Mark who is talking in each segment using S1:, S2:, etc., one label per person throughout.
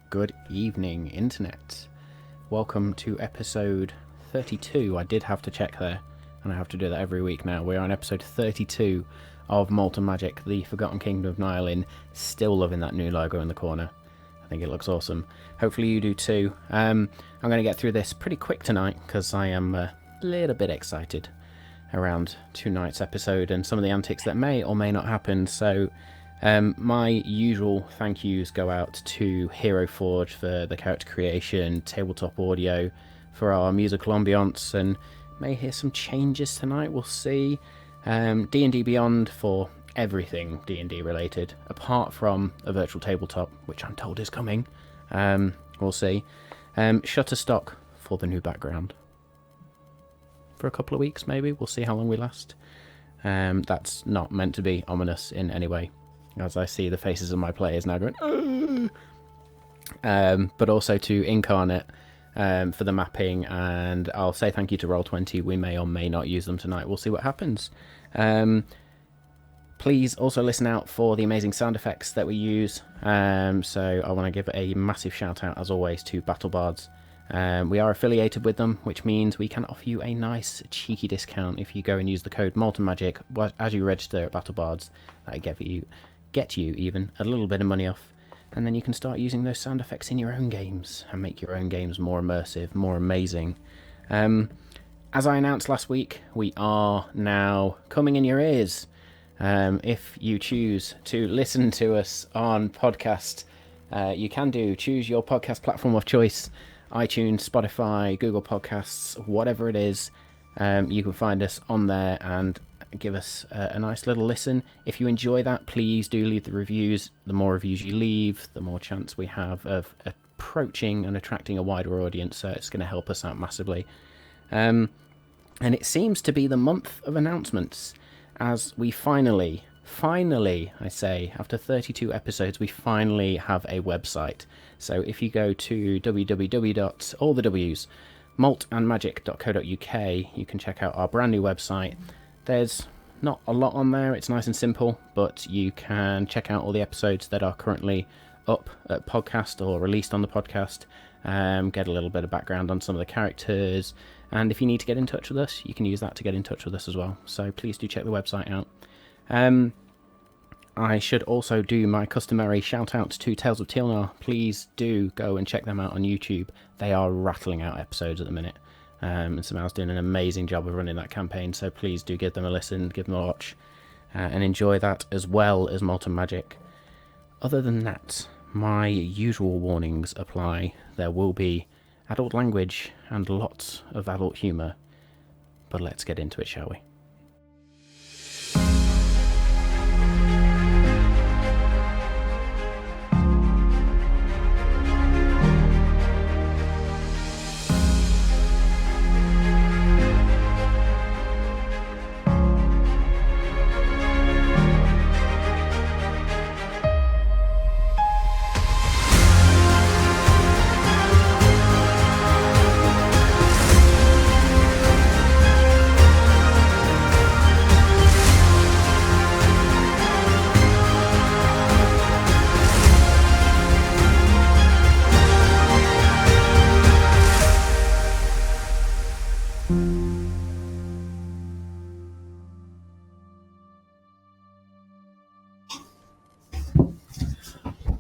S1: good evening, Internet. Welcome to episode 32. I did have to check there, and I have to do that every week now. We're on episode 32 of Malt and Magic, the Forgotten Kingdom of Nylin. Still loving that new logo in the corner. I think it looks awesome. Hopefully you do too. I'm going to get through this pretty quick tonight, because I am a little bit excited around tonight's episode and some of the antics that may or may not happen. So my usual thank yous go out to Hero Forge for the character creation, tabletop audio for our musical ambience, and may hear some changes tonight, we'll see. D&D Beyond for everything D&D related, apart from a virtual tabletop, which I'm told is coming. We'll see. Shutterstock for the new background. For a couple of weeks, maybe. We'll see how long we last. That's not meant to be ominous in any way, as I see the faces of my players now going, but also to Incarnate for the mapping, and I'll say thank you to Roll20. We may or may not use them tonight. We'll see what happens. Please also listen out for the amazing sound effects that we use. So I want to give a massive shout out, as always, to BattleBards. We are affiliated with them, which means we can offer you a nice cheeky discount if you go and use the code Malt and Magic as you register at BattleBards. That'll get you even a little bit of money off, and then you can start using those sound effects in your own games and make your own games more immersive, more amazing. As I announced last week, we are now coming in your ears. If you choose to listen to us on podcast, you can choose your podcast platform of choice. iTunes, Spotify, Google Podcasts, whatever it is, you can find us on there and give us a nice little listen. If you enjoy that, please do leave the reviews. The more reviews you leave, the more chance we have of approaching and attracting a wider audience, so it's going to help us out massively. And it seems to be the month of announcements, as we finally, I say, after 32 episodes, we finally have a website. So if you go to maltandmagic.co.uk, you can check out our brand new website. There's not a lot on there, it's nice and simple, but you can check out all the episodes that are currently up at podcast or released on the podcast, get a little bit of background on some of the characters, and if you need to get in touch with us, you can use that to get in touch with us as well. So please do check the website out. I should also do my customary shout out to Tales of Tilnar. Please do go and check them out on YouTube. They are rattling out episodes at the minute. And Samal's doing an amazing job of running that campaign, so please do give them a listen, give them a watch, and enjoy that as well as Malt and Magic. Other than that, my usual warnings apply. There will be adult language and lots of adult humour, but let's get into it, shall we?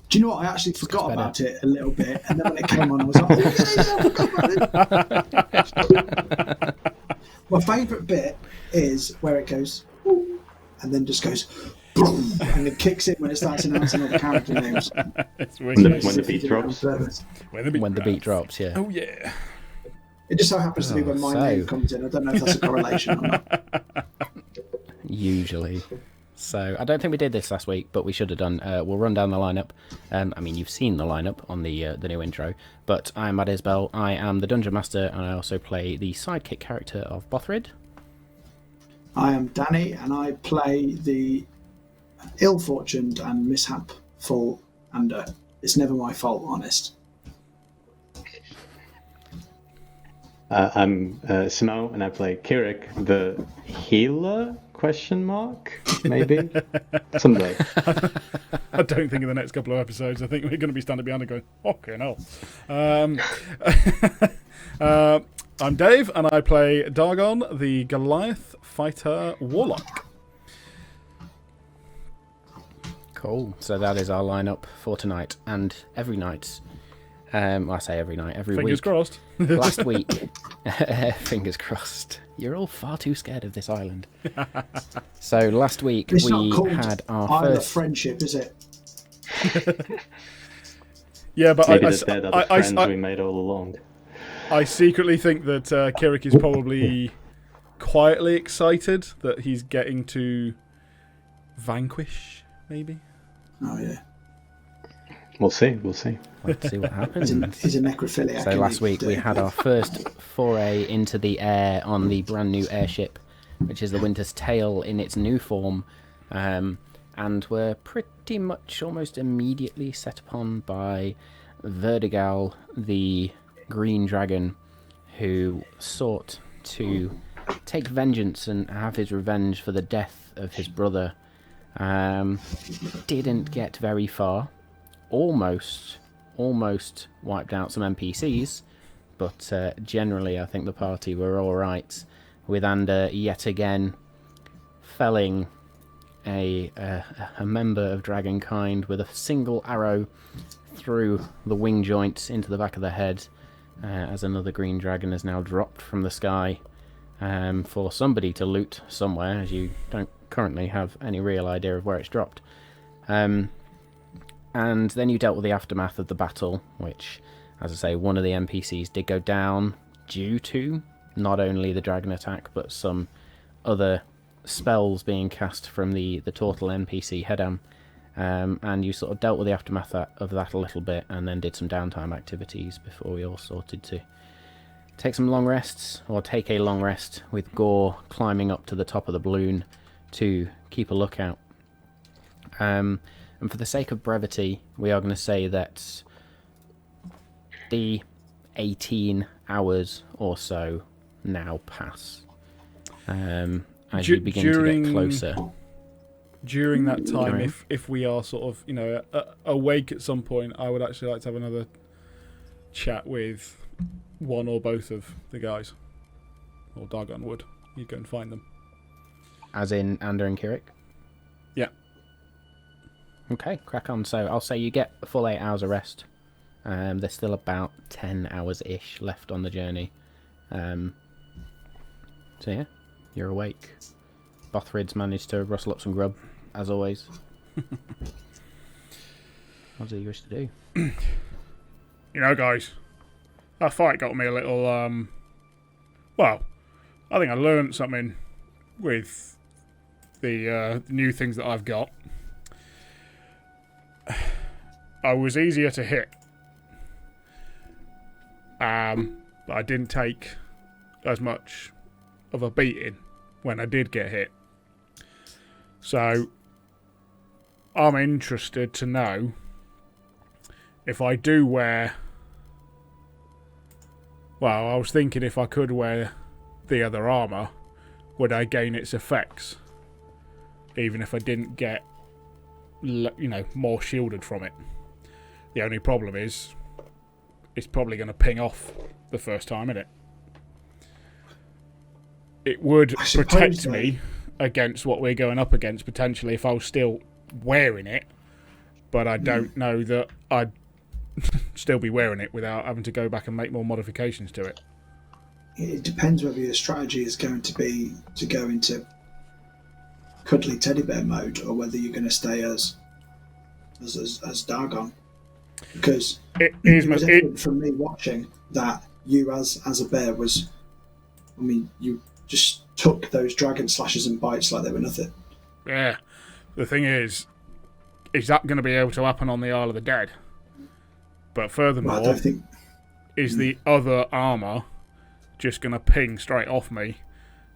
S2: Do you know what? I actually forgot about it a little bit, and then when it came on, I was like, "Oh, I forgot about it." My favourite bit is where it goes, "Ooh," and then just goes, "Boom," and it kicks in when it starts announcing all the character names.
S3: When the beat drops.
S1: When the beat drops, yeah.
S3: Oh yeah.
S2: It just so happens to be when my name comes in. I don't know if that's a correlation or not.
S1: Usually. So I don't think we did this last week, but we should have done. We'll run down the lineup. I mean, you've seen the lineup on the new intro, but I'm Matt Isbell. I am the Dungeon Master, and I also play the sidekick character of Bothrid.
S2: I am Danny, and I play the ill-fortuned and mishapful, and it's never my fault, honest.
S3: I'm Snow, and I play Kirik, the healer? Question mark? Maybe someday.
S4: I don't think in the next couple of episodes. I think we're going to be standing behind and going, okay, no. I'm Dave, and I play Dargon, the Goliath fighter warlock.
S1: Cool. So that is our lineup for tonight and every night. Well, I say every night, every
S4: Fingers
S1: week.
S4: crossed.
S1: Last week, fingers crossed. You're all far too scared of this island. So last week
S2: it's
S1: we
S2: not called
S1: had our
S2: Isle
S1: first
S2: of Friendship, is it?
S4: Yeah, but
S3: Maybe the dead are the friends we made all along.
S4: I secretly think that Kirik is probably quietly excited that he's getting to vanquish, maybe.
S2: Oh yeah.
S3: We'll see.
S1: Let's see what happens.
S2: He's a necrophiliac.
S1: So last week we had our first foray into the air on the brand new airship, which is the Winter's Tale in its new form, and were pretty much almost immediately set upon by Vertigal, the green dragon, who sought to take vengeance and have his revenge for the death of his brother. Didn't get very far. Almost wiped out some NPCs, but generally I think the party were alright, with Ander yet again felling a member of Dragonkind with a single arrow through the wing joint into the back of the head, as another green dragon has now dropped from the sky for somebody to loot somewhere, as you don't currently have any real idea of where it's dropped. And then you dealt with the aftermath of the battle, which, as I say, one of the NPCs did go down due to not only the dragon attack, but some other spells being cast from the Turtle NPC Hedam. And you sort of dealt with the aftermath of that a little bit, and then did some downtime activities before we all sorted to take some long rests, or take a long rest, with Gore climbing up to the top of the balloon to keep a lookout. And for the sake of brevity, we are going to say that the 18 hours or so now pass. As you begin to get closer.
S4: During that time, if we are sort of, awake at some point, I would actually like to have another chat with one or both of the guys. Or Dargon would. You'd go and find them.
S1: As in Ander and Kirik?
S4: Yeah.
S1: Okay, crack on. So I'll say you get a full 8 hours of rest. There's still about 10 hours-ish left on the journey. So yeah, you're awake. Bothrid's managed to rustle up some grub, as always. What do you wish to do?
S4: Guys, that fight got me a little, well, I think I learned something with the new things that I've got. I was easier to hit. But I didn't take as much of a beating when I did get hit. So, I'm interested to know if I do wear... Well, I was thinking if I could wear the other armour, would I gain its effects? Even if I didn't get, more shielded from it. The only problem is, it's probably going to ping off the first time, innit? It would protect me against what we're going up against, potentially, if I was still wearing it. But I don't know that I'd still be wearing it without having to go back and make more modifications to it.
S2: It depends whether your strategy is going to be to go into cuddly teddy bear mode, or whether you're going to stay as Dargon. Because it was evident from me watching that you as a bear was, you just took those dragon slashes and bites like they were nothing.
S4: Yeah. The thing is that going to be able to happen on the Isle of the Dead? But furthermore,
S2: I think...
S4: is the other armour just going to ping straight off me?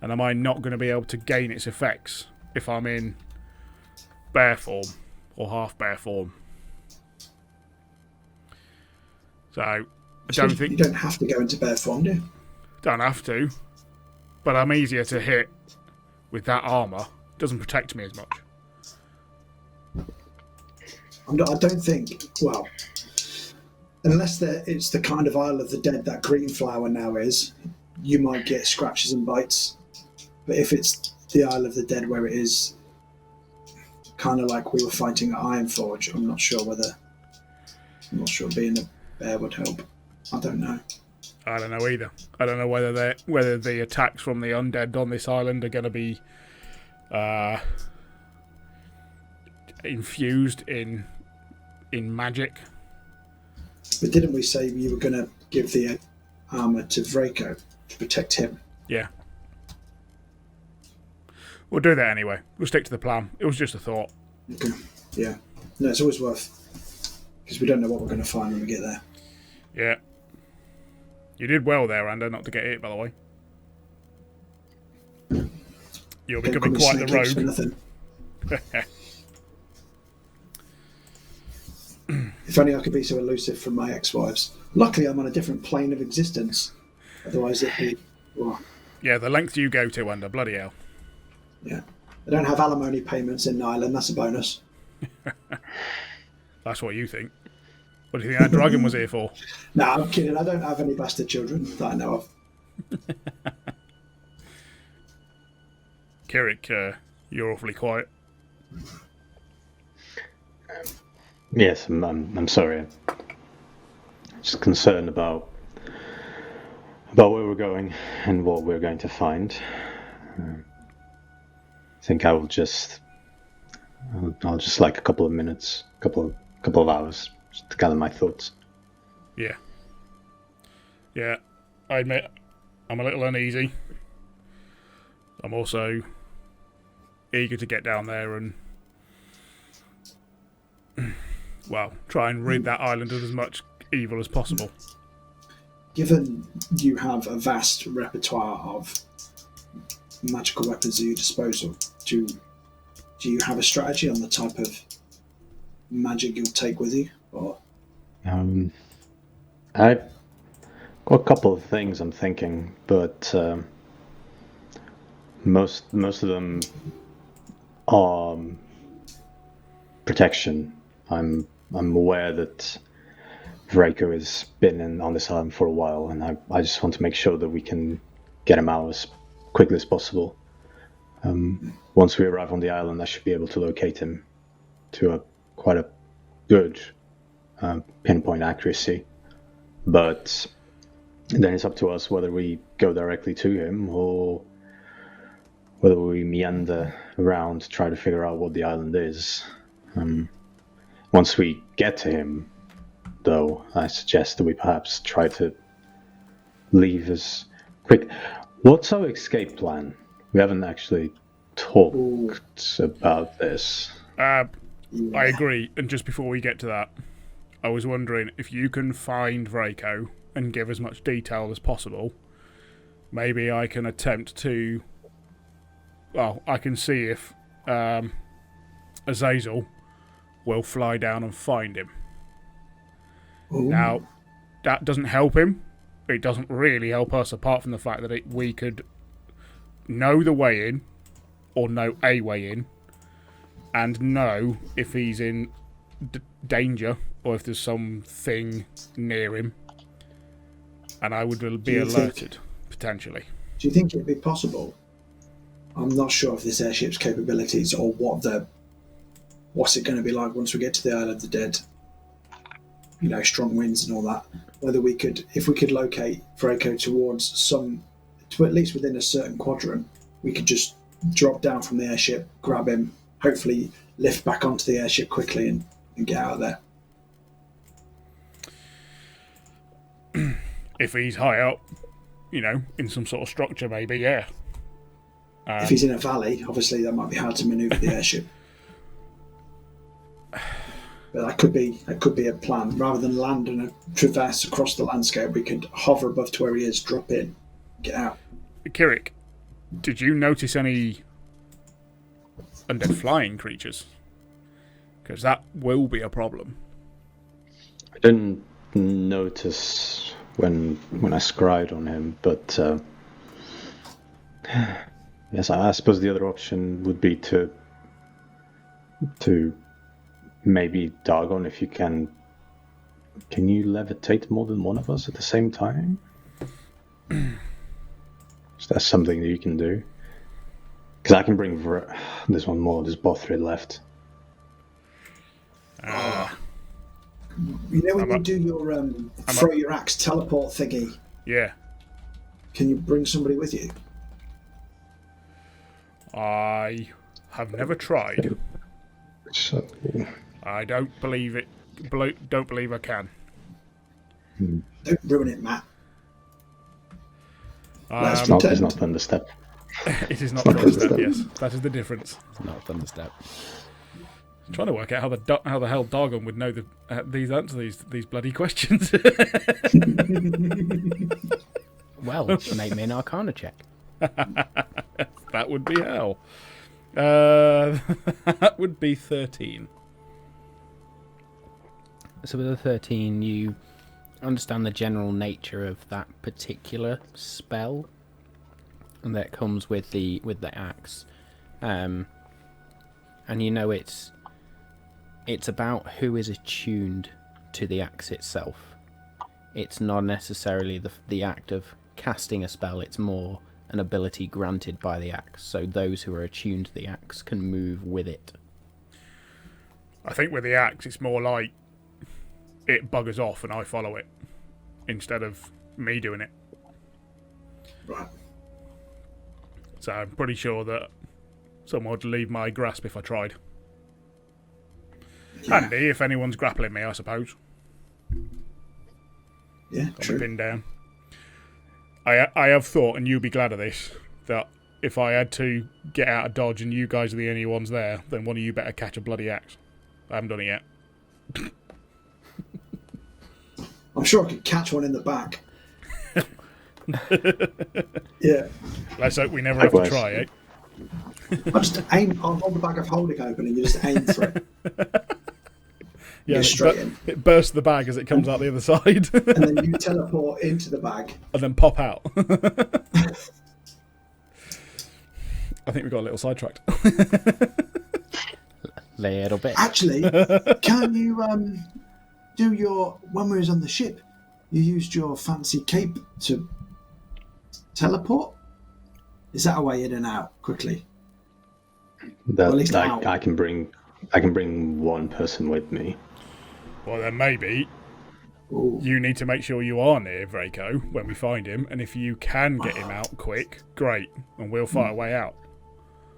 S4: And am I not going to be able to gain its effects if I'm in bear form or half bear form? So, I don't think...
S2: You don't have to go into bear form, do you?
S4: Don't have to. But I'm easier to hit with that armour. Doesn't protect me as much.
S2: I don't think. Well, unless it's the kind of Isle of the Dead that Green Flower now is, you might get scratches and bites. But if it's the Isle of the Dead where it is kind of like we were fighting at Ironforge, I'm not sure being a bear would help. I don't know.
S4: I don't know either. I don't know whether the attacks from the undead on this island are going to be infused in magic.
S2: But didn't we say you were going to give the armour to Vraco to protect him?
S4: Yeah. We'll do that anyway. We'll stick to the plan. It was just a thought.
S2: Okay. Yeah. No, it's always worth, because we don't know what we're going to find when we get there.
S4: Yeah. You did well there, Ander, not to get hit, by the way. You're becoming quite the rogue.
S2: If only I could be so elusive from my ex-wives. Luckily, I'm on a different plane of existence. Otherwise, it'd be... Well,
S4: yeah, the length you go to, Ander, bloody hell.
S2: Yeah. I don't have alimony payments in Ireland, that's a bonus.
S4: That's what you think. What do you think that dragon was here for?
S2: No, I'm kidding. I don't have any bastard children that I know of.
S4: Kirik, you're awfully quiet.
S3: Yes, I'm sorry. I'm just concerned about where we're going and what we're going to find. I think I'll just like a couple of minutes, couple of hours just to gather my thoughts.
S4: Yeah. Yeah, I admit I'm a little uneasy. I'm also eager to get down there and, well, try and rid that island of as much evil as possible.
S2: Given you have a vast repertoire of magical weapons at your disposal, do you have a strategy on the type of magic you'll take with you? Or
S3: I've got a couple of things I'm thinking, but most of them are protection. I'm aware that Vraco has been on this island for a while, and I just want to make sure that we can get him out as quickly as possible. Once we arrive on the island, I should be able to locate him to quite a good pinpoint accuracy. But then it's up to us whether we go directly to him or whether we meander around to try to figure out what the island is. Once we get to him, though, I suggest that we perhaps try to leave as quick. What's our escape plan? We haven't actually talked about this.
S4: I agree, and just before we get to that, I was wondering if you can find Vraco and give as much detail as possible. Maybe I can attempt to... Well, I can see if Azazel will fly down and find him.
S2: Ooh.
S4: Now, that doesn't help him. It doesn't really help us, apart from the fact that we could know the way in, or know a way in, and know if he's in danger, or if there's something near him, and I would be alerted, potentially.
S2: Do you think it'd be possible? I'm not sure of this airship's capabilities or what's it going to be like once we get to the Isle of the Dead. You know, strong winds and all that. Whether we could, if we could locate Vraco towards to at least within a certain quadrant, we could just drop down from the airship, grab him, hopefully lift back onto the airship quickly and get out of there.
S4: If he's high up, you know, in some sort of structure, maybe, yeah.
S2: If he's in a valley, obviously that might be hard to manoeuvre the airship. But that could be a plan. Rather than land and traverse across the landscape, we could hover above to where he is, drop in, get out.
S4: Kirik, did you notice any undead flying creatures? Because that will be a problem.
S3: I didn't notice when I scryed on him, but yes, I suppose the other option would be to maybe Dargon, if you can. Can you levitate more than one of us at the same time? Is that something that you can do? Because I can bring there's one more. There's Bothrid left.
S2: You know when you do your throw your axe teleport thingy?
S4: Yeah.
S2: Can you bring somebody with you?
S4: I have never tried.
S3: So
S4: I don't believe it. Don't believe I can.
S2: Don't ruin it, Matt.
S3: it's not Thunderstep.
S4: It is not Thunderstep. Yes, that is the difference.
S1: It's not Thunderstep.
S4: I'm trying to work out how the hell Dargon would know these answers these bloody questions.
S1: Well, make me an Arcana check.
S4: That would be hell. That would be 13.
S1: So with a 13, you understand the general nature of that particular spell, and that comes with the axe, and you know it's about who is attuned to the axe itself. It's not necessarily the act of casting a spell. It's more an ability granted by the axe. So those who are attuned to the axe can move with it.
S4: I think with the axe, it's more like it buggers off and I follow it instead of me doing it.
S2: Right.
S4: So I'm pretty sure that someone would leave my grasp if I tried.
S2: Yeah.
S4: Handy if anyone's grappling me, I suppose.
S2: Yeah,
S4: Got
S2: true.
S4: me pinned down. I have thought, and you'll be glad of this, that if I had to get out of dodge and you guys are the only ones there, then one of you better catch a bloody axe. I haven't done it yet.
S2: I'm sure I could catch one in the back. Yeah.
S4: Let's hope we never have to try, eh?
S2: I'll just aim. I'll hold the bag of holding open and you just aim for it.
S4: Yeah,
S2: straight in.
S4: it bursts the bag as it comes out the other side.
S2: And then you teleport into the bag.
S4: And then pop out. I think we got a little sidetracked.
S1: Little bit.
S2: Actually, can you do your... When we was on the ship, you used your fancy cape to teleport? Is that a way in and out quickly?
S3: That
S2: at least out.
S3: I can bring one person with me.
S4: Well, then maybe
S2: Ooh.
S4: you need to make sure you are near Vraco when we find him, and if you can get him out quick, great, and we'll fight a way out.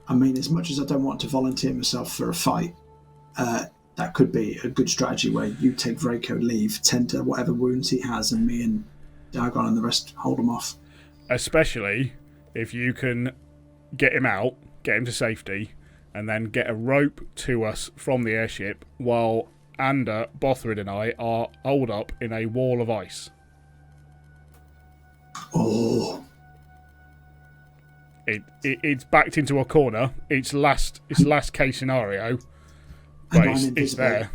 S2: I mean, as much as I don't want to volunteer myself for a fight, that could be a good strategy where you take Vraco, leave, tend to whatever wounds he has, and me and Dargon and the rest hold him off.
S4: Especially if you can get him out, get him to safety, and then get a rope to us from the airship while Ander, Bothrid and I are holed up in a wall of ice.
S2: Oh.
S4: It's backed into a corner. It's last case scenario, but
S2: And I'm
S4: it's
S2: invisible.
S4: there.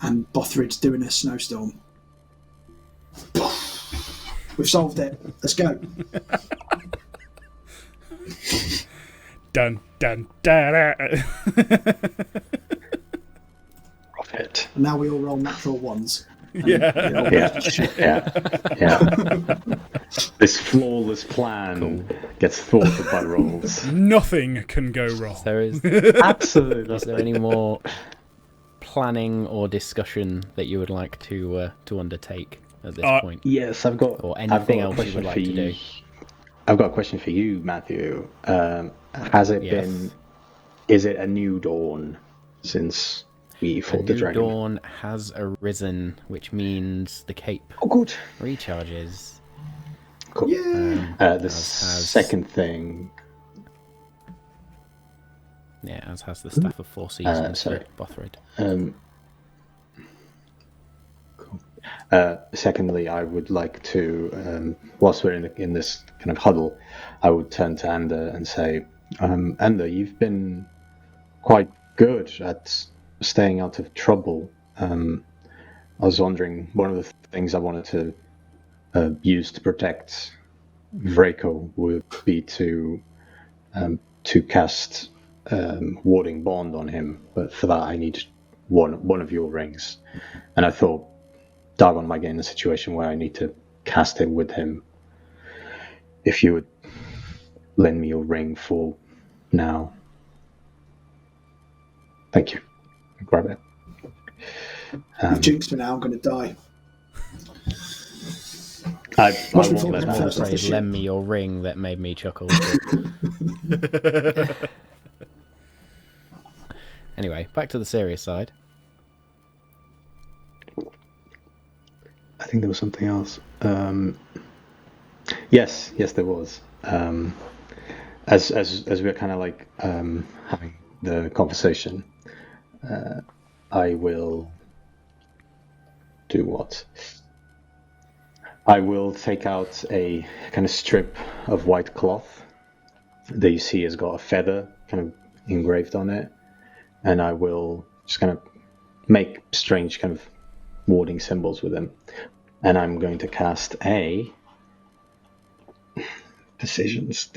S2: And Bothrid's doing a snowstorm. We've solved it. Let's go.
S4: Dun dun dun.
S3: Profit.
S2: And now we all roll natural ones.
S4: Yeah.
S3: Yeah. This flawless plan gets thwarted by rolls.
S4: Nothing can go wrong.
S1: So is
S3: Absolutely.
S1: there any more planning or discussion that you would like to undertake at this point?
S3: Yes, I've got.
S1: Or
S3: I've got
S1: anything
S3: a
S1: else you
S3: question
S1: would like
S3: for
S1: to
S3: you.
S1: do?
S3: I've got a question for you, Matthew. Has it
S1: Yes.
S3: been? Is it a new dawn since we
S1: A
S3: fought the
S1: new
S3: dragon?
S1: dawn has arisen, which means the cape
S3: Oh, good.
S1: recharges.
S3: Cool.
S2: Yeah.
S3: The
S1: As has-
S3: second thing.
S1: Yeah, as has the staff of four seasons for
S3: sorry.
S1: Bothrid.
S3: Cool. Secondly, I would like to, whilst we're in this kind of huddle, I would turn to Ander and say, Ander, you've been quite good at staying out of trouble. I was wondering, one of the things I wanted to use to protect Vraco would be to cast warding bond on him, but for that I need one of your rings, and I thought Dagon might get in a situation where I need to cast it with him. If you would lend me your ring for now, thank you. I'll grab it.
S2: You've jinxed me now. I'm going to die.
S3: I won't
S2: before
S3: let
S2: we
S1: More
S2: first off the
S1: phrase,
S2: ship.
S1: lend me your ring, that made me chuckle. Anyway, back to the serious side.
S3: I think there was something else. Yes, there was. As we were kind of like having the conversation, I will do what? I will take out a kind of strip of white cloth that you see has got a feather kind of engraved on it, and I will just kind of make strange kind of warding symbols with them. And I'm going to cast a decisions.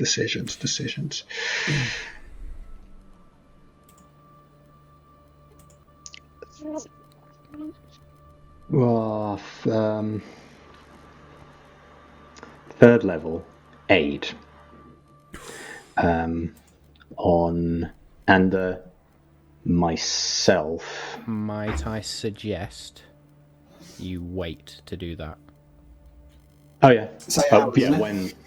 S3: Well, third level aid on Ander, myself.
S1: Might I suggest you wait to do that?
S3: Oh yeah.
S2: Say
S3: Oh,
S2: hours,
S3: yeah.
S2: isn't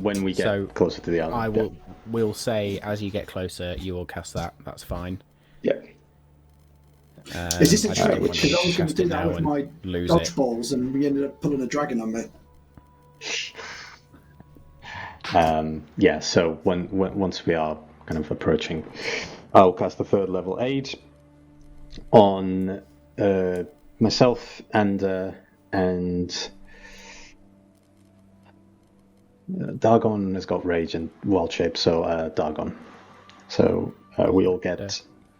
S3: When we get
S1: So,
S3: closer to the island.
S1: We'll say as you get closer, you will cast that. That's fine.
S3: Yeah.
S2: Is this a
S1: I don't
S2: trick?
S1: want you
S2: Because I was going to
S1: cast
S2: do
S1: it
S2: that
S1: now
S2: with
S1: and
S2: my
S1: lose it.
S2: dodgeballs, and we ended up pulling a dragon on me.
S3: Yeah. So once we are kind of approaching, I'll cast the third level aid on myself and Dargon has got rage and wild shape, so Dargon. So we all get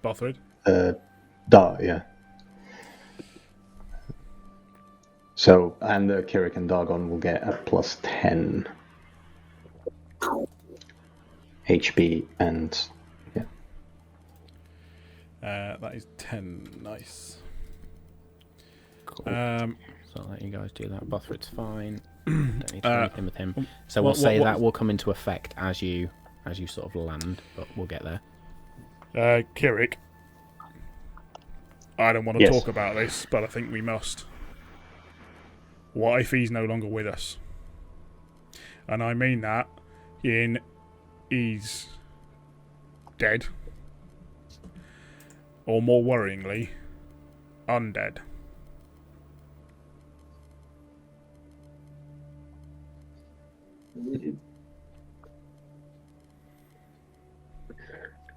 S4: Bothrid.
S3: yeah. So and Kirik and Dargon will get a plus 10 HP and yeah.
S4: That is 10. Nice.
S1: Cool. So I'll let you guys do that. Bothrid's fine. Don't need to do anything with him. So we'll say that will come into effect as you sort of land, but we'll get there.
S4: Kirik. I don't want to
S3: Yes.
S4: talk about this, but I think we must. What if he's no longer with us? And I mean that in he's dead. Or more worryingly, undead.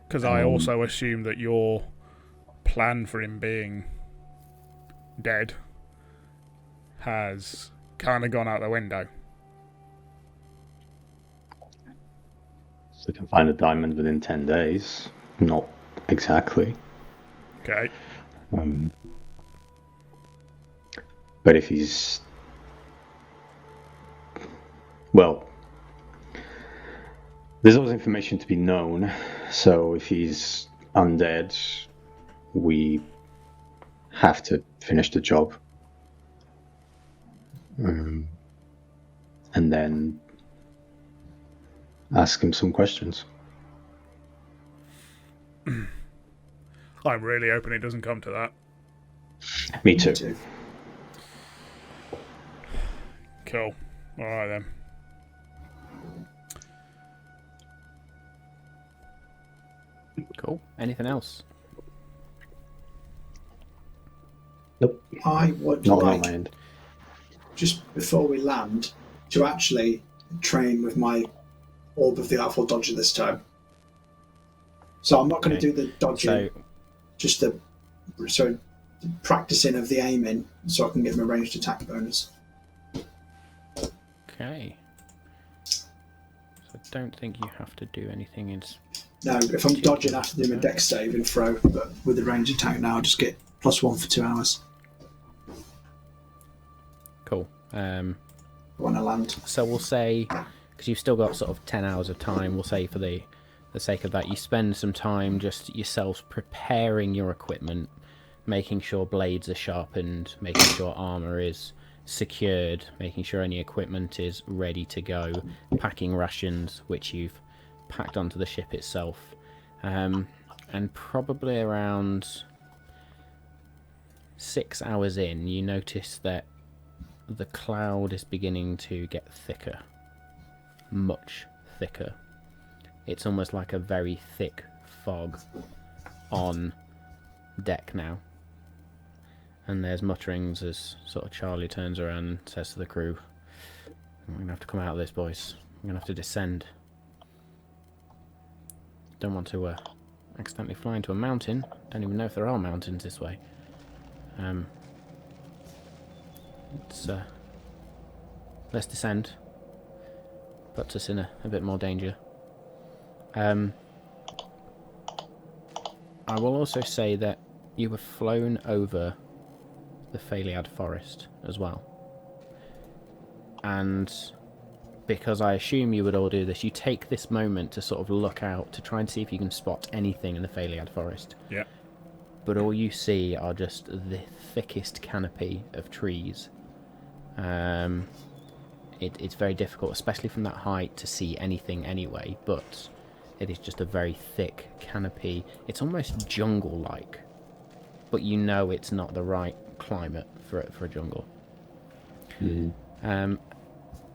S4: Because I also assume that your plan for him being dead has kind of gone out the window.
S3: So we can find a diamond within 10 days. Not exactly.
S4: Okay.
S3: But if he's... Well, there's always information to be known, so if he's undead, we have to finish the job. And then ask him some questions.
S4: I'm really hoping it doesn't come to that.
S3: Me too.
S4: Cool. Alright then.
S1: Cool. Anything else?
S3: Nope.
S2: I would
S3: Not on
S2: like,
S3: my end.
S2: just before we land, to actually train with my Orb of the Artful Dodger this time. So I'm not going to do the dodging, just the practicing of the aiming, so I can get my ranged attack bonus.
S1: Okay. So I don't think you have to do anything in...
S2: No, if I'm dodging, I have to do my dex save and throw, but with the ranged attack now, I just get +1 for 2 hours.
S1: Cool.
S2: I want to land.
S1: So we'll say, because you've still got sort of 10 hours of time, we'll say for the sake of that, you spend some time just yourselves preparing your equipment, making sure blades are sharpened, making sure armour is secured, making sure any equipment is ready to go, packing rations, which you've packed onto the ship itself. And probably around 6 hours in, you notice that the cloud is beginning to get thicker. Much thicker. It's almost like a very thick fog on deck now. And there's mutterings as sort of Charlie turns around and says to the crew, "We're going to have to come out of this, boys. We're going to have to descend. Don't want to accidentally fly into a mountain. Don't even know if there are mountains this way. Let's descend. Puts us in a bit more danger." I will also say that you were flown over the Phaliad forest as well. And because I assume you would all do this, you take this moment to sort of look out to try and see if you can spot anything in the Phaliad forest.
S4: Yeah.
S1: But all you see are just the thickest canopy of trees. It's very difficult, especially from that height, to see anything anyway, but it is just a very thick canopy. It's almost jungle-like, but you know it's not the right climate for a jungle.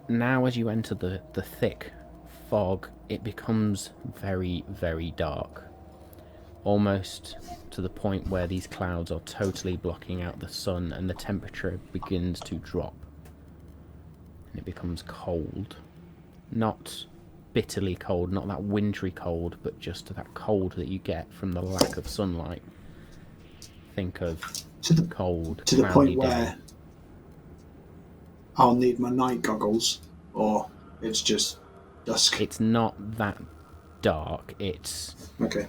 S1: Now as you enter the thick fog, it becomes very, very dark. Almost to the point where these clouds are totally blocking out the sun and the temperature begins to drop. And it becomes cold. Not bitterly cold, not that wintry cold, but just that cold that you get from the lack of sunlight. Think of cold,
S2: to the
S1: cloudy
S2: point where
S1: day.
S2: I'll need my night goggles, or it's just dusk.
S1: It's not that dark. It's...
S2: Okay.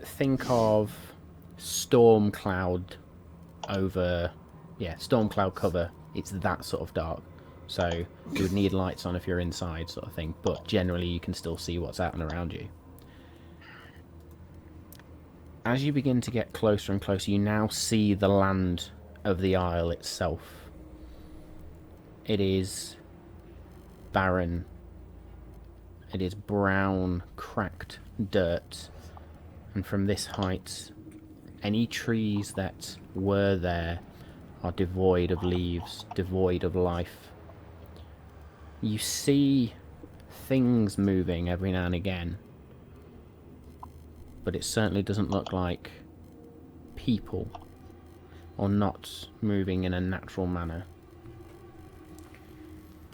S1: Think of storm cloud over... Yeah, storm cloud cover. It's that sort of dark. So you would need lights on if you're inside, sort of thing. But generally you can still see what's out and around you. As you begin to get closer and closer, you now see the land of the isle itself. It is barren. It is brown, cracked dirt. And from this height, any trees that were there are devoid of leaves, devoid of life. You see things moving every now and again, but it certainly doesn't look like people, or not moving in a natural manner.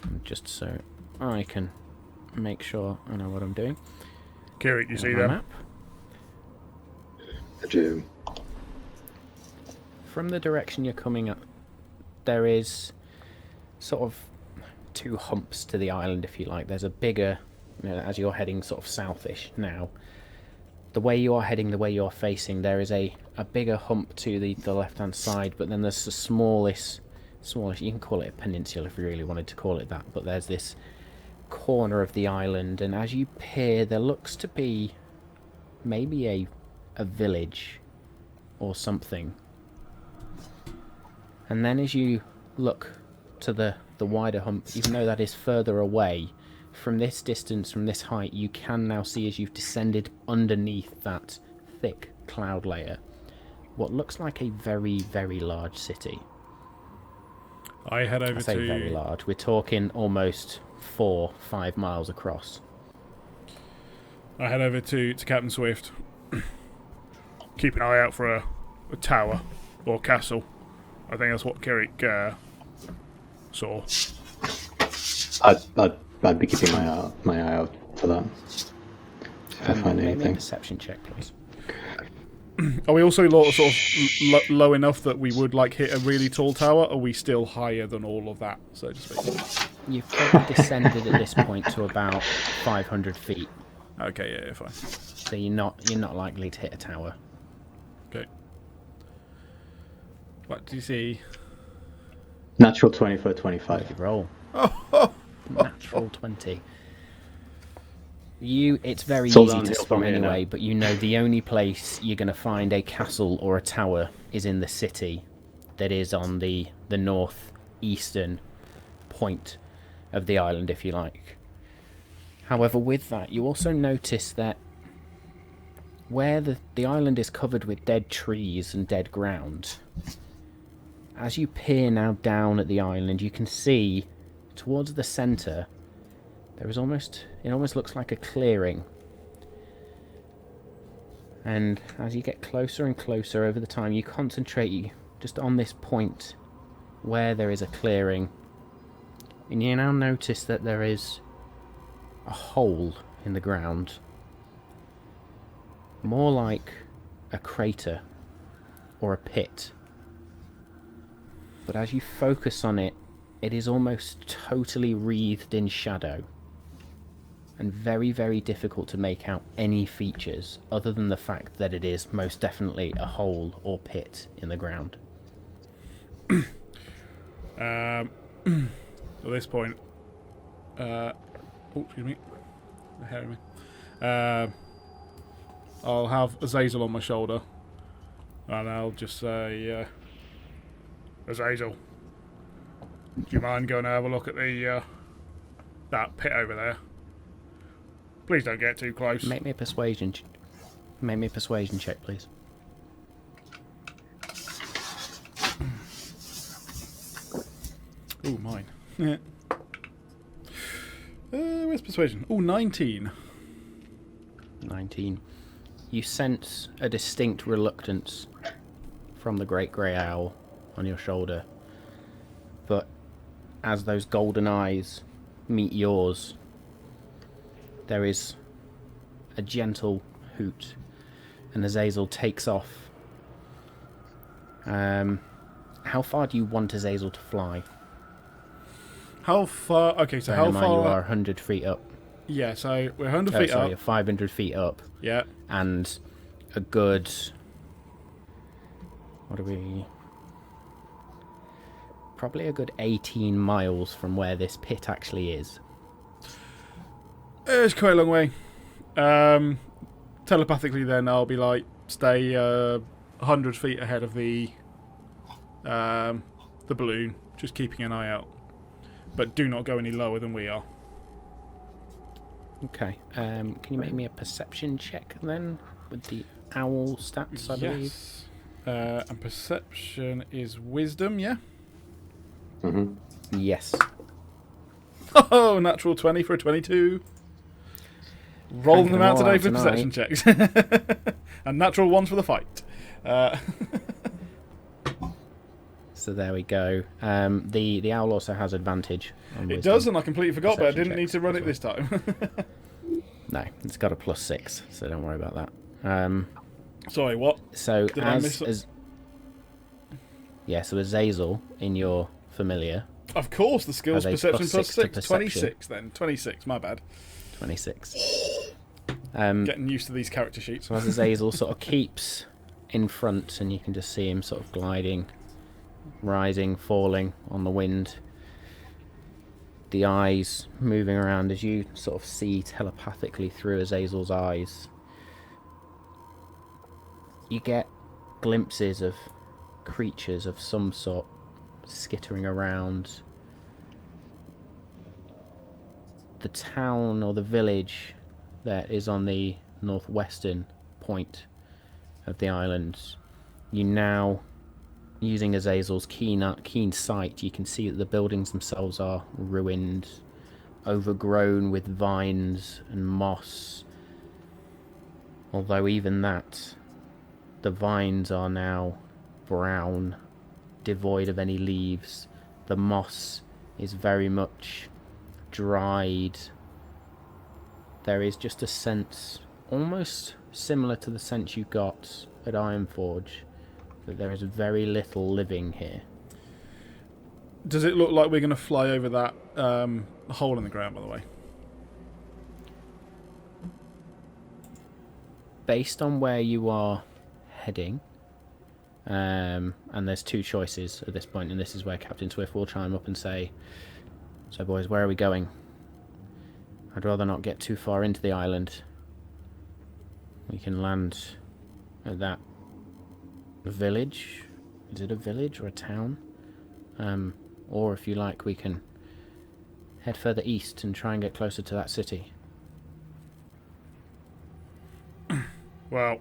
S1: And just so I can make sure I know what I'm doing.
S4: Kirik, you see
S1: My
S4: that?
S1: map.
S3: I do.
S1: From the direction you're coming up, there is sort of two humps to the island, if you like. There's a bigger, as you're heading sort of southish now. The way you are heading, the way you're facing, there is a bigger hump to the left-hand side, but then there's the smallest, you can call it a peninsula if you really wanted to call it that, but there's this corner of the island, and as you peer, there looks to be maybe a village or something. And then as you look to the wider hump, even though that is further away, from this distance, from this height, you can now see as you've descended underneath that thick cloud layer, what looks like a very, very large city.
S4: I head over
S1: I say
S4: to...
S1: very large. We're talking almost 4-5 miles across.
S4: I head over to Captain Swift. Keep an eye out for a tower or castle. I think that's what Kirik saw.
S3: I'd be keeping my eye out for that. If I find
S1: Make me a
S3: anything.
S1: perception check, please.
S4: Are we also sort of low enough that we would like hit a really tall tower? Or are we still higher than all of that, so to speak?
S1: You've probably descended at this point to about 500 feet,
S4: Okay, yeah, fine.
S1: so you're not likely to hit a tower.
S4: Okay. What do you see?
S3: Natural 20 for a 25.
S1: Roll. Natural 20. It's very
S3: It's all
S1: easy to
S3: downhill
S1: spot
S3: from here
S1: anyway,
S3: now.
S1: but you know the only place you're going to find a castle or a tower is in the city that is on the northeastern point of the island, if you like. However, with that, you also notice that where the island is covered with dead trees and dead ground, as you peer now down at the island, you can see towards the centre it almost looks like a clearing. And as you get closer and closer over the time, you concentrate just on this point where there is a clearing. And you now notice that there is a hole in the ground. More like a crater or a pit. But as you focus on it, it is almost totally wreathed in shadow. And very, very difficult to make out any features other than the fact that it is most definitely a hole or pit in the ground.
S4: At this point, excuse me, ahead of me. I'll have Azazel on my shoulder, and I'll just say, Azazel, do you mind going to have a look at the that pit over there? Please don't get too close.
S1: Make me a persuasion check, please.
S4: Ooh, mine. Yeah. Where's persuasion? Ooh, 19.
S1: 19. You sense a distinct reluctance from the great grey owl on your shoulder. But as those golden eyes meet yours, there is a gentle hoot, and Azazel takes off. How far do you want Azazel to fly?
S4: How far? Okay, so how far?
S1: You are 100 feet up.
S4: Yeah, so we're 100 feet
S1: Sorry,
S4: up.
S1: 500 feet up.
S4: Yeah.
S1: And a good... What are we... Probably a good 18 miles from where this pit actually is.
S4: It's quite a long way. Telepathically then I'll be like, stay 100 feet ahead of the balloon, just keeping an eye out. But do not go any lower than we are.
S1: Okay. Can you make me a perception check then? With the owl stats, I believe?
S4: Yes. And perception is wisdom, yeah?
S3: Mm-hmm.
S1: Yes.
S4: Oh, natural 20 for a 22. Rolling them out today for perception checks. And natural ones for the fight.
S1: So there we go. The owl also has advantage on
S4: It
S1: wisdom
S4: does, and I completely forgot, but I
S1: perception
S4: didn't need
S1: checks
S4: to run
S1: as
S4: it this time.
S1: No, it's got a +6, so don't worry about that.
S4: Sorry, what?
S1: So
S4: Did I miss
S1: so Azazel in your familiar.
S4: Of course, the skills
S1: Has a
S4: perception
S1: +6 to
S4: 6.
S1: perception.
S4: 26 then. 26, my bad.
S1: 26.
S4: Getting used to these character sheets.
S1: So as Azazel sort of keeps in front, and you can just see him sort of gliding, rising, falling on the wind. The eyes moving around as you sort of see telepathically through Azazel's eyes. You get glimpses of creatures of some sort skittering around. The town or the village that is on the northwestern point of the island, you now, using Azazel's keen sight, you can see that the buildings themselves are ruined, overgrown with vines and moss. Although even that, the vines are now brown, devoid of any leaves. The moss is very much dried. There is just a sense, almost similar to the sense you got at Ironforge, that there is very little living here.
S4: Does it look like we're going to fly over that hole in the ground, by the way?
S1: Based on where you are heading, And there's two choices at this point, and this is where Captain Swift will chime up and say, "So, boys, where are we going? I'd rather not get too far into the island. We can land at that village. Is it a village or a town? Or if you like, we can head further east and try and get closer to that city."
S4: Well,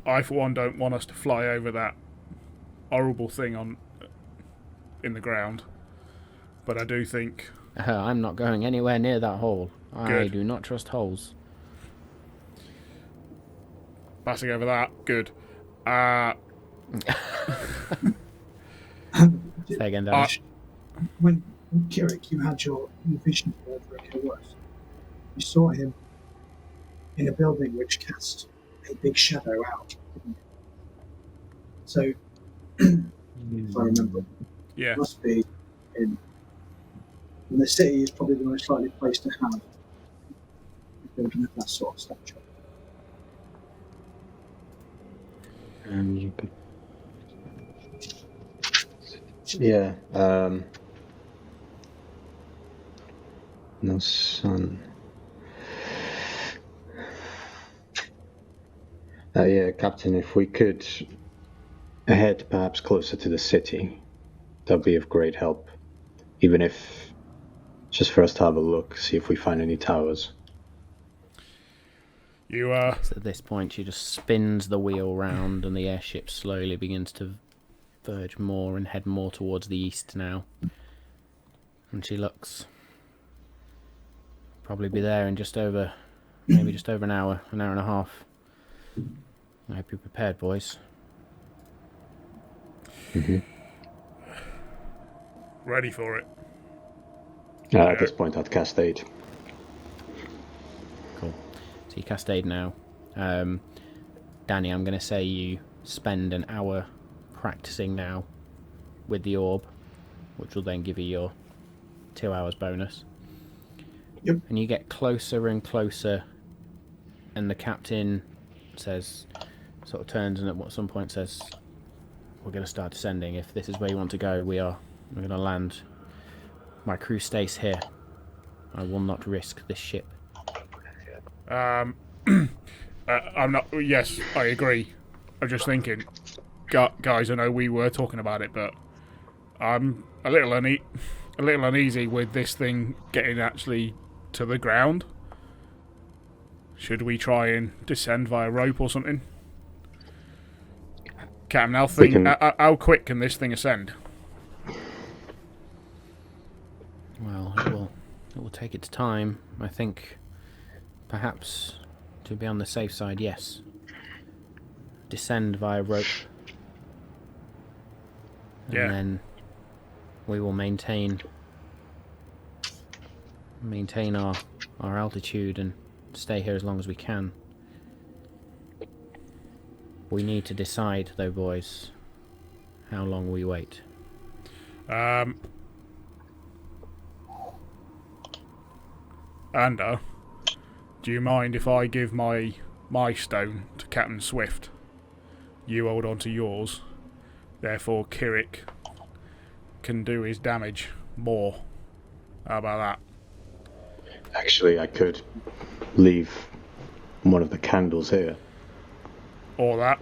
S4: I for one don't want us to fly over that horrible thing in the ground, but I do think...
S1: I'm not going anywhere near that hole. I
S4: Good.
S1: do not trust holes.
S4: Passing over that, good.
S1: Say again, Dan.
S2: When Kirik, you had your vision of where Draco was, you saw him in a building which cast a big shadow out. So, if I remember,
S4: Yeah.
S2: it must be in. And the city is probably the most likely place to have a building of that sort of structure.
S3: Yeah. No sun. Yeah, Captain, if we could head perhaps closer to the city, that'd be of great help. Even if just for us to have a look, see if we find any towers.
S4: You,
S1: So at this point, she just spins the wheel round, and the airship slowly begins to verge more and head more towards the east now. And she looks. Probably be there in maybe just over an hour and a half. I hope you're prepared, boys.
S3: Mm-hmm.
S4: ready for it.
S3: At this point, I'd cast aid.
S1: Cool. So you cast aid now. Danny, I'm going to say you spend an hour practicing now with the orb, which will then give you your 2 hours bonus.
S2: Yep.
S1: And you get closer and closer, and the captain says, sort of turns and at some point says, "We're going to start descending. If this is where you want to go, we're going to land. My crew stays here. I will not risk this ship."
S4: I'm not. Yes, I agree. I'm just thinking, guys. I know we were talking about it, but I'm a little uneasy with this thing getting actually to the ground. Should we try and descend via rope or something? Captain, how quick can this thing ascend?
S1: Well, it will take its time. I think perhaps to be on the safe side, yes. Descend via rope.
S4: Yeah.
S1: And then we will maintain our altitude and stay here as long as we can. We need to decide, though, boys, how long we wait.
S4: Anda, do you mind if I give my stone to Captain Swift? You hold on to yours. Therefore, Kirik can do his damage more. How about that?
S3: Actually, I could leave one of the candles here.
S4: Or that.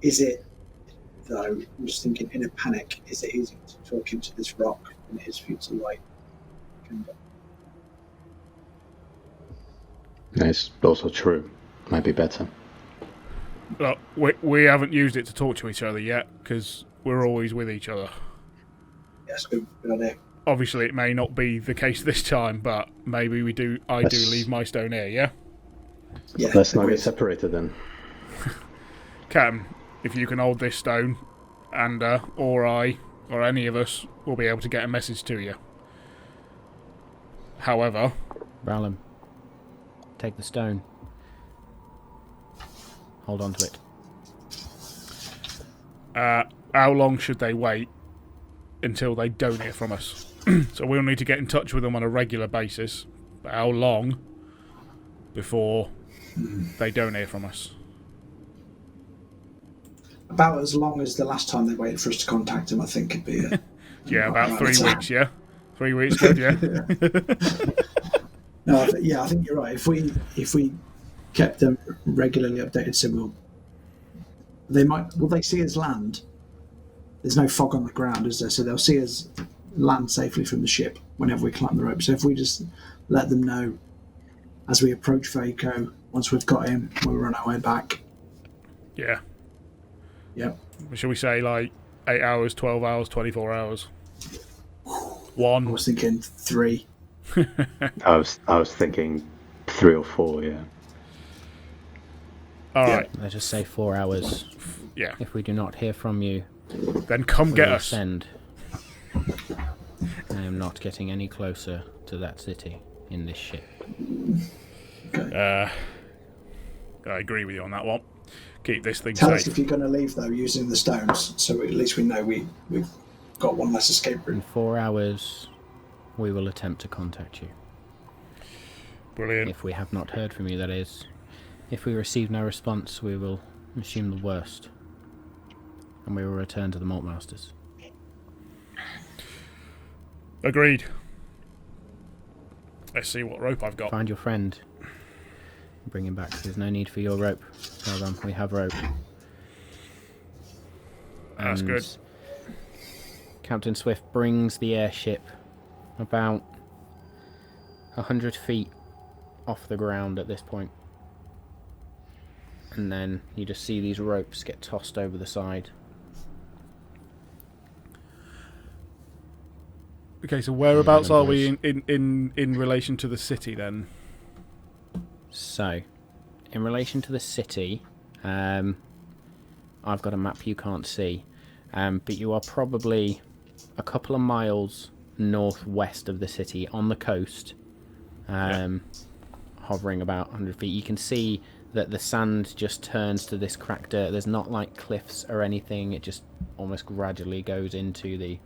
S2: Is it, though, I'm just thinking, in a panic, is it easier to talk into this rock than it is for you to light a candle?
S3: That's also true. Might be better.
S4: Look, we haven't used it to talk to each other yet, because we're always with each other.
S2: Yes, good idea.
S4: Obviously, it may not be the case this time, but maybe we do. I do leave my stone here, yeah?
S2: Yeah,
S3: Let's not
S2: agreed.
S3: get separated then.
S4: Captain, if you can hold this stone, and or I, or any of us, will be able to get a message to you. However...
S1: Bralum, take the stone. Hold on to it.
S4: How long should they wait until they don't hear from us? So we'll need to get in touch with them on a regular basis. But how long before they don't hear from us?
S2: about as long as the last time they waited for us to contact him. I think it'd be.
S4: Yeah, about 3 weeks. Yeah, 3 weeks. Good. Yeah.
S2: No, I think you're right. If we kept them regularly updated, so will they see us land? There's no fog on the ground, is there? So they'll see us land safely from the ship whenever we climb the rope. So if we just let them know as we approach Vaco, once we've got him, we'll run our way back.
S4: Yeah.
S2: Yep.
S4: Shall we say like 8 hours, 12 hours, 24 hours?
S2: I
S4: 1.
S2: was thinking 3.
S3: I was thinking 3 or 4. Yeah.
S4: All
S2: Yeah.
S4: right.
S1: Let's just say 4 hours.
S4: Yeah.
S1: If we do not hear from you,
S4: Then come
S1: we
S4: get
S1: will
S4: us.
S1: send. I am not getting any closer to that city in this ship.
S2: Okay.
S4: I agree with you on that one. Keep this thing
S2: Tell us
S4: safe.
S2: if you're going to leave, though, using the stones, so at least we know we've got one less escape
S1: In
S2: route.
S1: 4 hours, we will attempt to contact you.
S4: Brilliant.
S1: If we have not heard from you, that is. If we receive no response, we will assume the worst. And we will return to the Malt Masters.
S4: Agreed. Let's see what rope I've got.
S1: Find your friend. Bring him back. There's no need for your rope. Well done. We have rope.
S4: That's
S1: And
S4: good.
S1: Captain Swift brings the airship about 100 feet off the ground at this point. And then you just see these ropes get tossed over the side.
S4: Okay, so whereabouts are we in relation to the city then?
S1: So, in relation to the city, I've got a map you can't see, but you are probably a couple of miles northwest of the city on the coast, hovering about 100 feet. You can see that the sand just turns to this cracked dirt. There's not like cliffs or anything. It just almost gradually goes into the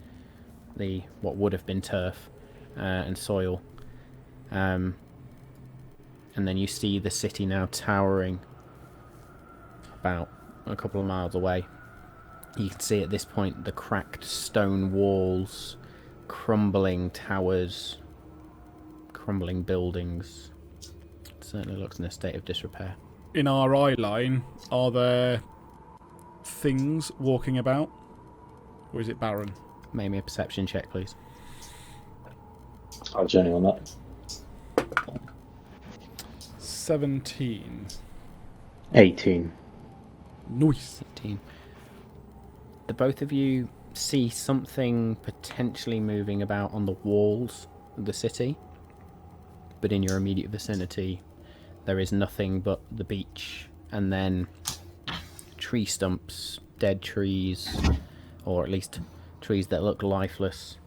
S1: what would have been turf and soil. And then you see the city now towering about a couple of miles away. You can see at this point the cracked stone walls, crumbling towers, crumbling buildings. It certainly looks in a state of disrepair.
S4: In our eye line, are there things walking about? Or is it barren?
S1: Make me a perception check, please.
S3: I'll journey on that.
S4: 17.
S3: 18.
S4: Nice.
S1: 18. The both of you see something potentially moving about on the walls of the city, but in your immediate vicinity there is nothing but the beach and then tree stumps, dead trees, or at least trees that look lifeless,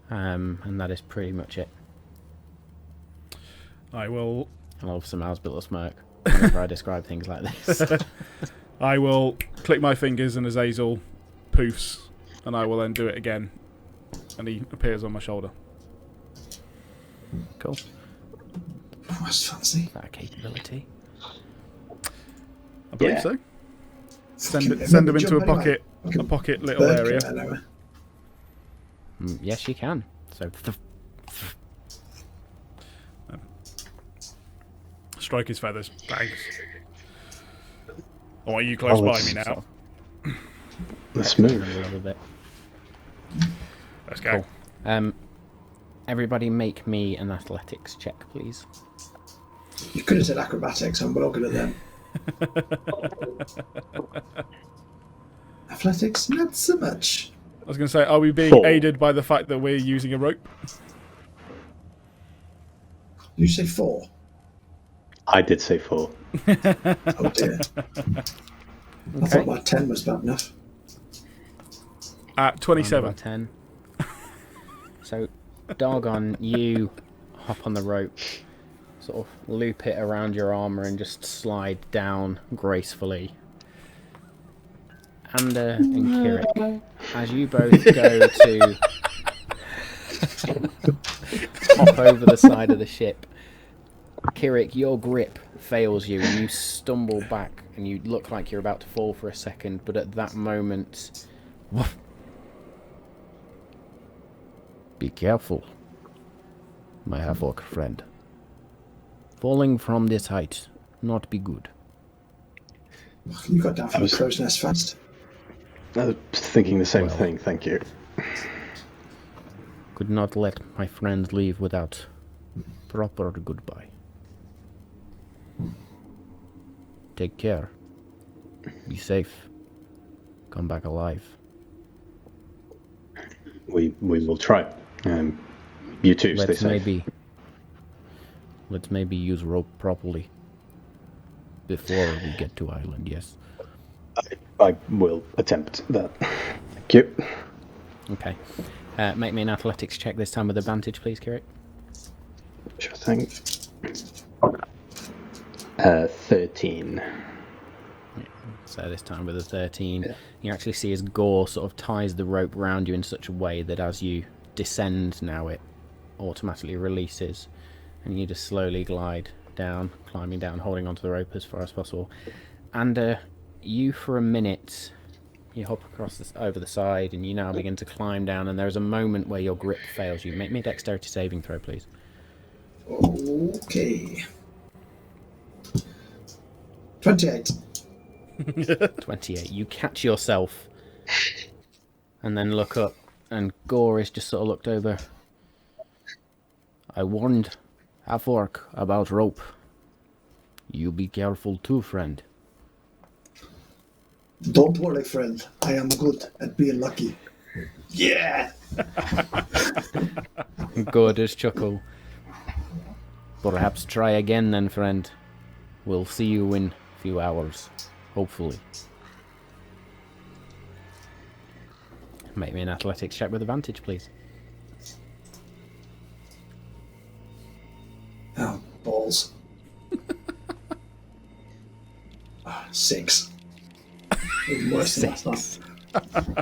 S1: and that is pretty much it.
S4: I will
S1: I love some Asbill smirk whenever I describe things like this.
S4: I will click my fingers and Azazel poofs, and I will then do it again, and he appears on my shoulder.
S1: Cool.
S2: Oh, that's fancy.
S1: Is that a capability?
S4: I believe
S3: Yeah.
S4: so. Send
S2: Can-
S4: him into
S2: jump
S4: a pocket,
S2: anyway.
S4: a pocket little
S2: Bird
S4: area.
S2: can anyway.
S1: Yes, you can. So
S4: Strike his feathers. Thanks. I want you close
S3: Oh,
S4: by
S3: it's
S4: me now.
S3: Let's
S1: a
S3: move.
S1: little bit.
S4: Let's go.
S1: Cool. Everybody make me an athletics check, please.
S2: You could have said acrobatics, I'm well good at them. Athletics, not so much.
S4: I was going to say, are we being
S3: 4.
S4: aided by the fact that we're using a rope?
S2: Did you say 4?
S3: I did say 4.
S2: Oh dear. I thought my 10 was bad enough.
S4: At 27.
S1: 10. So, Dargon, you hop on the rope, sort of loop it around your armour and just slide down gracefully. Ander and Kirik, as you both go to hop over the side of the ship, Kirik, your grip fails you, and you stumble back, and you look like you're about to fall for a second, but at that moment... Be careful, my half-orc friend. Falling from this height, not be good.
S2: You got down from the crow's nest fast.
S3: I was thinking the same thing, thank you.
S1: Could not let my friend leave without proper goodbye. Take care. Be safe. Come back alive.
S3: We will try. You too, stay safe.
S1: Let's maybe use rope properly before we get to island, yes?
S3: I will attempt that. Thank you.
S1: Okay. Make me an athletics check this time with advantage, please, Kirik.
S3: Sure thing. 13.
S1: So this time with a 13, you actually see as Gore sort of ties the rope around you in such a way that as you descend now it automatically releases, and you just slowly glide down, climbing down, holding onto the rope as far as possible. And you, for a minute, you hop across over the side, and you now begin to climb down, and there's a moment where your grip fails you. Make me a dexterity saving throw, please.
S2: Okay. 28.
S1: 28. You catch yourself and then look up, and Gore is just sort of looked over. I warned half-orc about rope. You be careful too, friend.
S2: Don't worry, friend. I am good at being lucky. Yeah!
S1: Gore does chuckle. Perhaps try again then, friend. We'll see you in a few hours. Hopefully. Make me an athletics check with advantage, please.
S2: Oh, balls. 6. Even worse than last time.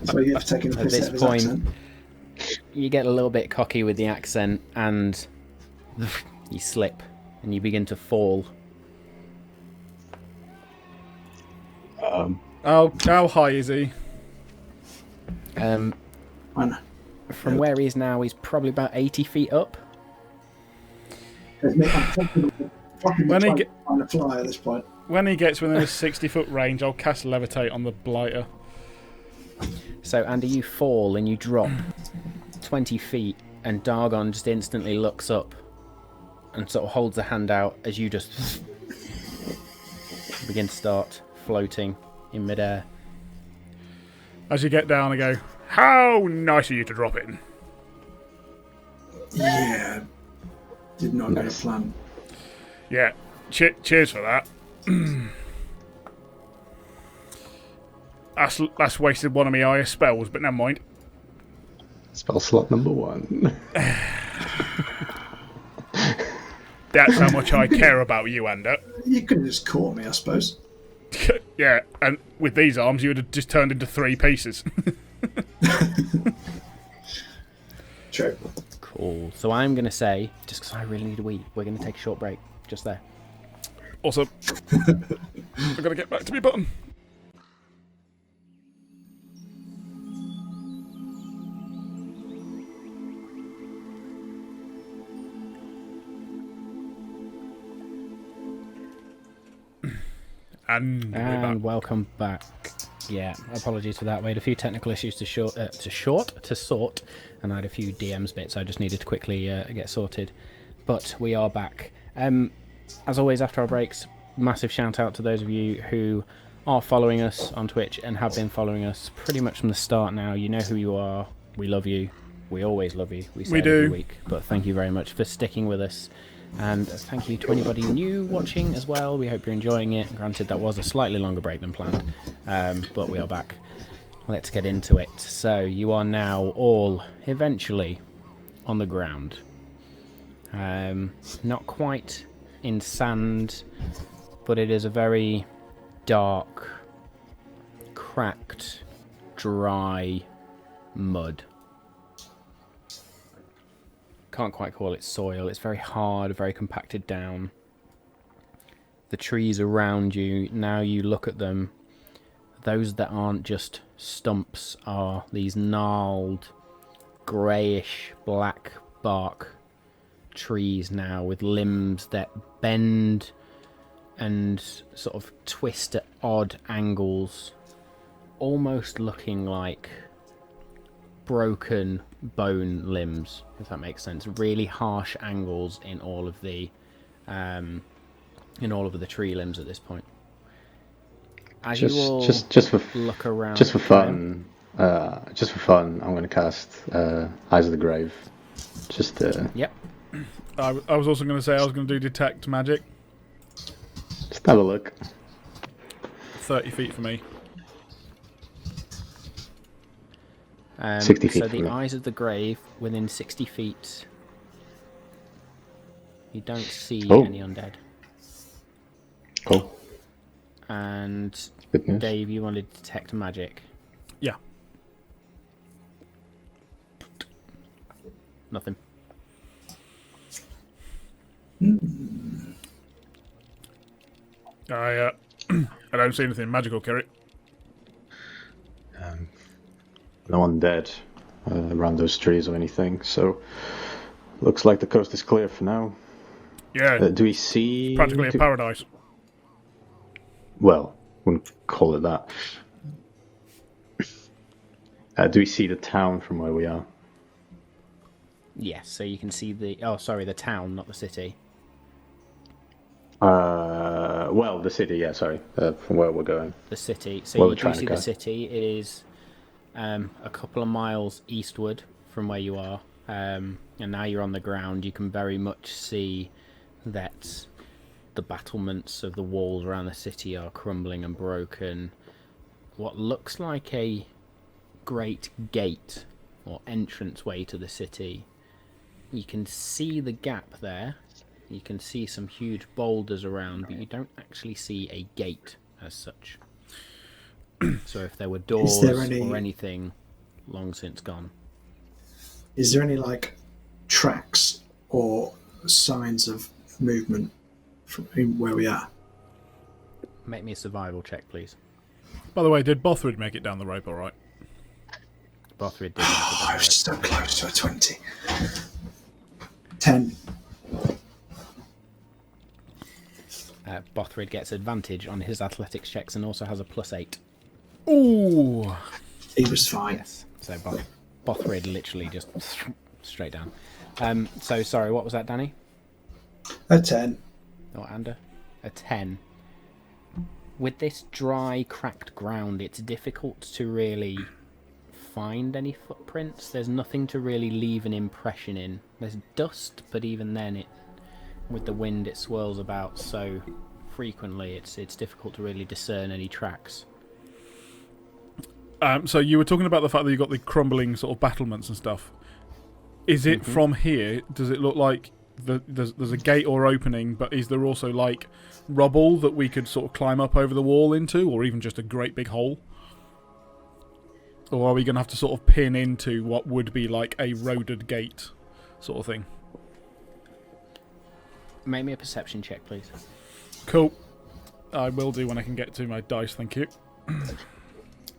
S2: So you have taken a
S1: At
S2: piss
S1: this
S2: out of his
S1: point,
S2: accent.
S1: you get a little bit cocky with the accent, and you slip, and you begin to fall.
S4: How high is he?
S1: From where he is now, he's probably about 80 feet up.
S2: I'm fucking trying to fly at this point.
S4: When he gets within a 60-foot range, I'll cast Levitate on the blighter.
S1: So, Andy, you fall and you drop 20 feet, and Dargon just instantly looks up and sort of holds a hand out as you just begin to start floating in midair.
S4: As you get down, I go, how nice of you to drop in.
S2: Yeah. Did not go to plan.
S4: Yeah, cheers for that. That's wasted one of my highest spells, but never mind.
S3: Spell slot number 1.
S4: That's how much I care about you, Ander.
S2: You could have just caught me, I suppose.
S4: Yeah, and with these arms, you would have just turned into 3 pieces.
S2: True.
S1: Cool. So I'm going to say, just because I really need a wee, we're going to take a short break. Just there.
S4: Awesome. I've got to get back to my button. And
S1: welcome back. Yeah, apologies for that. We had a few technical issues to sort, and I had a few DMs bits I just needed to quickly get sorted. But we are back. As always, after our breaks, massive shout out to those of you who are following us on Twitch and have been following us pretty much from the start now. You know who you are. We love you. We always love you. We say it every week. But thank you very much for sticking with us. And thank you to anybody new watching as well. We hope you're enjoying it. Granted, that was a slightly longer break than planned. But we are back. Let's get into it. So you are now all eventually on the ground. Not quite in sand, but it is a very dark, cracked, dry mud. can't quite call it soil. It's very hard, very compacted down. The trees around you, now you look at them, those that aren't just stumps are these gnarled, greyish, black bark trees now with limbs that bend and sort of twist at odd angles, almost looking like broken bone limbs, if that makes sense. Really harsh angles in all of the tree limbs at this point. As you all look around,
S3: just for fun, I'm going to cast Eyes of the Grave.
S1: Yep.
S4: I was also going to say I was going to do detect magic.
S3: Just have a look.
S4: 30 feet for me.
S3: 60 feet
S1: so
S3: for
S1: the
S3: me.
S1: Eyes of the Grave within 60 feet. You don't see any undead.
S3: Cool.
S1: And
S3: Good news.
S1: Dave, you wanted to detect magic.
S4: Yeah.
S1: Nothing.
S4: I don't see anything magical, Kerry.
S3: No one dead around those trees or anything, so looks like the coast is clear for now.
S4: Yeah.
S3: Do we see...
S4: Practically a paradise.
S3: Well, wouldn't call it that. Do we see the town from where we are?
S1: Yes, so you can see the town, not the city.
S3: Well, the city, yeah, sorry, from where we're going.
S1: The city.
S3: Where
S1: So
S3: we're
S1: you do
S3: trying to
S1: see
S3: go.
S1: the city. It is a couple of miles eastward from where you are. And now you're on the ground. You can very much see that the battlements of the walls around the city are crumbling and broken. What looks like a great gate or entranceway to the city. You can see the gap there. You can see some huge boulders around, but you don't actually see a gate as such. So if there were doors or anything, long since gone.
S2: Is there any tracks or signs of movement from where we are?
S1: Make me a survival check, please.
S4: By the way, did Bothrid make it down the rope all right?
S1: Bothrid did.
S2: I was so close to a 20. 10.
S1: Bothrid gets advantage on his athletics checks and also has a +8.
S4: Ooh.
S2: He was fine.
S1: Yes. So Bothrid literally just straight down. So sorry, what was that, Danny?
S2: A 10.
S1: Or Ander? A 10. With this dry, cracked ground, it's difficult to really find any footprints. There's nothing to really leave an impression in. There's dust, but even then, with the wind, it swirls about so frequently, it's difficult to really discern any tracks.
S4: So you were talking about the fact that you got the crumbling sort of battlements and stuff. Is it from here? Does it look like there's a gate or opening, but is there also rubble that we could sort of climb up over the wall into, or even just a great big hole? Or are we going to have to sort of pin into what would be like a roaded gate sort of thing?
S1: Make me a perception check, please.
S4: Cool. I will do when I can get to my dice, thank you.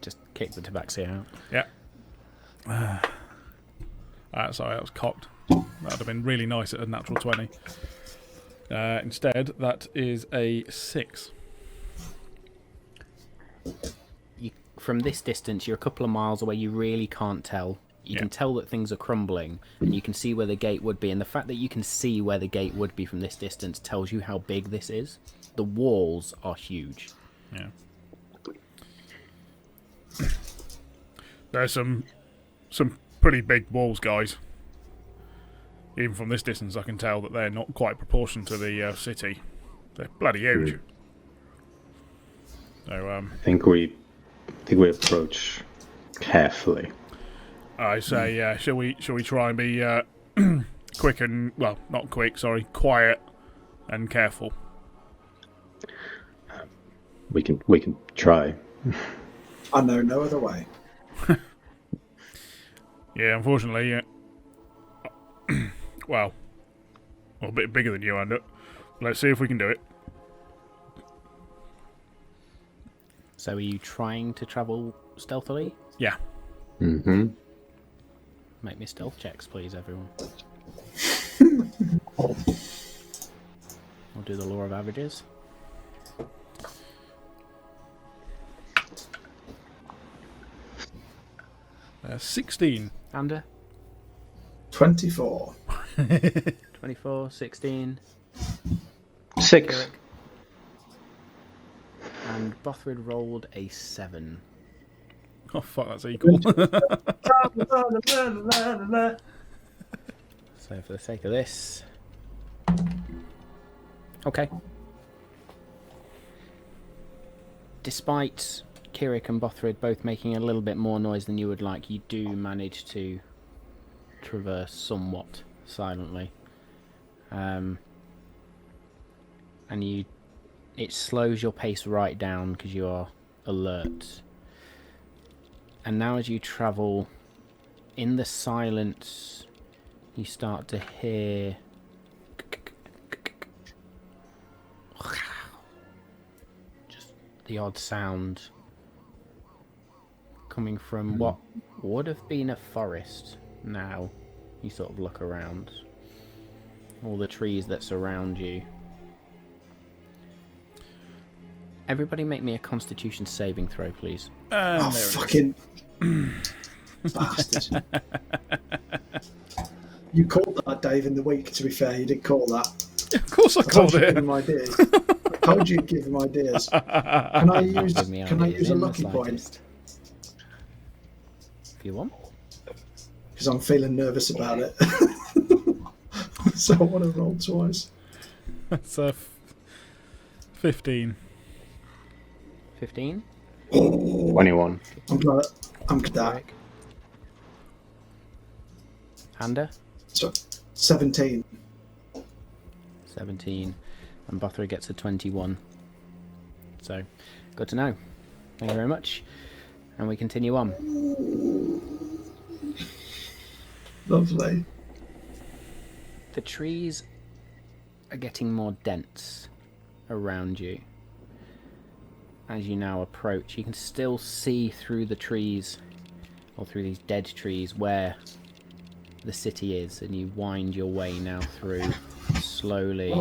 S1: Just kick the tabaxi out.
S4: Yeah. Sorry, that was cocked. That would have been really nice at a natural 20. Instead, that is a 6.
S1: From this distance, you're a couple of miles away. You really can't tell. You can tell that things are crumbling, and you can see where the gate would be. And the fact that you can see where the gate would be from this distance tells you how big this is. The walls are huge.
S4: Yeah. There's some pretty big walls, guys. Even from this distance, I can tell that they're not quite proportioned to the city. They're bloody huge. So
S3: I think we approach carefully.
S4: I say, shall we try and be quick and not quick, sorry, quiet and careful.
S3: We can try.
S2: I know no other way.
S4: Yeah, unfortunately, well, a bit bigger than you, Ander. Let's see if we can do it.
S1: So are you trying to travel stealthily?
S4: Yeah.
S3: Mm-hmm.
S1: Make me stealth checks, please, everyone. We'll do the law of averages.
S4: 16.
S1: Ander?
S2: 24.
S1: 24, 16.
S3: 6.
S1: Kirik. And Bothrid rolled a 7.
S4: Oh, fuck, that's equal.
S1: So for the sake of this... Okay. Despite Kirik and Bothrid both making a little bit more noise than you would like, you do manage to traverse somewhat silently. And it slows your pace right down because you are alert. And now as you travel in the silence, you start to hear just the odd sound coming from what would have been a forest. Now you sort of look around. All the trees that surround you. Everybody make me a Constitution saving throw, please.
S2: Oh, fucking bastard. You called that, Dave, in the week, to be fair. You did call that.
S4: Of course I
S2: told
S4: called
S2: you to
S4: it.
S2: give him ideas. I told you to give him ideas. Can I use
S1: Give me
S2: Can I
S1: ideas
S2: use a
S1: in the
S2: lucky point?
S1: slightest. If you want.
S2: Because I'm feeling nervous about it. So I want to roll twice.
S4: That's 15.
S1: 15.
S3: 21.
S2: I'm glad that.
S1: Kirik. Ander.
S2: So, 17.
S1: 17. And Bothrid gets a 21. So, good to know. Thank you very much. And we continue on.
S2: Lovely.
S1: The trees are getting more dense around you. As you now approach, you can still see through the trees, or through these dead trees, where the city is, and you wind your way now through, slowly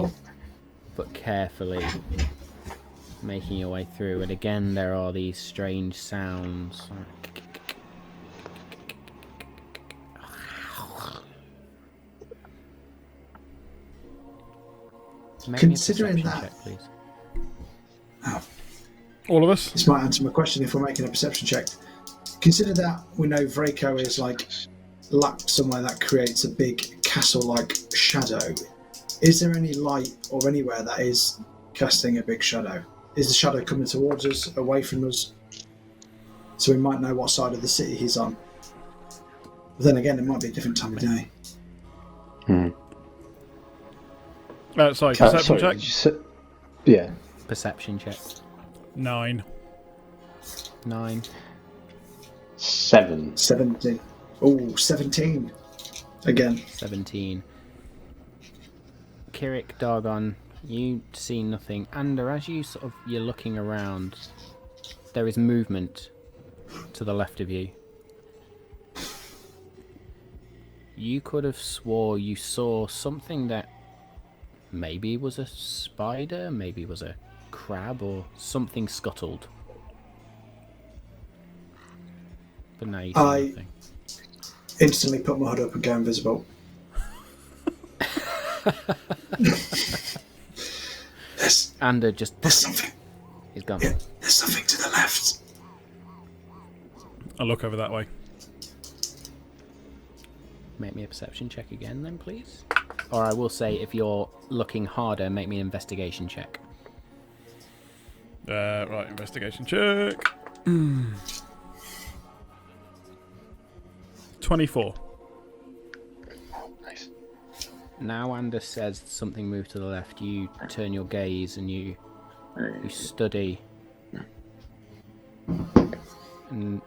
S1: but carefully, making your way through. And again, there are these strange sounds. Make me a
S2: Considering
S1: perception
S2: that-
S1: check, please.
S2: Oh,
S4: All of us?
S2: this might answer my question if we're making a perception check. Consider that we know Vraco is like lapped somewhere that creates a big castle-like shadow. Is there any light or anywhere that is casting a big shadow? Is the shadow coming towards us, away from us? So we might know what side of the city he's on. But then again, it might be a different time of day.
S4: Sorry, perception
S3: Sorry,
S4: check?
S3: did you say... Yeah.
S1: Perception check.
S4: 9.
S1: 9.
S3: 7.
S2: 17. Oh, 17. Again.
S1: 17. Kirik, Dargon, you see nothing. Ander, as you're looking around, there is movement to the left of you. You could have swore you saw something that maybe was a spider, maybe was a crab, or something scuttled. But now you see nothing.
S2: Instantly put my hood up and go invisible.
S1: Ander just...
S2: There's something.
S1: He's gone.
S2: Yeah, there's something to the left.
S4: I'll look over that way.
S1: Make me a perception check again then, please. Or I will say, if you're looking harder, make me an investigation check.
S4: Right, investigation check. 24.
S3: Nice.
S1: Now Ander says something moved to the left, you turn your gaze and you study. And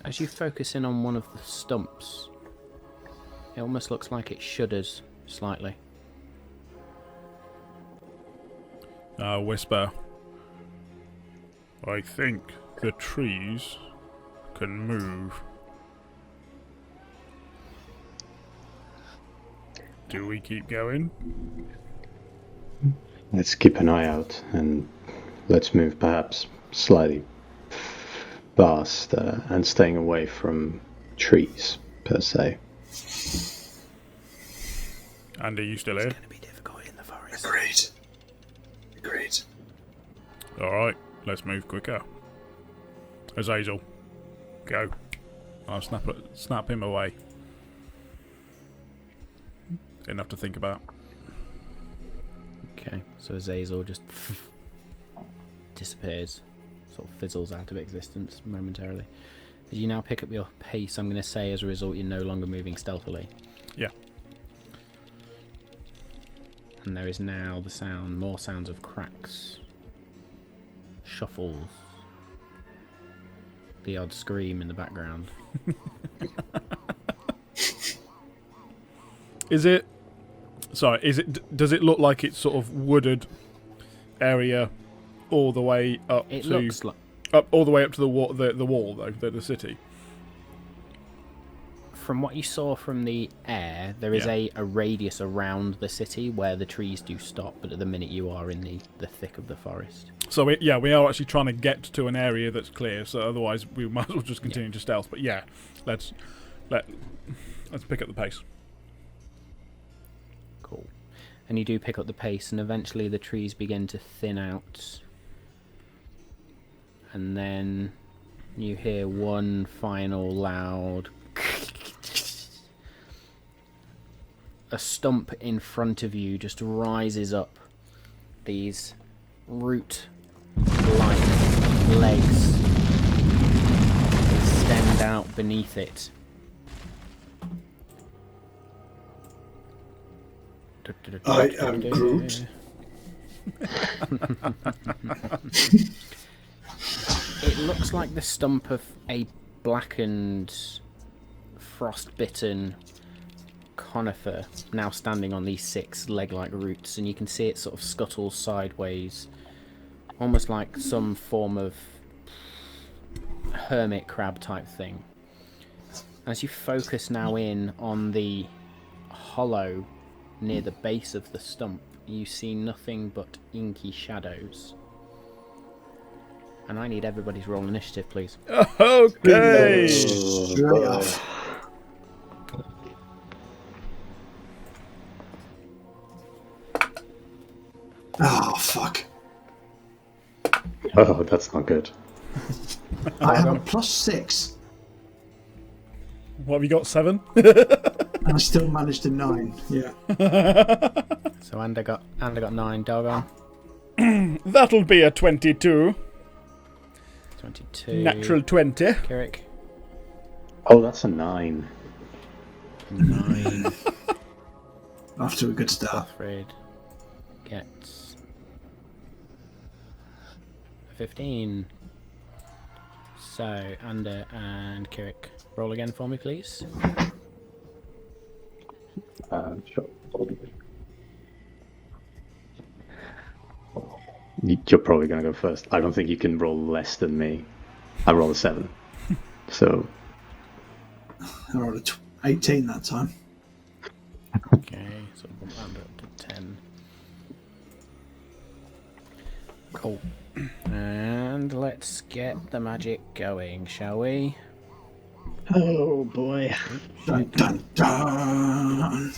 S1: as you focus in on one of the stumps It almost looks like it shudders slightly.
S4: Whisper. I think the trees can move. Do we keep going?
S3: Let's keep an eye out and let's move perhaps slightly faster and staying away from trees per se.
S4: And are you still here?
S1: It's going to be difficult in the forest.
S2: Agreed.
S4: Alright, let's move quicker. Azazel, go. I'll snap him away. Enough to think about.
S1: Okay, so Azazel just disappears, sort of fizzles out of existence momentarily. As you now pick up your pace, I'm going to say as a result you're no longer moving stealthily.
S4: Yeah.
S1: And there is now more sounds of cracks, shuffles, the odd scream in the background.
S4: Does it look like it's sort of wooded area all the way up
S1: It
S4: to
S1: looks like,
S4: all the way up to the wall though, the city?
S1: from what you saw from the air, there is a radius around the city where the trees do stop, but at the minute you are in the thick of the forest.
S4: So we are actually trying to get to an area that's clear, so otherwise we might as well just continue to stealth. But yeah, let's pick up the pace.
S1: Cool. And you do pick up the pace, and eventually the trees begin to thin out. And then you hear one final loud... A stump in front of you just rises up. These root-like legs extend out beneath it.
S2: I am Groot.
S1: It looks like the stump of a blackened, frost-bitten conifer now standing on these 6 leg-like roots, and you can see it sort of scuttle sideways, almost like some form of hermit crab type thing. As you focus now in on the hollow near the base of the stump, you see nothing but inky shadows. And I need everybody's roll initiative, please.
S4: Okay.
S2: Straight off. Oh, fuck.
S3: Oh, that's not good.
S2: I have a +6.
S4: What have you got? 7?
S2: And I still managed a 9. Yeah.
S1: So Ander got 9. Doggone.
S4: That'll be a 22.
S1: 22.
S4: Natural 20.
S1: Kirik.
S3: Oh, that's a 9.
S1: 9.
S2: Off to a good start.
S1: Alfred gets 15. So Ander and Kirik, roll again for me, please.
S3: Sure. You're probably going to go first. I don't think you can roll less than me. I rolled a 7. So.
S2: I rolled a 18 that time.
S1: Okay, so we'll round it up to 10. Cool. And let's get the magic going, shall we?
S3: Oh boy.
S2: Dun dun dun.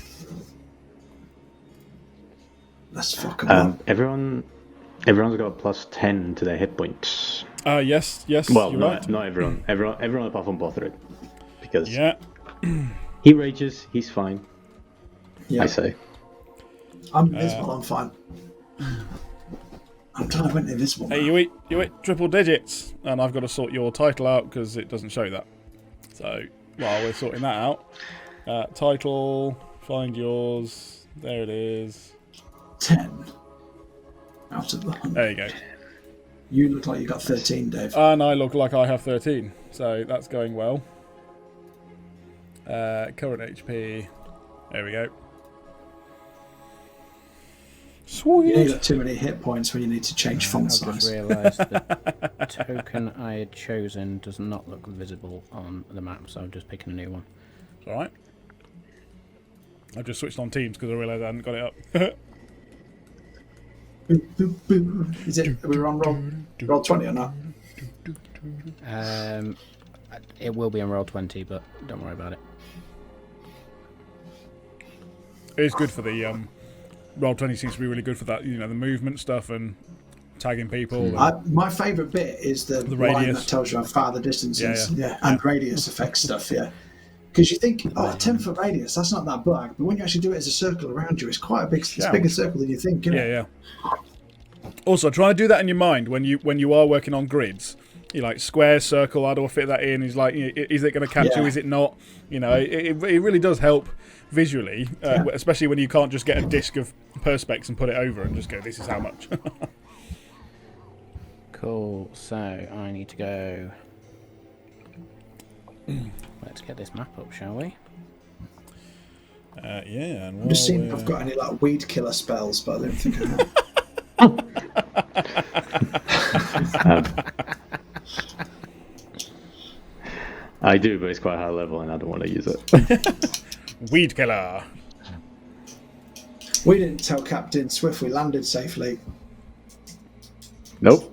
S2: Let's fuck 'em up.
S3: Everyone's got a +10 to their hit points.
S4: Yes,
S3: Well,
S4: you're
S3: not
S4: right.
S3: not everyone. Everyone apart from Bothrid. Because
S4: Yeah.
S3: he rages, he's fine.
S2: Yeah.
S3: I say.
S2: I'm invisible, I'm fine. I'm trying to win invisible.
S4: Hey, you eat triple digits, and I've got to sort your title out because it doesn't show that. So while we're sorting that out, title, find yours. There it is.
S2: 10 out of the 100.
S4: There you go.
S2: You look like you got 13, Dave.
S4: And I look like I have 13, so that's going well. Current HP There we go.
S2: You ain't
S4: Sweet.
S2: got too many hit points when you need to change font
S1: I've
S2: size.
S1: just realised the token I had chosen does not look visible on the map, so I'm just picking a new one.
S4: It's alright. I've just switched on Teams because I realised I hadn't got it up.
S2: Boop, boop, boop. Is it? Are we on roll 20 or not?
S1: It will be on roll 20, but don't worry about it.
S4: It's good for the Roll20 seems to be really good for that. You know, the movement stuff and tagging people. And
S2: My favourite bit is the line
S4: radius.
S2: that tells you how far the distance is.
S4: Yeah.
S2: And radius effects stuff, yeah. Because you think, 10-foot radius, that's not that big. But when you actually do it as a circle around you, it's quite a big, it's a bigger circle than you think, isn't it?
S4: Yeah. Also, try and do that in your mind when you are working on grids. You like square, circle, how do I fit that in? Is like, is it going to catch you? Is it not? You know, it really does help visually, especially when you can't just get a disc of perspex and put it over and just go, this is how much.
S1: Cool, so I need to go... Let's get this map up, shall we?
S4: Yeah. And
S2: I'm just seeing if I've got any like weed killer spells, but I don't think I have.
S3: I do, but it's quite high level and I don't want to use it.
S4: Weed killer.
S2: We didn't tell Captain Swift we landed safely.
S3: Nope.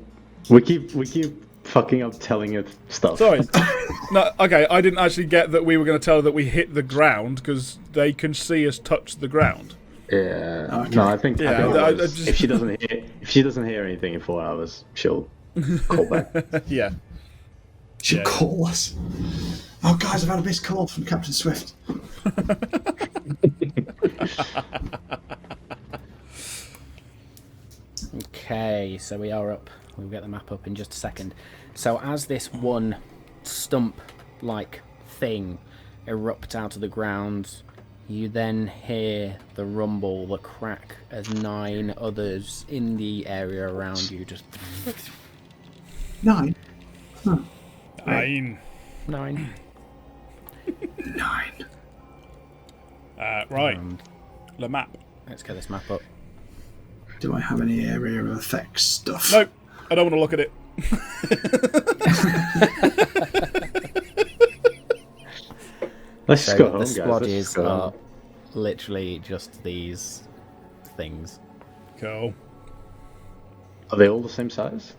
S3: We keep fucking up telling it stuff.
S4: Sorry. No, okay, I didn't actually get that we were going to tell her that we hit the ground because they can see us touch the ground.
S3: Yeah.
S2: Okay.
S3: No, I think
S4: just...
S3: if she doesn't hear anything in 4 hours, she'll call back.
S4: Yeah.
S2: She'll call us. Oh, guys, I've had a missed call from Captain Swift.
S1: Okay, so we are up. We'll get the map up in just a second. So as this one stump-like thing erupts out of the ground, you then hear the rumble, the crack, as 9 others in the area around you just...
S2: 9? Huh.
S4: 9.
S1: 9.
S2: 9.
S4: Right. The map.
S1: Let's get this map up.
S2: Do I have any area of effects stuff?
S4: Nope. I don't want to look at it.
S3: Let's
S1: So
S3: go home,
S1: the
S3: guys.
S1: squaddies are literally just these things.
S4: Cool.
S3: Are they all the same size?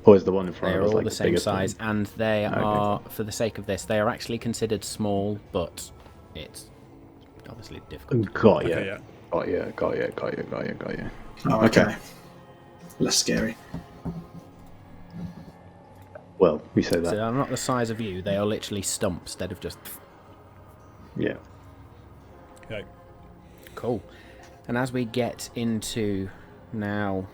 S3: Or is the one in front
S1: They're
S3: of us
S1: all
S3: like
S1: the same
S3: biggest
S1: size,
S3: one?
S1: and they
S3: Okay.
S1: are, for the sake of this, they are actually considered small, but it's obviously difficult.
S3: Got ya.
S4: Okay, yeah.
S3: Got ya.
S2: Oh, okay. Less scary.
S3: Well, we say
S1: So
S3: that.
S1: they're not the size of you, they are literally stumps instead of just...
S3: Yeah.
S4: Okay.
S1: Cool. And as we get into now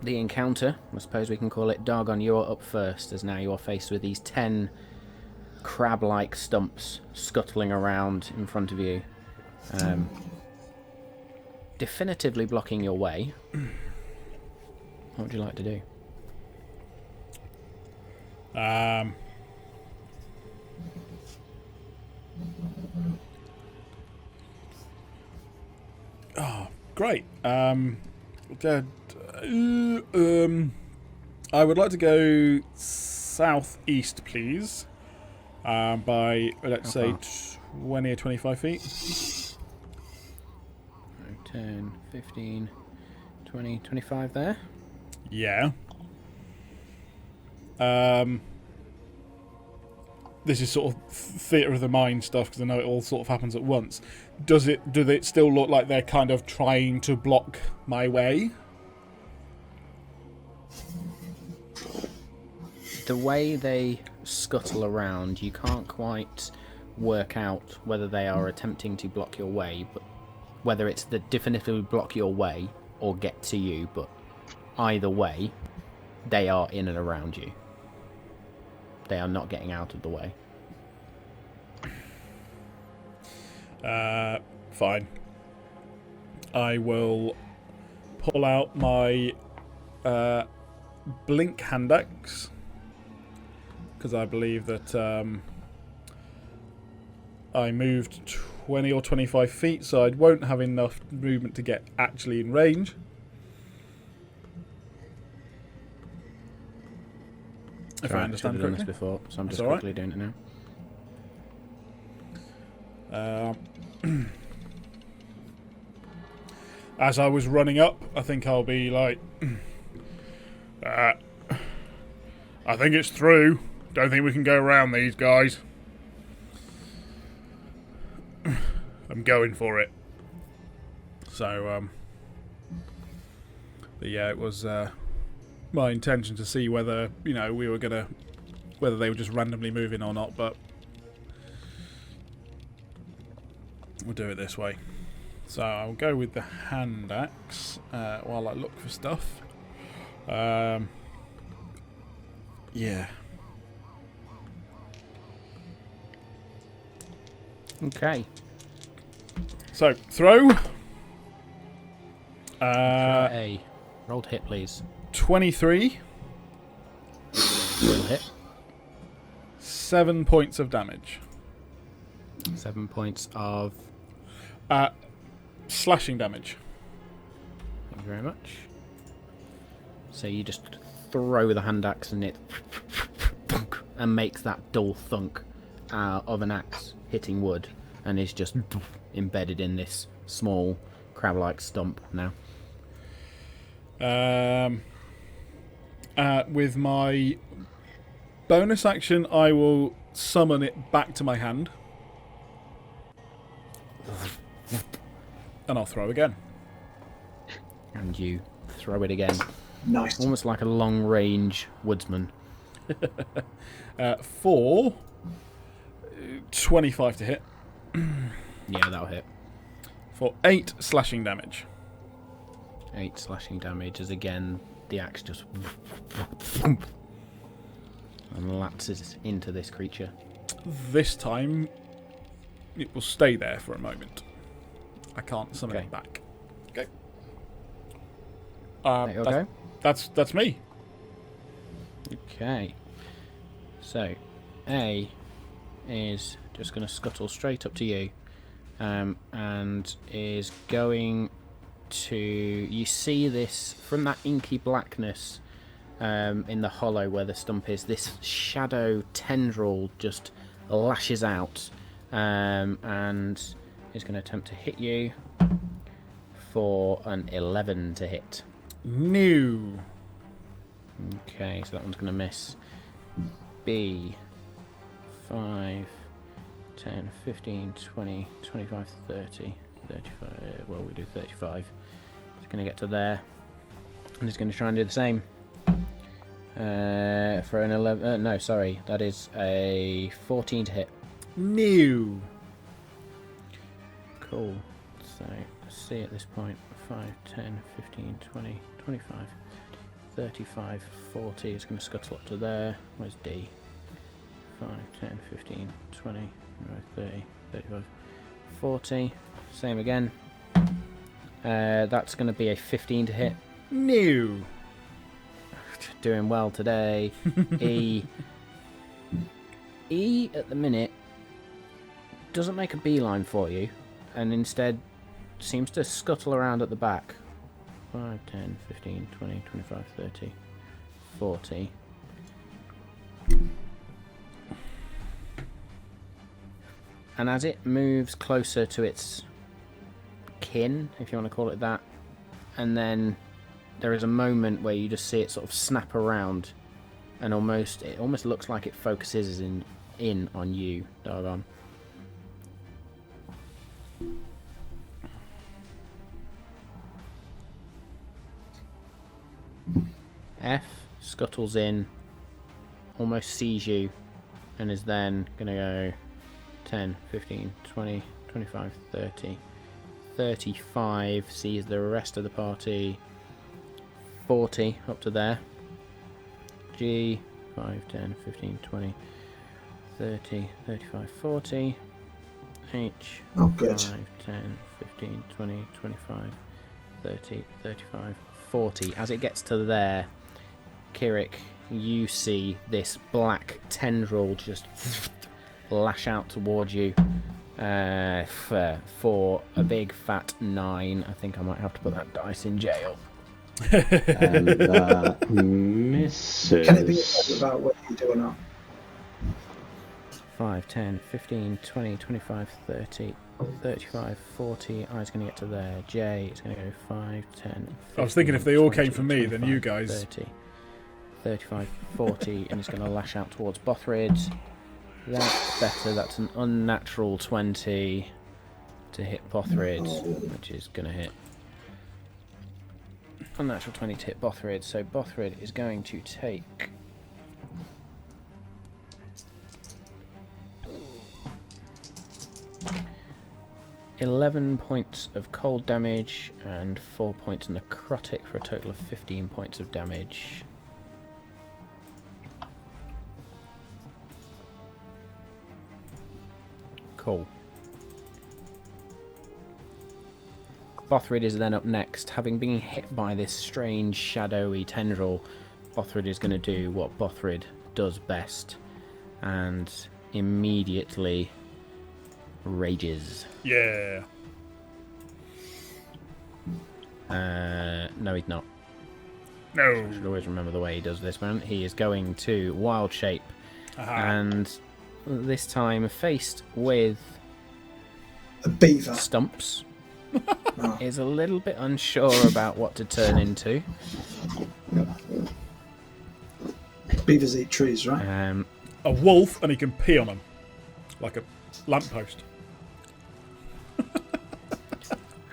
S1: the encounter, I suppose we can call it, Dargon, you're up first, as now you're faced with these 10 crab-like stumps scuttling around in front of you, definitively blocking your way. What would you like to do?
S4: Oh, great. I would like to go southeast, please. By, let's say, 20 or 25 feet.
S1: 10, 15, 20, 25 there.
S4: Yeah. This is sort of theatre of the mind stuff because I know it all sort of happens at once. Do they still look like they're kind of trying to block my way?
S1: The way they scuttle around, you can't quite work out whether they are attempting to block your way, but whether it's the definitively block your way or get to you, but either way, they are in and around you. They are not getting out of the way.
S4: Fine. I will pull out my blink hand axe because I believe that I moved 20 or 25 feet, so I won't have enough movement to get actually in range. If I understand
S1: done
S4: correctly.
S1: this before, so I'm just
S4: That's all
S1: quickly doing it now.
S4: As I was running up, I think I'll be like, I think it's through. Don't think we can go around these guys. I'm going for it. So, but yeah, it was my intention to see whether, whether they were just randomly moving or not, but we'll do it this way. So I'll go with the hand axe while I look for stuff. Yeah.
S1: Okay.
S4: So throw.
S1: A. Rolled hit, please.
S4: 23.
S1: Roll hit.
S4: 7 points of damage.
S1: 7 points of...
S4: slashing damage.
S1: Thank you very much. So you just throw the hand axe and it... and makes that dull thunk of an axe hitting wood, and is just embedded in this small crab-like stump now.
S4: With my bonus action, I will summon it back to my hand. And I'll throw again.
S1: And you throw it again.
S2: Nice.
S1: Almost like a long-range woodsman.
S4: For 25 to hit.
S1: Yeah, that'll hit.
S4: For 8 slashing damage.
S1: 8 slashing damage as again the axe just and lapses into this creature.
S4: This time, it will stay there for a moment. I can't summon it back. Okay.
S1: Okay.
S4: That's me.
S1: Okay. So, A is just going to scuttle straight up to you, and is going to... You see this from that inky blackness in the hollow where the stump is. This shadow tendril just lashes out, and is going to attempt to hit you for an 11 to hit.
S4: No.
S1: Okay, so that one's going to miss. B, 5, 10, 15, 20, 25, 30, 35. Well, we do 35. It's going to get to there. And it's going to try and do the same. For an 11. No, sorry. That is a 14 to hit.
S4: No.
S1: Cool. So, let's see at this point. 5, 10, 15, 20, 25, 35, 40. It's going to scuttle up to there. Where's D? 5, 10, 15, 20, 30, 35, 40. Same again. That's going to be a 15 to hit.
S4: No.
S1: Doing well today. E at the minute doesn't make a beeline for you, and instead seems to scuttle around at the back. 5, 10, 15, 20, 25, 30, 40. And as it moves closer to its kin, if you want to call it that, and then there is a moment where you just see it sort of snap around, and it almost looks like it focuses in on you, Dargon. F scuttles in, almost sees you, and is then going to go 10, 15, 20, 25, 30, 35, sees the rest of the party, 40 up to there. G, 5, 10, 15, 20, 30, 35, 40. H,
S2: Oh, good.
S1: 5, 10, 15, 20, 25, 30, 35, 40. As it gets to there, Kirik, you see this black tendril just lash out towards you, For a big fat 9, I think I might have to put that dice in jail.
S3: And that misses.
S2: Can it be about what you do or not?
S1: 5, 10, 15, 20, 25, 30, 35, 40. I was going to get to there. J is going to go 5, 10, 15,
S4: I was thinking if they all
S1: 20,
S4: came from me, then you
S1: 25,
S4: guys.
S1: 30, 35, 40, and it's going to lash out towards Bothrid. That's better. That's an unnatural 20 to hit Bothrid, which is going to hit. Unnatural 20 to hit Bothrid, so Bothrid is going to take 11 points of cold damage and 4 points necrotic for a total of 15 points of damage. Cool. Bothrid is then up next. Having been hit by this strange shadowy tendril, Bothrid is going to do what Bothrid does best and immediately rages.
S4: Yeah.
S1: No, he's not.
S4: No.
S1: I should always remember the way he does this one. He is going to wild shape, and this time faced with
S2: a beaver.
S1: Stumps. Is a little bit unsure about what to turn into.
S2: Beavers eat trees, right?
S4: A wolf, and he can pee on them like a lamppost.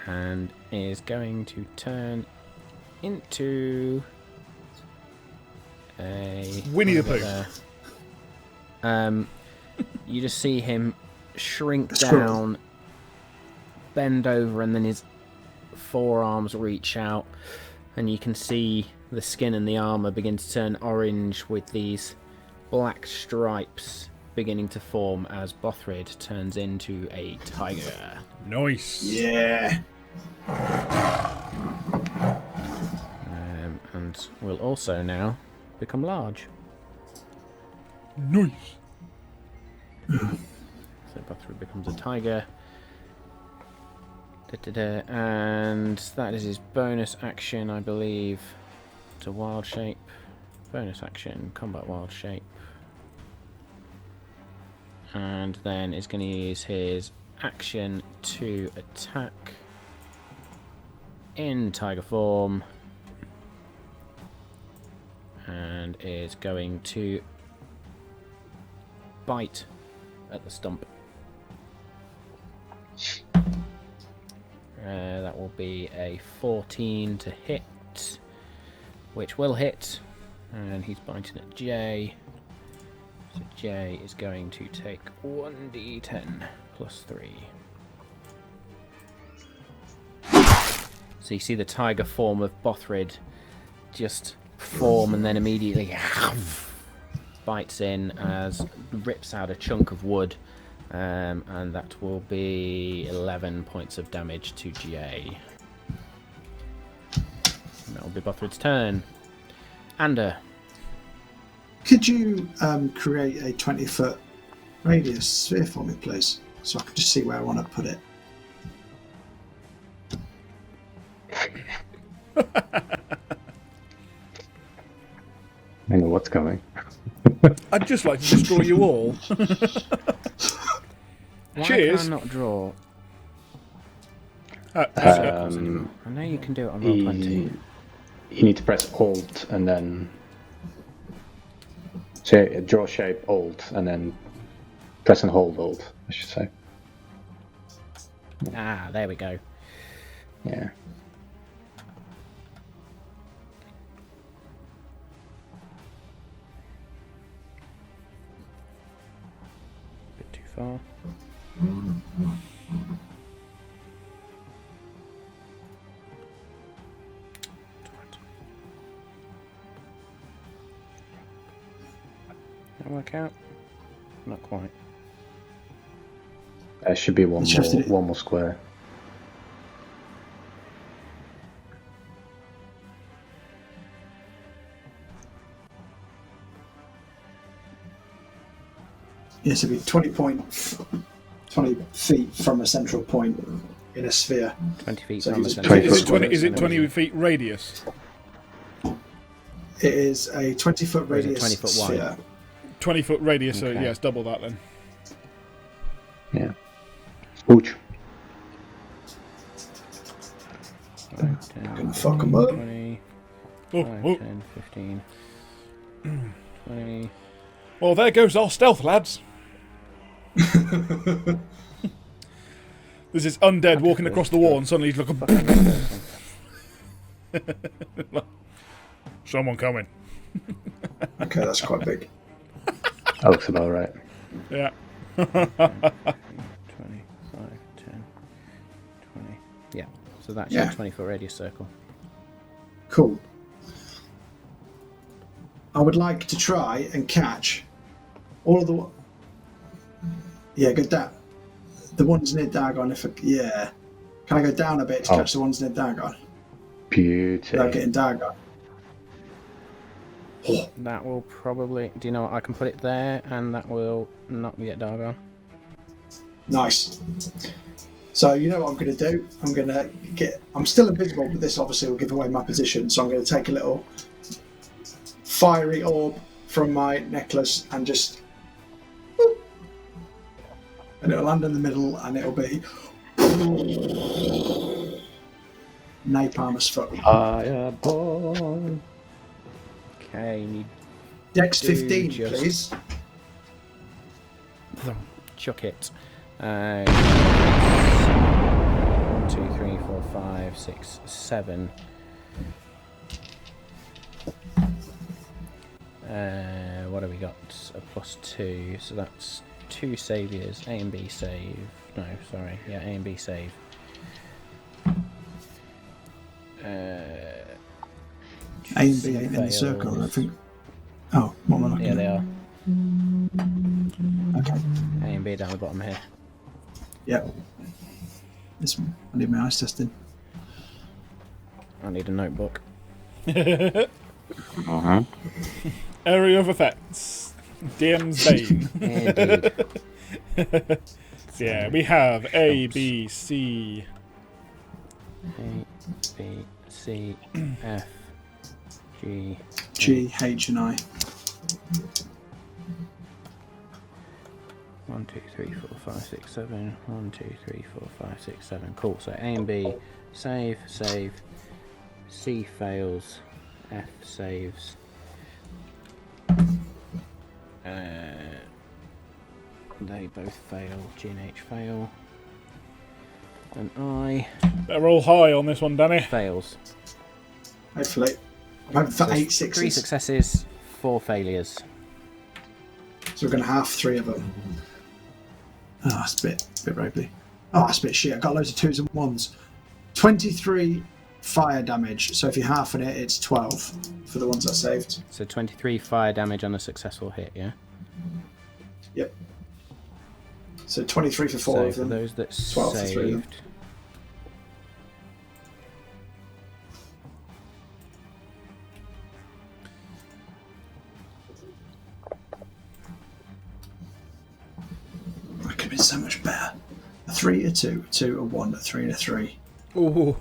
S1: And is going to turn into a
S4: Winnie the Pooh.
S1: You just see him shrink
S2: Squirrel.
S1: down, bend over, and then his forearms reach out, and you can see the skin and the armor begin to turn orange with these black stripes beginning to form as Bothrid turns into a tiger.
S4: Nice.
S2: Yeah.
S1: And will also now become large.
S4: Nice.
S1: So Bothrid becomes a tiger. And that is his bonus action, I believe, to wild shape. Bonus action, combat wild shape. And then is going to use his action to attack in tiger form. And is going to bite at the stump. That will be a 14 to hit, which will hit, and he's biting at J. So J is going to take 1d10 plus 3. So you see the tiger form of Bothrid just form and then immediately bites in as rips out a chunk of wood. And that will be 11 points of damage to J. And that will be Bothrid's turn. Ander.
S2: Could you create a 20-foot radius sphere for me, please? So I can just see where I want to put it.
S3: I know what's coming.
S4: I'd just like to destroy you all.
S1: Why
S4: Cheers.
S1: can I not draw?
S3: Um,
S1: I know you can do it on Roll20.
S3: You need to press Alt and then so draw shape Alt and then press and hold Alt, I should say.
S1: Ah, there we go.
S3: Yeah.
S1: Bit too far. That work out? Not quite.
S3: There should be one
S2: It's just that-
S3: more square.
S2: Yes, it'd be 20 point. 20 feet from a central point in a sphere.
S1: 20 feet
S2: So
S1: from
S2: you
S1: the
S2: just
S1: centre.
S4: Is it 20 feet radius?
S2: It is a 20-foot
S1: Or is it
S2: radius
S1: 20 foot wide?
S2: sphere.
S4: 20-foot radius, so
S1: Okay.
S4: yeah, it's double that then.
S3: Yeah. Ouch.
S1: 5, 10,
S2: Gonna fuck 'em up.
S1: 20,
S4: Oh,
S1: 5,
S4: oh.
S1: 10, 15, 20.
S4: Well, there goes our stealth, lads. There's this undead walking across the wall, and suddenly he's like, someone coming.
S2: Okay, that's quite big.
S3: That looks about right.
S4: Yeah.
S1: 20, 5, 10, 20. Yeah, so that's
S2: Yeah.
S1: your 20-foot radius circle.
S2: Cool. I would like to try and catch all of the... Yeah, go down. The ones near Dagon, yeah. Can I go down a bit to catch the ones near Dagon?
S3: Beauty.
S2: Without getting Dagon. Oh,
S1: That will probably... Do you know what? I can put it there, and that will not be at Dargon.
S2: nice. So you know what I'm going to do? I'm still invisible, but this obviously will give away my position. So I'm going to take a little fiery orb from my necklace and just... Boop. And it'll land in the middle, and it'll be... napalm as fuck.
S3: Fireball.
S1: Okay, you need
S2: Dex
S1: do
S2: 15,
S1: just-
S2: please.
S1: chuck it. 1, 2, 3, 4, 5, 6, 7. What have we got? A +2, so that's 2 saviors. A and B save. No, sorry. Yeah, A and B save.
S2: A and B ain't in the circle, I don't think. Oh, what am I looking
S1: Yeah,
S2: at?
S1: they are.
S2: Okay.
S1: A and B down the bottom here.
S2: Yep. This one. I need my eyes tested.
S1: I need a notebook.
S3: Uh-huh.
S4: Area of effects. DM's Bane.
S1: Indeed.
S4: Yeah, we have A, B, C.
S1: A, B, C, F, G,
S2: G, H, and I.
S1: 1, 2, 3, 4, 5, 6, 7. 1, 2, 3, 4, 5, 6, 7. Cool. So A and B save, save. C fails. F saves. They both fail. G and H fail. And I
S4: Better roll high on this one, Danny.
S1: fails.
S2: Hopefully. I'm hoping for
S1: So
S2: 8
S1: 3
S2: sixes.
S1: successes, 4 failures.
S2: So we're going to half 3 of them. Oh, that's a bit ropey. Oh, that's a bit shit. I got loads of 2s and 1s. 23 fire damage. So if you half it, it's 12 for the ones I saved.
S1: So 23 fire damage on a successful hit, yeah?
S2: Yep. So 23 for 4
S1: So
S2: of
S1: for
S2: them.
S1: those that
S2: 12 for 3 of them.
S1: saved...
S2: That could have been so much better. A 3, a 2, a 2, a 1, a 3, and a 3.
S4: Ooh.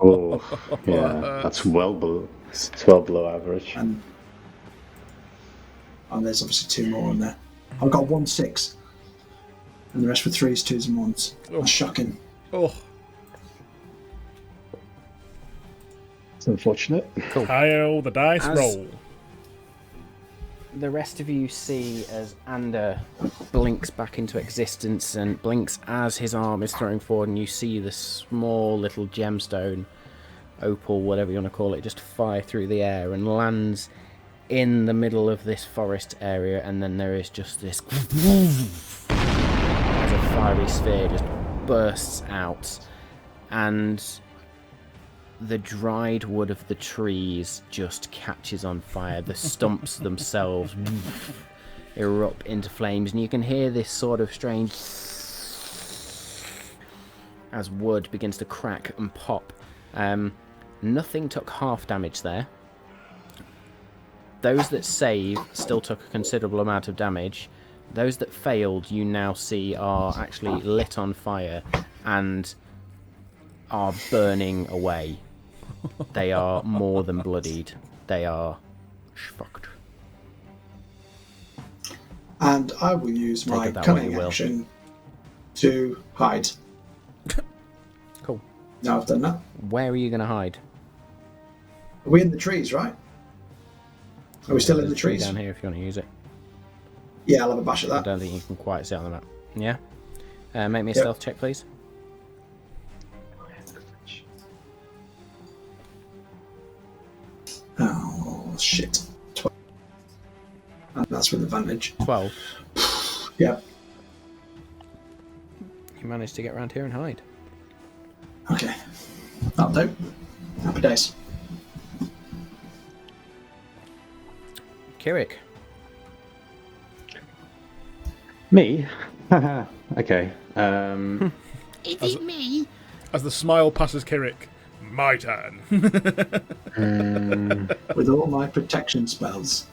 S3: Oh, yeah. That's well below average.
S2: And there's obviously 2 more in there. I've got 1, 6. And the rest were 3s, 2s, and 1s.
S4: Oh.
S2: That's shocking.
S4: Oh,
S3: It's unfortunate.
S4: Kyle, the dice
S1: As-
S4: roll.
S1: The rest of you see as Ander blinks back into existence and blinks as his arm is thrown forward, and you see the small little gemstone, opal, whatever you want to call it, just fire through the air and lands in the middle of this forest area, and then there is just this as a fiery sphere just bursts out, and the dried wood of the trees just catches on fire. The stumps themselves erupt into flames, and you can hear this sort of strange as wood begins to crack and pop. Nothing took half damage there. Those that saved still took a considerable amount of damage. Those that failed, you now see are actually lit on fire and are burning away. They are more than bloodied. They are fucked.
S2: And I will use
S1: Take
S2: my
S1: it that way,
S2: cunning
S1: you will.
S2: action to hide.
S1: Cool.
S2: Now I've done that.
S1: Where are you going to hide?
S2: Are we in the trees, right? Are we still in
S1: There's
S2: the
S1: a tree
S2: trees?
S1: down here if you want to use it.
S2: Yeah, I'll have a bash at
S1: I
S2: that.
S1: don't think you can quite see it on the map. Yeah? Make me a
S2: Yep.
S1: stealth check, please.
S2: Oh, shit. 12. And that's with advantage.
S1: 12.
S2: Yep.
S1: You managed to get around here and hide.
S2: Okay. That'll do. Happy days.
S1: Kirik.
S3: Me? Okay.
S1: Is it me?
S4: As the smile passes Kirik, my turn.
S2: With all my protection spells.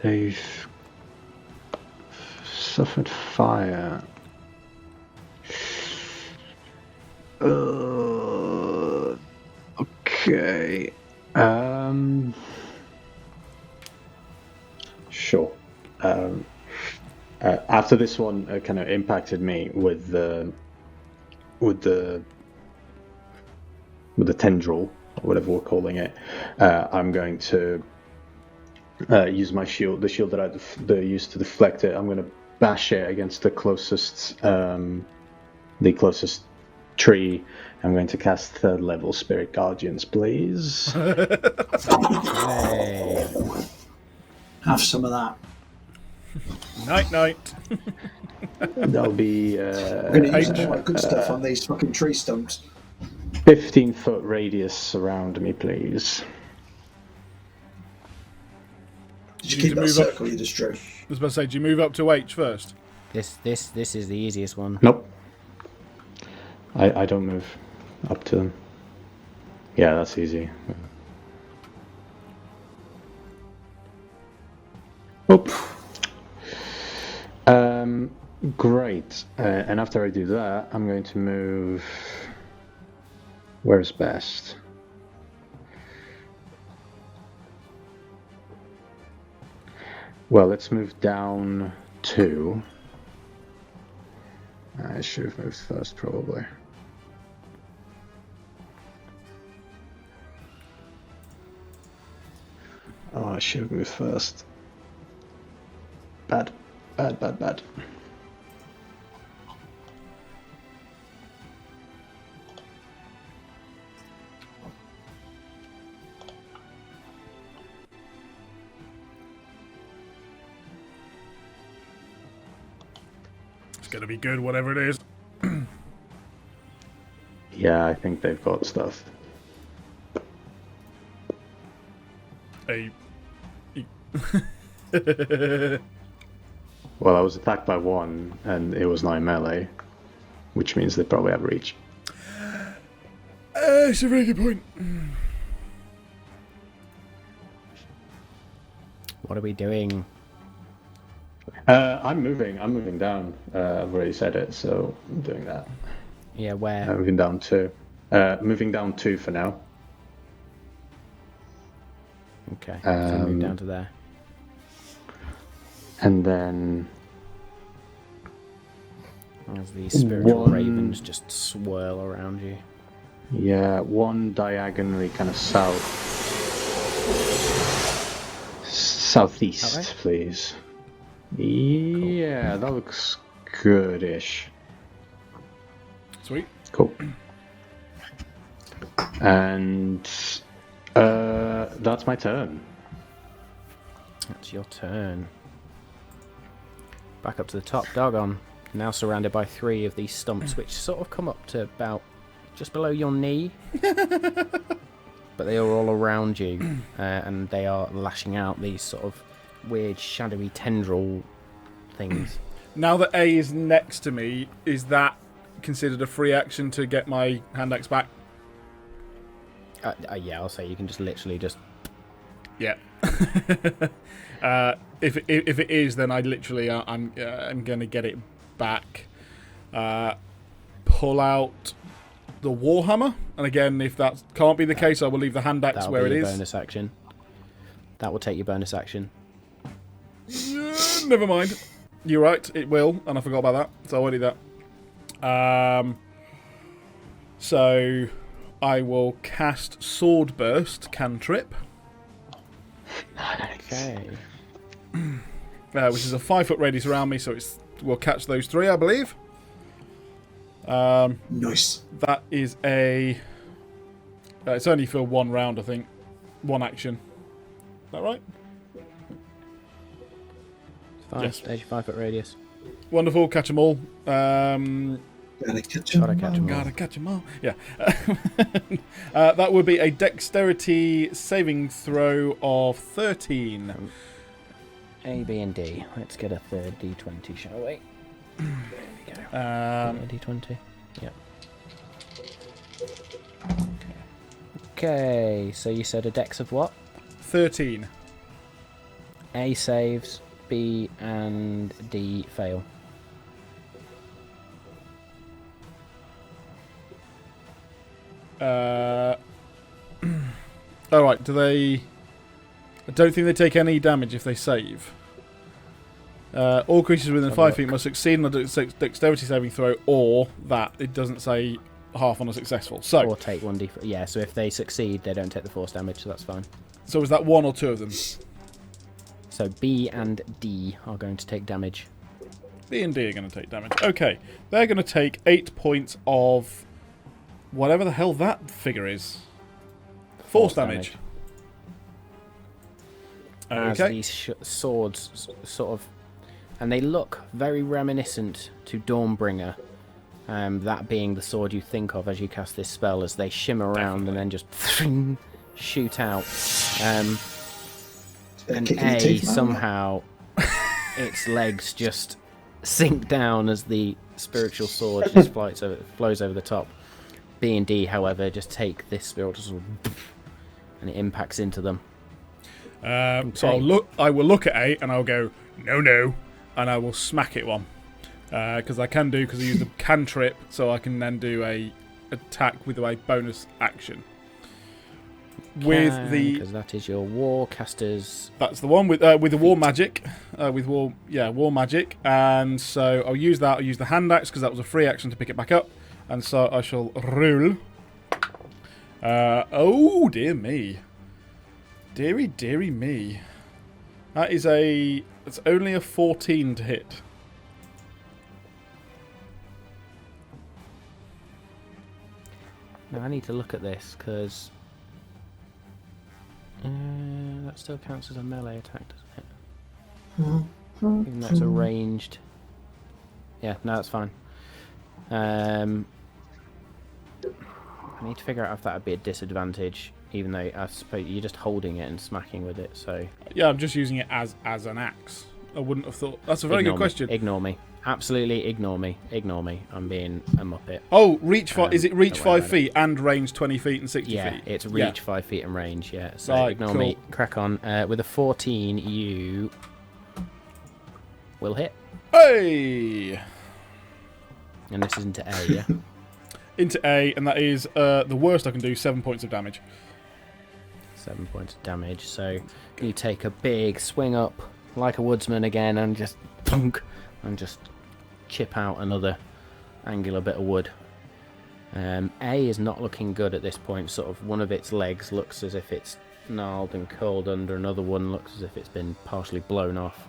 S3: They've suffered fire. Okay. Sure. After this one kind of impacted me with the tendril, or whatever we're calling it, I'm going to use my shield, the shield that I used to deflect it. I'm going to bash it against the closest tree. I'm going to cast 3rd level Spirit Guardians, please.
S1: Hey.
S2: Have some of that.
S4: Night.
S3: That'll be
S2: I'm going to use all my good stuff on these fucking tree stumps.
S3: 15-foot radius around me, please.
S2: Did you
S4: You
S2: keep
S4: need to
S2: that
S4: move up.
S2: circle you just drew?
S4: I was about to say, do you move up to H first?
S1: This is the easiest one.
S3: Nope. I don't move up to them. Yeah, that's easy. Oop. Great. And after I do that, I'm going to move. Where's best? Well, let's move down 2. I should have moved first, probably. Oh, I should have moved first. Bad.
S4: It's going to be good, whatever it is.
S3: Yeah, I think they've got stuff. Well, I was attacked by 1, and it was 9 melee, which means they probably have reach.
S4: It's a very good point.
S1: What are we doing?
S3: I'm moving down. I've already said it, so I'm doing that.
S1: Yeah, where?
S3: Moving down 2. Moving down 2 for now.
S1: Okay, so move down to there.
S3: And then
S1: As the spiritual
S3: 1
S1: ravens just swirl around you.
S3: Yeah, 1 diagonally kind of southeast,
S1: Alright.
S3: please. Yeah, that looks goodish.
S4: Sweet.
S3: Cool. And that's my turn.
S1: That's your turn. Back up to the top, Dargon. Now surrounded by 3 of these stumps, which sort of come up to about just below your knee. But they are all around you, and they are lashing out these sort of weird, shadowy tendril things.
S4: Now that A is next to me, is that considered a free action to get my hand axe back?
S1: Yeah, I'll say you can just literally just
S4: Yeah. If it is, then I literally I'm going to get it back. Pull out the Warhammer, and again, if that can't be the case, I will leave the hand axe where it is.
S1: Bonus action. That will take your bonus action.
S4: Never mind. You're right. It will, and I forgot about that, so I won't do that. So I will cast Sword Burst cantrip.
S1: Okay.
S4: Which is a 5-foot radius around me, so we'll catch those 3, I believe.
S2: Nice.
S4: That is a. It's only for 1 round, I think. 1 action. Is that right?
S1: Fine.
S4: Yes.
S1: There's your 5-foot radius.
S4: Wonderful. Catch them all.
S2: Gotta catch 'em.
S4: Gotta catch them all. Yeah. That would be a dexterity saving throw of 13.
S1: A, B, and D. Let's get a third D20, shall we? There we go. A D20. Yep. Okay, so you said a dex of what?
S4: 13.
S1: A saves, B and D fail.
S4: Alright, do they... I don't think they take any damage if they save. All creatures within 5 feet must succeed on a dexterity saving throw, or that. It doesn't say half on a successful. So,
S1: Or take 1D. Yeah, so if they succeed, they don't take the force damage, so that's fine.
S4: so is that 1 or 2 of them?
S1: So B and D are going to take damage.
S4: B and D are going to take damage. Okay, they're going to take 8 points of whatever the hell that figure is. Force damage.
S1: As
S4: Okay.
S1: these swords sort of... And they look very reminiscent to Dawnbringer. That being the sword you think of as you cast this spell, as they shimmer around and then just shoot out. And A, somehow, its legs just sink down as the spiritual sword just flows over the top. B and D, however, just take this spiritual sword and it impacts into them.
S4: So I will look at A and I'll go, no, and I will smack it one. Because I use the cantrip, so I can then do a attack with a bonus action.
S1: Because that is your Warcaster's...
S4: That's the one with the war magic, war magic, and so I'll use that. I'll use the hand axe because that was a free action to pick it back up, and so I shall roll. Oh dear me, dearie me, that is it's only a 14 to hit.
S1: Now I need to look at this because that still counts as a melee attack, doesn't it? Even though it's a ranged. Yeah, no, that's fine. I need to figure out if that would be a disadvantage, even though I suppose you're just holding it and smacking with it. So
S4: yeah, I'm just using it as an axe. I wouldn't have thought. That's a very good question.
S1: Ignore me. Absolutely ignore me. Ignore me. I'm being a muppet.
S4: Oh, is it reach 5 feet and range 20 feet and 60 feet?
S1: Yeah, it's reach 5 feet and range, yeah. So
S4: right,
S1: ignore
S4: cool.
S1: me. Crack on. With a 14, you will hit.
S4: Hey!
S1: And this is into A, yeah?
S4: Into A, and that is the worst I can do, 7 points of damage.
S1: 7 points of damage. So you take a big swing up like a woodsman again and just plunk and just chip out another angular bit of wood. A is not looking good at this point. Sort of one of its legs looks as if it's gnarled and curled under. Another one looks as if it's been partially blown off.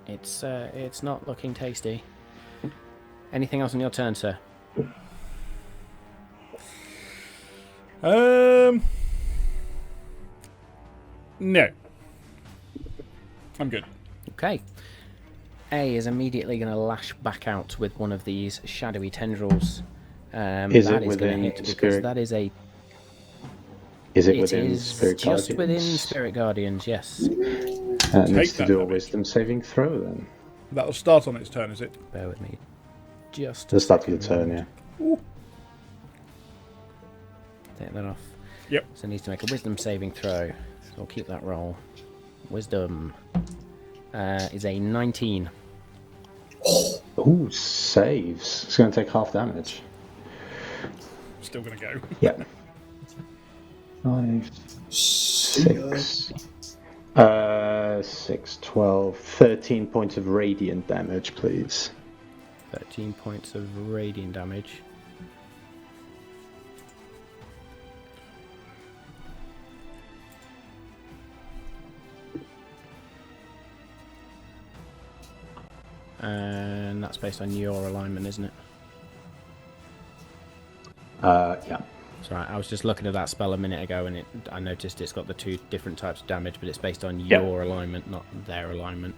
S1: It's not looking tasty. Anything else on your turn, sir?
S4: No. I'm good.
S1: Okay. A is immediately going to lash back out with one of these shadowy tendrils.
S3: Is it within
S1: hit because
S3: Spirit?
S1: that is a...
S3: Is it
S1: It
S3: within
S1: is
S3: Spirit Guardians?
S1: just within Spirit Guardians, yes.
S3: It needs to
S4: that
S3: do a
S4: damage.
S3: wisdom saving throw then.
S4: That'll start on its turn, is it?
S1: Bear with me. Just
S3: The start of your turn, yeah.
S1: take that off.
S4: Yep.
S1: So it needs to make a wisdom saving throw. So we'll keep that roll. Wisdom is a 19.
S3: Ooh, saves. It's going to take half damage.
S4: Still going to go.
S3: Yeah. 5, 6. 6, 12, 13 points of radiant damage, please.
S1: 13 points of radiant damage. And that's based on your alignment, isn't it?
S3: Yeah.
S1: Sorry, I was just looking at that spell a minute ago, and I noticed it's got the 2 different types of damage, but it's based on your alignment, not their alignment,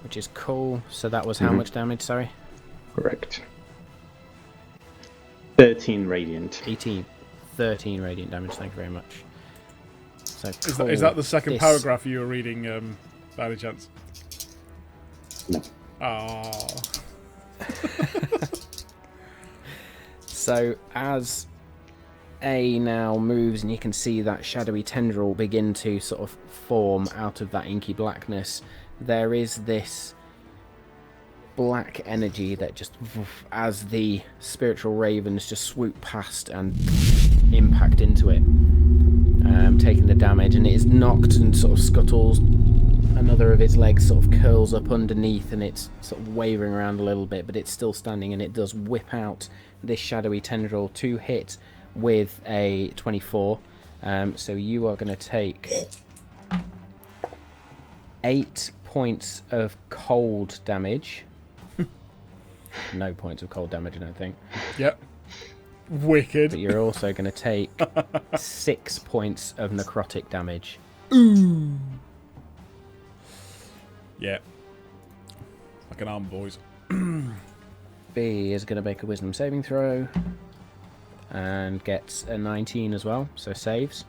S1: which is cool. So that was how much damage? Sorry.
S3: Correct. 13 radiant.
S1: 13 radiant damage. Thank you very much. So
S4: Is that the second paragraph you were reading, by any chance?
S3: No.
S4: Oh.
S1: So as A now moves, and you can see that shadowy tendril begin to sort of form out of that inky blackness, there is this black energy that just, as the spiritual ravens just swoop past and impact into it, taking the damage, and it is knocked and sort of scuttles. Another of its legs sort of curls up underneath, and it's sort of wavering around a little bit, but it's still standing, and it does whip out this shadowy tendril to hit with a 24. So you are going to take 8 points of cold damage. No points of cold damage, I don't think.
S4: Yep. Wicked.
S1: But you're also going to take 6 points of necrotic damage.
S4: Ooh. Yeah. Like an arm, boys.
S1: B is going to make a wisdom saving throw and gets a 19 as well, so saves.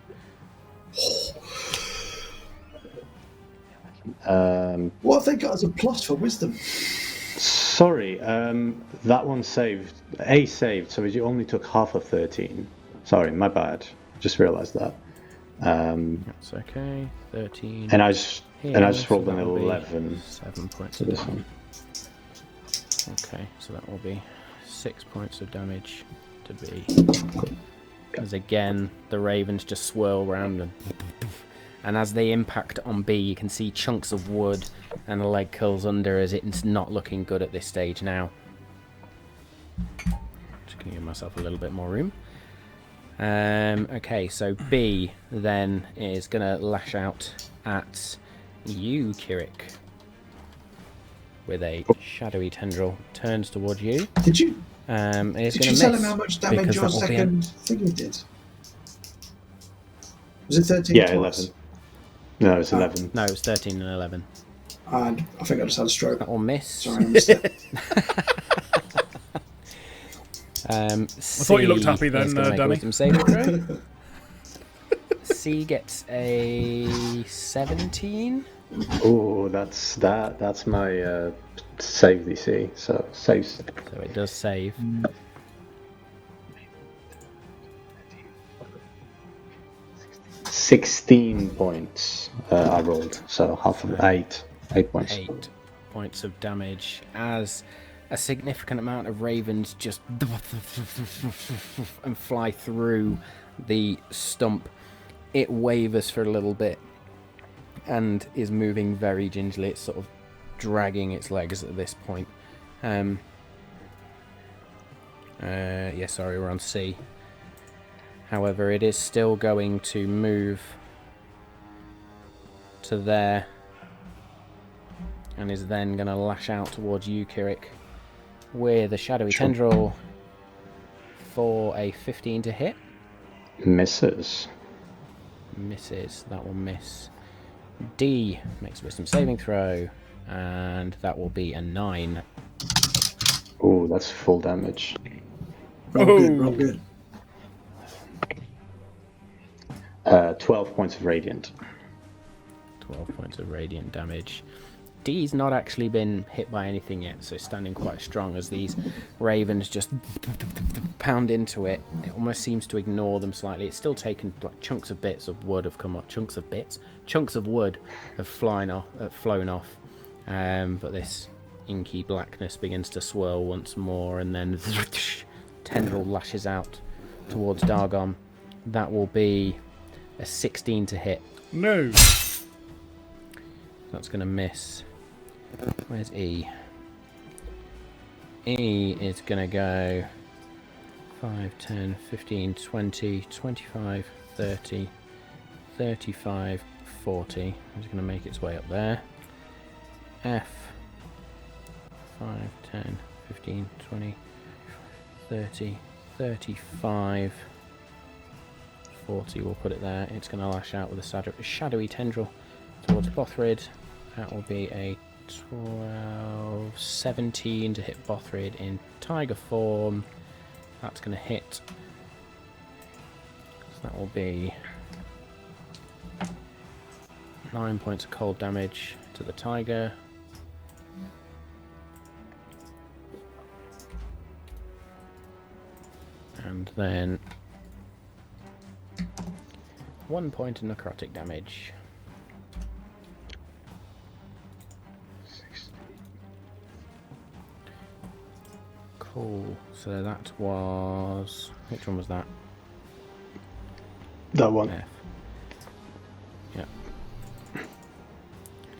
S2: What have they got as a plus for wisdom?
S3: Sorry, that one saved. A saved, so you only took half of 13. Sorry, my bad. Just realised that.
S1: That's okay. 13.
S3: And I just rolled an
S1: that'll be
S3: 11.
S1: 7 points
S3: to
S1: of
S3: this
S1: damage.
S3: one.
S1: Okay, so that will be 6 points of damage to B. As again, the ravens just swirl around, and as they impact on B, you can see chunks of wood, and the leg curls under as it's not looking good at this stage now. Just going to give myself a little bit more room. Okay, so B then is going to lash out at you, Kirik, with a shadowy tendril. Turns towards you.
S2: Did you
S1: Did
S2: you tell him how much damage your second thingy did? Was it 13
S3: Yeah,
S2: twice?
S3: 11. No, it's 11.
S1: No, it was 13 and 11.
S2: And I think I just had a stroke.
S1: That will miss.
S2: Sorry, I missed it.
S4: I thought you looked happy then, Danny.
S1: Wisdom saving throw. C gets a 17.
S3: Oh, that's my save DC. So saves.
S1: So it does save.
S3: 16 points I rolled, so half of 8 points.
S1: 8 points of damage as a significant amount of ravens just and fly through the stump. It wavers for a little bit and is moving very gingerly. It's sort of dragging its legs at this point. Yeah, sorry, we're on C. However, it is still going to move to there and is then going to lash out towards you, Kirik, with a shadowy tendril for a 15 to hit.
S3: Misses.
S1: Misses. That will miss. D makes a wisdom saving throw, and that will be a 9.
S3: Oh, that's full damage.
S2: Roll good.
S3: 12 points of radiant.
S1: 12 points of radiant damage. D's not actually been hit by anything yet, so standing quite strong as these ravens just pound into it. It almost seems to ignore them slightly. It's still taken, like, chunks of wood have come up. Chunks of wood have flown off. But this inky blackness begins to swirl once more, and then tendril lashes out towards Dargon. That will be a 16 to hit.
S4: No.
S1: That's going to miss. Where's E? E is going to go 5, 10, 15, 20, 25, 30, 35, 40. It's going to make its way up there. F. 5, 10, 15, 20, 30, 35, 40. We'll put it there. It's going to lash out with a shadowy tendril towards Bothrid. That will be a 12, 17 to hit Bothrid in tiger form. That's going to hit. So that will be 9 points of cold damage to the tiger. And then 1 point of necrotic damage. Cool. So that was... Which one was that?
S3: That one.
S1: F. Yeah.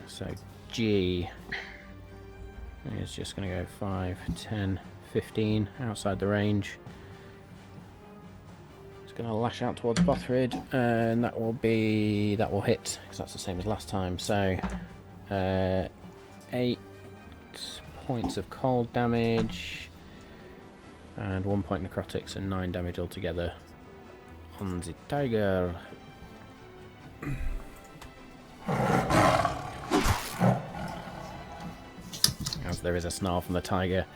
S1: So G is just going to go 5, 10, 15 outside the range. It's going to lash out towards Bothrid, and that will hit, because that's the same as last time. So 8 points of cold damage and 1 point necrotics, and 9 damage altogether on the tiger. As there is a snarl from the tiger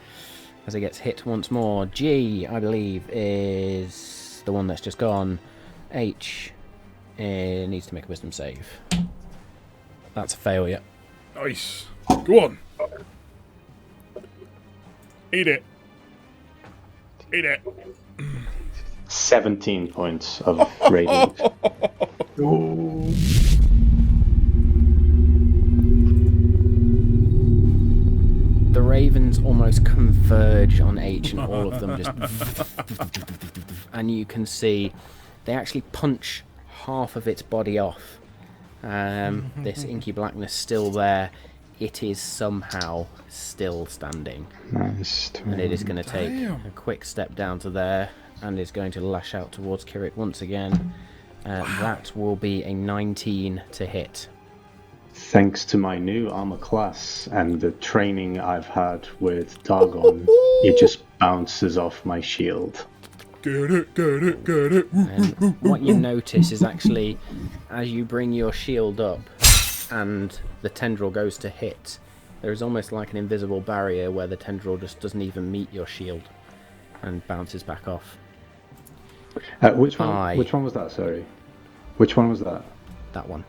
S1: as it gets hit once more. G, I believe, is the one that's just gone. H needs to make a wisdom save. That's a failure.
S4: Nice. Go on. Eat it. Eat it.
S3: 17 points of radiant.
S2: Oh.
S1: The ravens almost converge on H, and all of them just... and you can see they actually punch half of its body off. This inky blackness still there. It is somehow still standing.
S3: Nice.
S1: And it is going to take a quick step down to there, and is going to lash out towards Kirit once again. That will be a 19 to hit.
S3: Thanks to my new armor class and the training I've had with Dargon, it just bounces off my shield.
S4: Get it, get it, get it.
S1: And what you notice is actually, as you bring your shield up and the tendril goes to hit, there is almost like an invisible barrier where the tendril just doesn't even meet your shield and bounces back off.
S3: Which one was that? Sorry, which one was that?
S1: That one.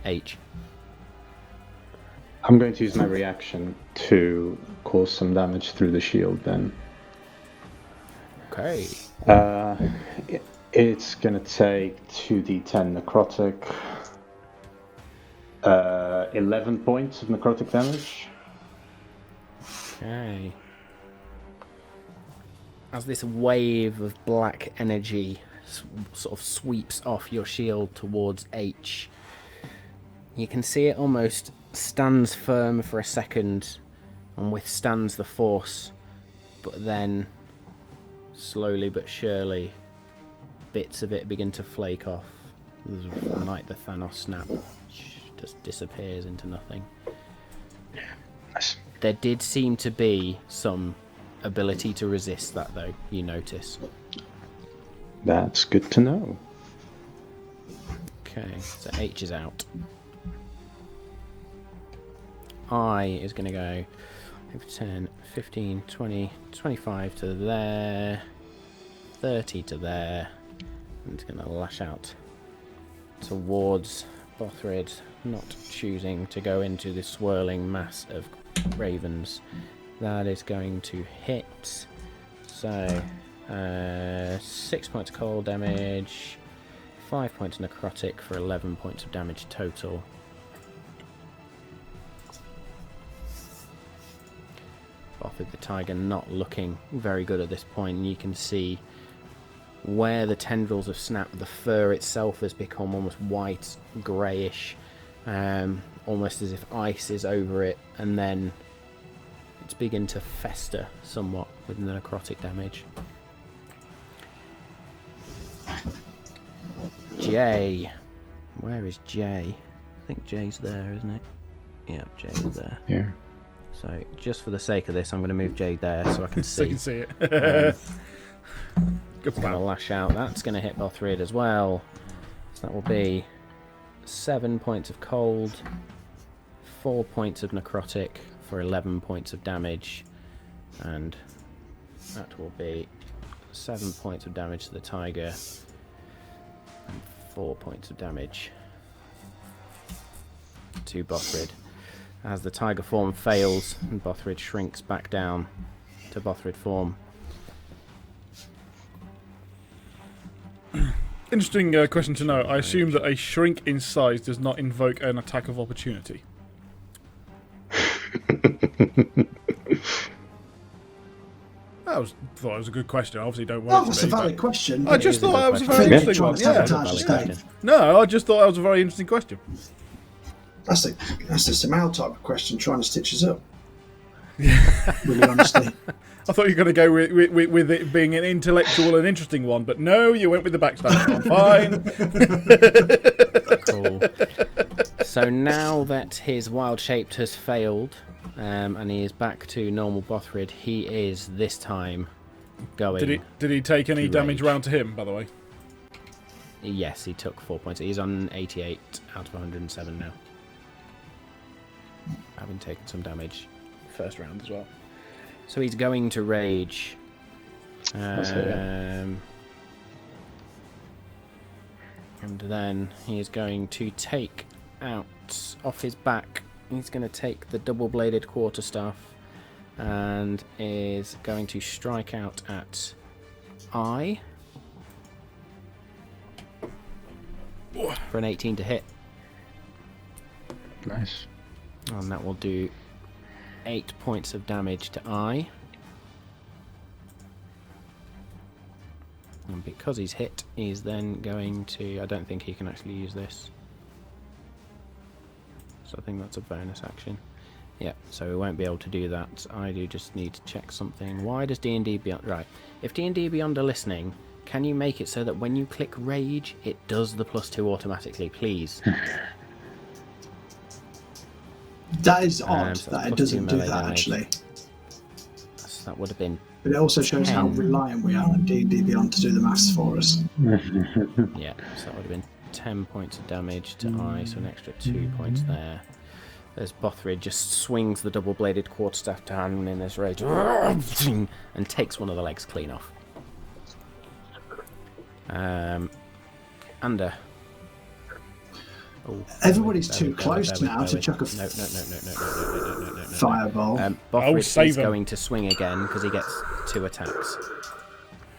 S1: H.
S3: I'm going to use my reaction to cause some damage through the shield then.
S1: Okay.
S3: It's going to take 2d10 necrotic. 11 points of necrotic damage.
S1: Okay. As this wave of black energy sort of sweeps off your shield towards H, you can see it almost stands firm for a second and withstands the force, but then slowly but surely bits of it begin to flake off, like the Thanos snap, which just disappears into nothing.
S3: Nice.
S1: There did seem to be some ability to resist that, though, you notice.
S3: That's good to know.
S1: Okay, so H is out. I is going to go 10, 15, 20, 25 to there, 30 to there, and it's going to lash out towards Bothrid not choosing to go into the swirling mass of ravens. That is going to hit. So, 6 points of cold damage, 5 points necrotic for 11 points of damage total. Bothrid the tiger not looking very good at this point, and you can see where the tendrils have snapped, the fur itself has become almost white, greyish, almost as if ice is over it, and then it's beginning to fester somewhat with the necrotic damage. Jay. Where is Jay? I think Jay's there, isn't it? Yeah, Jay's there.
S3: Yeah.
S1: So, just for the sake of this, I'm going to move Jay there so I can see.
S4: So you can see it. Good
S1: Going to
S4: plan.
S1: lash out. That's going to hit Bothrid as well. So that will be 7 points of cold, 4 points of necrotic for 11 points of damage, and that will be 7 points of damage to the tiger and 4 points of damage to Bothrid. As the tiger form fails and Bothrid shrinks back down to Bothrid form.
S4: Interesting question to know. I assume that a shrink in size does not invoke an attack of opportunity. Thought it was a good question. I obviously don't
S2: Oh,
S4: want it
S2: that's
S4: to
S2: a
S4: be.
S2: valid question.
S4: I just thought that was a very
S1: Yeah.
S4: interesting one.
S2: Trying to
S4: Yeah.
S2: sabotage
S1: Valid
S2: Dave.
S4: No, I just thought that was a very interesting question.
S2: That's just a Mal type of question, trying to stitch us up. Really honestly.
S4: I thought you were going to go with it being an intellectual and interesting one, but no, you went with the backstab one. Fine.
S1: Cool. So now that his wild shaped has failed, and he is back to normal Bothrid, he is this time going.
S4: Did he take any
S1: to
S4: damage
S1: rage.
S4: round to him, by the way?
S1: Yes, he took 4 points. He's on 88 out of 107 now. Having taken some damage first round as well. So he's going to rage. And then he is going to take out off his back. He's going to take the double-bladed quarterstaff and is going to strike out at I for an 18 to hit.
S3: Nice.
S1: And that will do 8 points of damage to I. And because he's hit, he's then going to... I don't think he can actually use this. So I think that's a bonus action. Yeah, so we won't be able to do that. I do just need to check something. Why does D&D Beyond... Right, if D&D Beyond are listening, can you make it so that when you click Rage, it does the +2 automatically, please?
S2: That is odd
S1: So
S2: that
S1: that's
S2: it doesn't
S1: +2
S2: do
S1: melee
S2: that,
S1: damage.
S2: actually.
S1: So that would have been...
S2: But it also shows how
S1: 10.
S2: reliant we are on D&D Beyond to do the maths for us.
S1: Yeah, so that would have been 10 points of damage to I, so an extra 2 points there. As Bothrid just swings the double-bladed quarterstaff down in this rage and takes one of the legs clean off. Ander. Oh,
S2: Everybody's
S1: bear
S2: too
S1: with,
S2: close
S1: bear
S2: now
S1: with,
S2: to
S1: bear
S2: chuck a
S1: with. No.
S2: fireball.
S1: Bothrid
S4: save
S1: is
S4: him.
S1: going to swing again because he gets 2 attacks.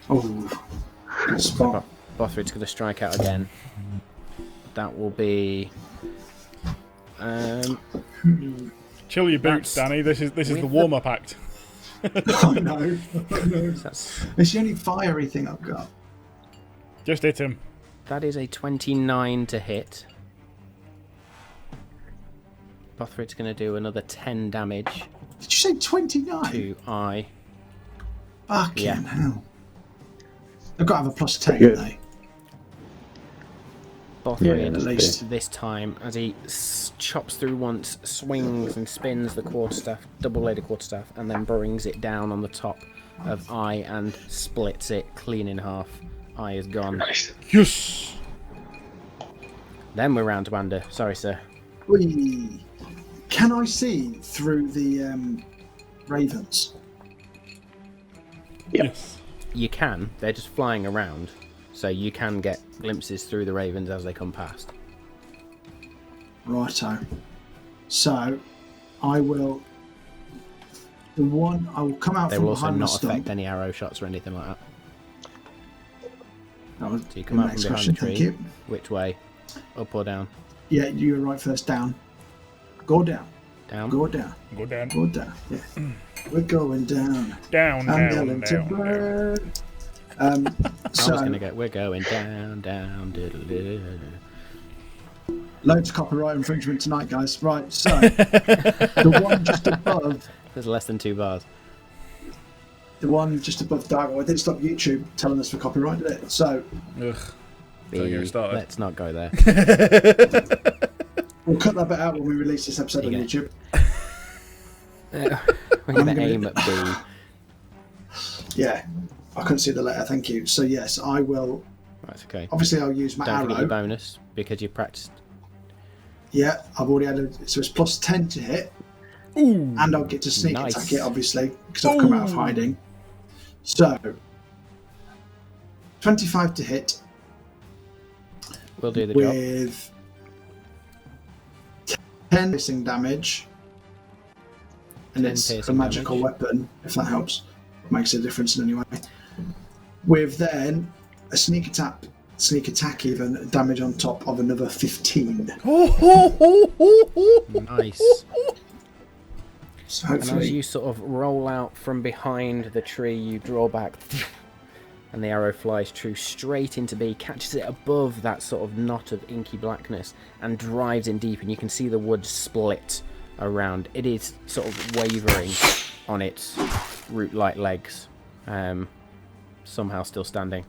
S2: Oh, good spot.
S1: Bothrid's going to strike out again. That will be...
S4: Chill your boots,
S1: That's-
S4: Danny. This is
S1: with
S4: the
S1: the-
S4: warm-up act.
S2: I know.
S1: that's,
S2: It's the only fiery thing I've got.
S4: Just hit him.
S1: that is a 29 to hit. Bothrid's going to do another 10 damage
S2: Did you say 29?
S1: to I.
S2: Fucking
S1: Yeah.
S2: hell. I've got to have a +10,
S3: Good.
S2: though.
S1: Bothrid,
S2: at least.
S1: this time, as he chops through once, swings and spins the quarterstaff, double-bladed quarterstaff, and then brings it down on the top of I and splits it clean in half. I is gone.
S3: Nice.
S4: Yes.
S1: Then we're round to Ander. Sorry, sir.
S2: Whee. Can I see through the ravens?
S3: Yep.
S4: Yes.
S1: You can. They're just flying around, so you can get glimpses through the ravens as they come past.
S2: Righto. So, I will come out
S1: They
S2: from
S1: will also
S2: behind the
S1: not
S2: stump.
S1: affect any arrow shots or anything like that.
S2: That was
S1: So you
S2: the
S1: come out
S2: next
S1: from behind
S2: question.
S1: the tree.
S2: Thank you.
S1: Which way? Up or down?
S2: Yeah, you were right first. Down. Go down.
S1: Down.
S2: Go down.
S4: Go down.
S2: Go down. Yeah. We're going down.
S4: Down,
S2: I'm
S4: down,
S2: yelling to
S4: down, down.
S2: bird.
S1: I was
S2: So,
S1: going to go, we're going down, down, diddle-diddle.
S2: loads of copyright infringement tonight, guys. Right, so the one just above
S1: There's less than 2 bars.
S2: Dargo, I didn't stop YouTube telling us for copyright, did it? So
S4: Ugh. Don't get me started.
S1: Let's not go there.
S2: we'll cut that bit out when we release this episode on
S1: Yeah.
S2: YouTube.
S1: We're going to aim at B.
S2: Yeah, I couldn't see the letter. Thank you. So yes, I will.
S1: That's okay.
S2: Obviously, I'll use my
S1: Don't forget your
S2: arrow.
S1: bonus because you practiced.
S2: Yeah, I've already added. So it's plus 10 to hit,
S4: Ooh.
S2: and I'll get to sneak
S1: Nice.
S2: attack it, obviously, because I've come out of hiding. So 25 to hit
S1: We'll do the job.
S2: with 10 piercing damage, and
S1: 10
S2: it's a
S1: piercing
S2: magical
S1: damage.
S2: weapon. If that helps, makes a difference in any way. With then a sneak attack even damage on top of another 15.
S1: Nice.
S2: So
S1: And as
S2: hopefully,
S1: you sort of roll out from behind the tree, you draw back, and the arrow flies true straight into B, catches it above that sort of knot of inky blackness, and drives in deep, and you can see the wood split around. It is sort of wavering on its root-like legs, somehow still standing.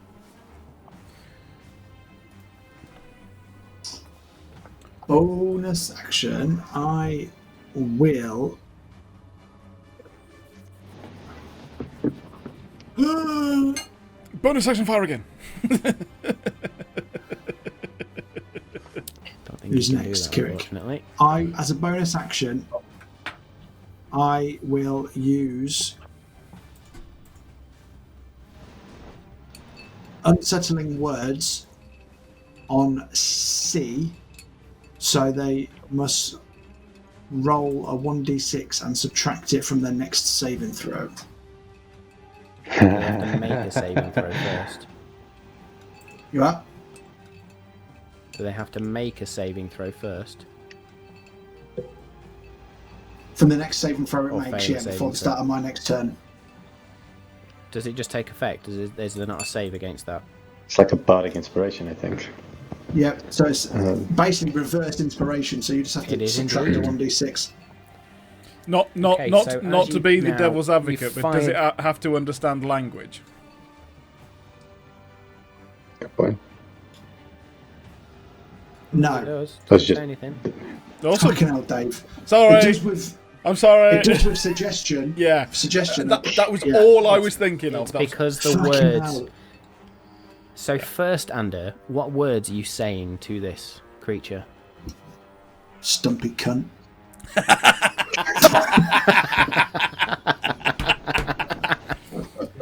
S2: bonus action, I will.
S4: Bonus action, fire again.
S1: Don't think
S2: Who's
S1: you can
S2: next?
S1: do that,
S2: Kirik.
S1: unfortunately.
S2: As a bonus action, I will use unsettling words on C, so they must roll a 1d6 and subtract it from their next saving throw.
S1: They have to make a saving throw first.
S2: You up?
S1: Do they have to make a saving throw first?
S2: From the next saving throw it
S1: Or
S2: makes,
S1: fail
S2: yeah,
S1: saving
S2: before the
S1: throw.
S2: start of my next turn.
S1: Does it just take effect? Is there not a save against that?
S3: It's like a bardic inspiration, I think.
S2: Yeah, so it's basically reversed inspiration, so you just have
S1: It
S2: to
S1: is
S2: subtract the
S1: indeed.
S2: 1d6.
S1: Okay, so
S4: Not
S1: as
S4: to
S1: you
S4: be the
S1: now-
S4: devil's
S1: you
S4: advocate, but does it
S1: find-
S4: have to understand language?
S3: Good point.
S1: It
S2: No.
S1: does.
S3: That's
S1: Doesn't
S3: just-
S1: say anything.
S4: Awesome.
S2: Fucking hell, Dave.
S4: Sorry.
S2: It does with
S4: I'm sorry.
S2: It does with suggestion.
S4: Yeah.
S2: Suggestion.
S4: That was
S2: Yeah.
S4: all I was thinking of.
S1: It's
S4: That's-
S1: because the
S2: Fucking
S1: words.
S2: hell.
S1: So first, Ander, what words are you saying to this creature?
S2: Stumpy cunt.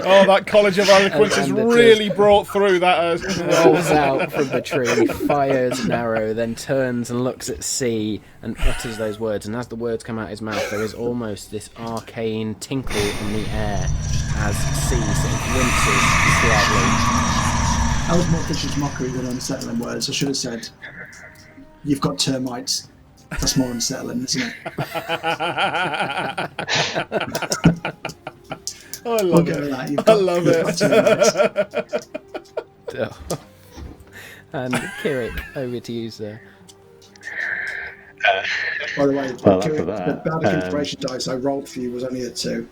S4: Oh, that College of Eloquence has
S1: And it
S4: really brought through that.
S1: Rolls out from the tree, fires an arrow, then turns and looks at C and utters those words. And as the words come out his mouth, there is almost this arcane tinkle in the air as C sort of winces slightly.
S2: That was more vicious mockery than unsettling words. I should have said, "You've got termites." That's more unsettling, isn't it?
S4: Oh, I
S2: We'll
S4: love
S2: go with
S4: it.
S2: that. You've
S4: I
S2: got-
S4: love
S2: you've got termites.
S1: Oh. And Kirik, over to you, sir.
S2: By the way,
S3: Well, after that,
S2: the Bardic Inspiration dice I rolled for you was only a 2.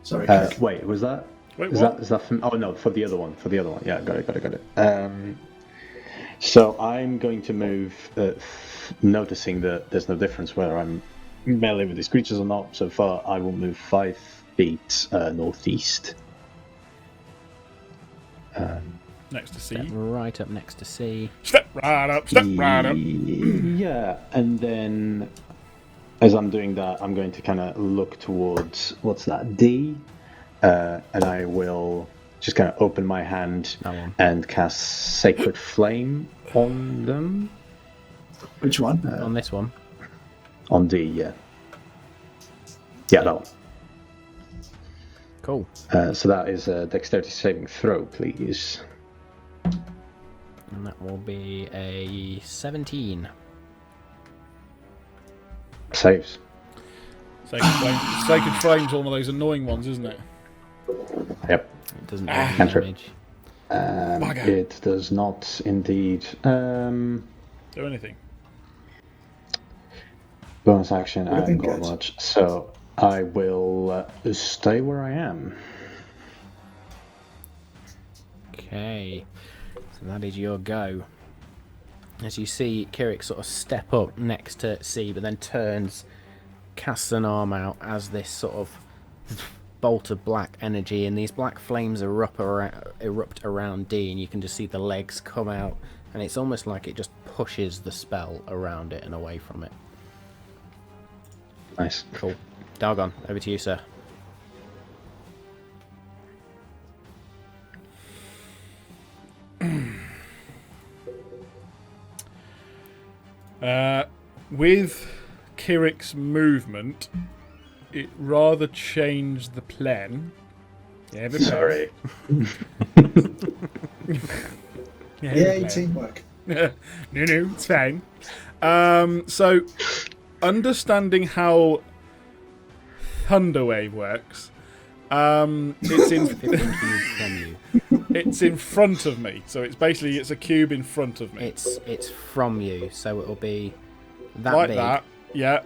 S2: Sorry, Kirk.
S3: Wait, was that?
S4: Wait,
S3: Is
S4: what?
S3: that? Is that from? Oh no, for the other one. For the other one. Yeah, got it. So I'm going to move, noticing that there's no difference whether I'm melee with these creatures or not. So far, I will move 5 feet northeast.
S4: Next to
S1: Step
S4: C.
S1: right up next to C.
S4: Step right up. Step right up.
S3: Yeah, and then as I'm doing that, I'm going to kind of look towards what's that D, and I will just kind of open my hand
S1: That one.
S3: and cast Sacred Flame on them.
S2: Which one?
S1: On this one.
S3: On D, yeah. Yeah, that one.
S1: Cool.
S3: So that is a dexterity saving throw, please.
S1: And that will be a 17.
S3: Saves.
S4: Sacred Flame's one of those annoying ones, isn't it?
S3: Yep.
S1: It doesn't do any
S3: Cantrip.
S1: damage.
S4: Bugger.
S3: It does not indeed.
S4: Do anything.
S3: Bonus action, I haven't got
S2: good.
S3: much. So I will stay where I am.
S1: Okay. So that is your go. As you see Kirik sort of step up next to C, but then turns, casts an arm out as this sort of bolt of black energy, and these black flames erupt around D, and you can just see the legs come out, and it's almost like it just pushes the spell around it and away from it.
S3: Nice.
S1: Cool. Dargon, over to you, sir.
S4: With Kirik's movement, it rather changed the plan. Yeah, but
S3: Sorry.
S2: Yay, teamwork.
S4: no, it's fine. So, understanding how Thunderwave works, it's in
S1: 15 cubes from you.
S4: it's in front of me. So it's a cube in front of me.
S1: It's from you, so it'll be that
S4: like
S1: big.
S4: that. Yeah.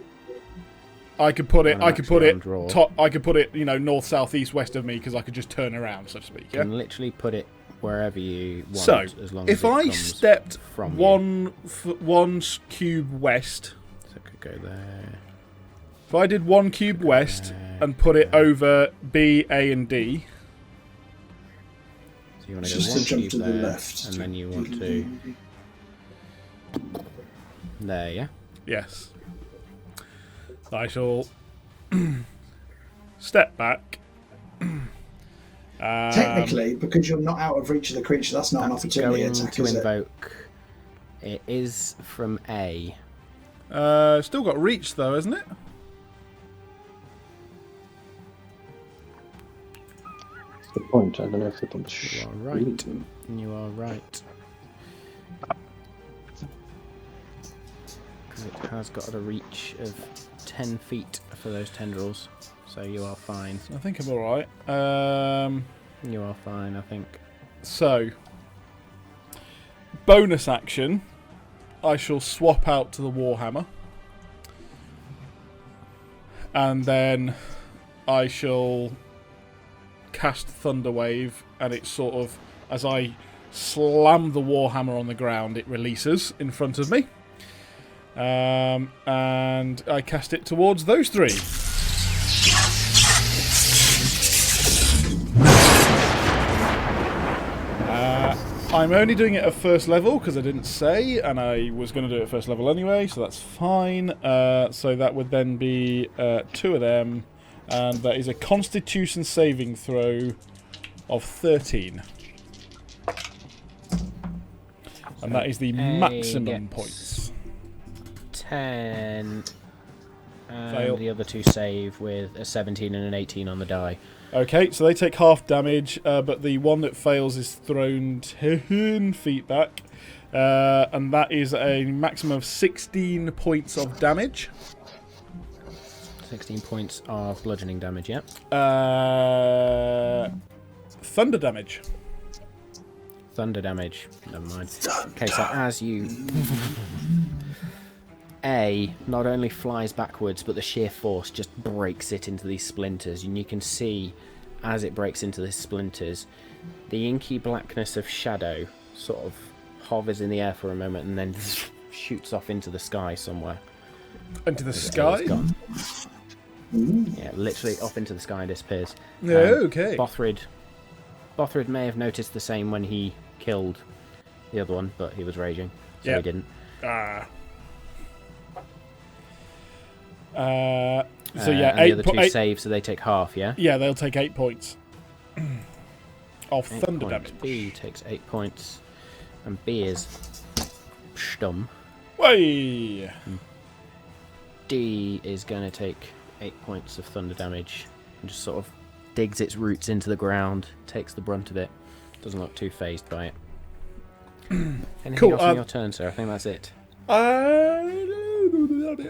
S4: I could put it.
S1: Well,
S4: I could put it.
S1: actually,
S4: Top. I could put it. north, south, east, west of me because I could just turn around, so to speak.
S1: You
S4: Yeah.
S1: can literally put it wherever you want.
S4: So,
S1: as long as
S4: if
S1: it
S4: I
S1: comes
S4: stepped
S1: from you.
S4: one cube west,
S1: So it could go there.
S4: if I did one cube west and put it over B, A, and D,
S1: So you want to go
S2: Just
S1: one
S2: to jump
S1: cube
S2: to the
S1: there,
S2: left.
S1: and then you want to there, yeah.
S4: yes, I shall step back.
S2: Technically, because you're not out of reach of the creature, that's not an
S1: That's
S2: opportunity
S1: going
S2: attack,
S1: to
S2: is it?
S1: invoke. It is from A.
S4: Still got reach though, isn't it?
S3: The point. I don't know if it can.
S1: You are right. You are right. Because it has got a reach of 10 feet for those tendrils. So you are fine.
S4: I think I'm all right.
S1: You are fine, I think.
S4: So, bonus action, I shall swap out to the Warhammer. And then I shall cast Thunderwave, and it's sort of, as I slam the Warhammer on the ground, it releases in front of me. And I cast it towards those three. I'm only doing it at first level because I didn't say, and I was going to do it at first level anyway, so that's fine. So that would then be 2 of them, and that is a Constitution saving throw of 13. And that is the maximum
S1: gets
S4: points.
S1: 10. And
S4: Fail.
S1: the other two save with a 17 and an 18 on the die.
S4: Okay, so they take half damage, but the one that fails is thrown 10 feet back. And that is a maximum of 16 points of damage.
S1: 16 points of bludgeoning damage, yeah.
S4: Thunder damage.
S1: Thunder damage. Never mind. Okay, so as you... A not only flies backwards, but the sheer force just breaks it into these splinters, and you can see as it breaks into these splinters, the inky blackness of shadow sort of hovers in the air for a moment and then shoots off into the sky somewhere.
S4: Into the
S1: As its
S4: sky?
S1: tail's gone. Yeah, literally up into the sky and disappears.
S4: Okay.
S1: Bothrid may have noticed the same when he killed the other one, but he was raging, so
S4: Yep.
S1: he didn't.
S4: So yeah,
S1: and
S4: 8
S1: the other two save, so they take half, yeah?
S4: Yeah, they'll take 8 points. of
S1: 8
S4: thunder
S1: points.
S4: damage.
S1: B takes 8 points, and B is stumm.
S4: Way!
S1: D is going to take 8 points of thunder damage and just sort of digs its roots into the ground, takes the brunt of it. Doesn't look too phased by it. Anything
S4: Cool,
S1: else on your turn, sir? I think that's it.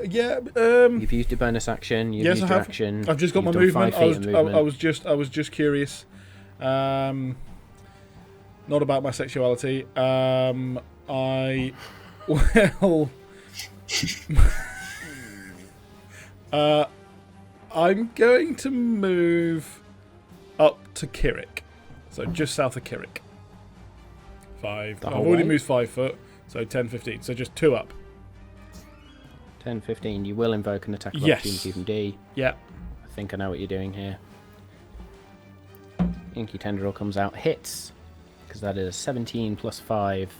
S4: Yeah.
S1: You've used your bonus action. You've
S4: Yes,
S1: used
S4: I
S1: your
S4: have.
S1: action.
S4: I've just got
S1: you've
S4: my
S1: done
S4: movement.
S1: 5 feet of movement.
S4: I was just curious. Not about my sexuality. I will. I'm going to move up to Kirik, so just south of Kirik. 5.
S1: The
S4: I've
S1: whole
S4: already
S1: way?
S4: moved 5 foot, so 10, 15. So just 2 up.
S1: 10, 15. You will invoke an attack of
S4: Yes.
S1: opportunity from D.
S4: Yeah.
S1: I think I know what you're doing here. Inky Tendril comes out, hits, because that is a 17 plus 5.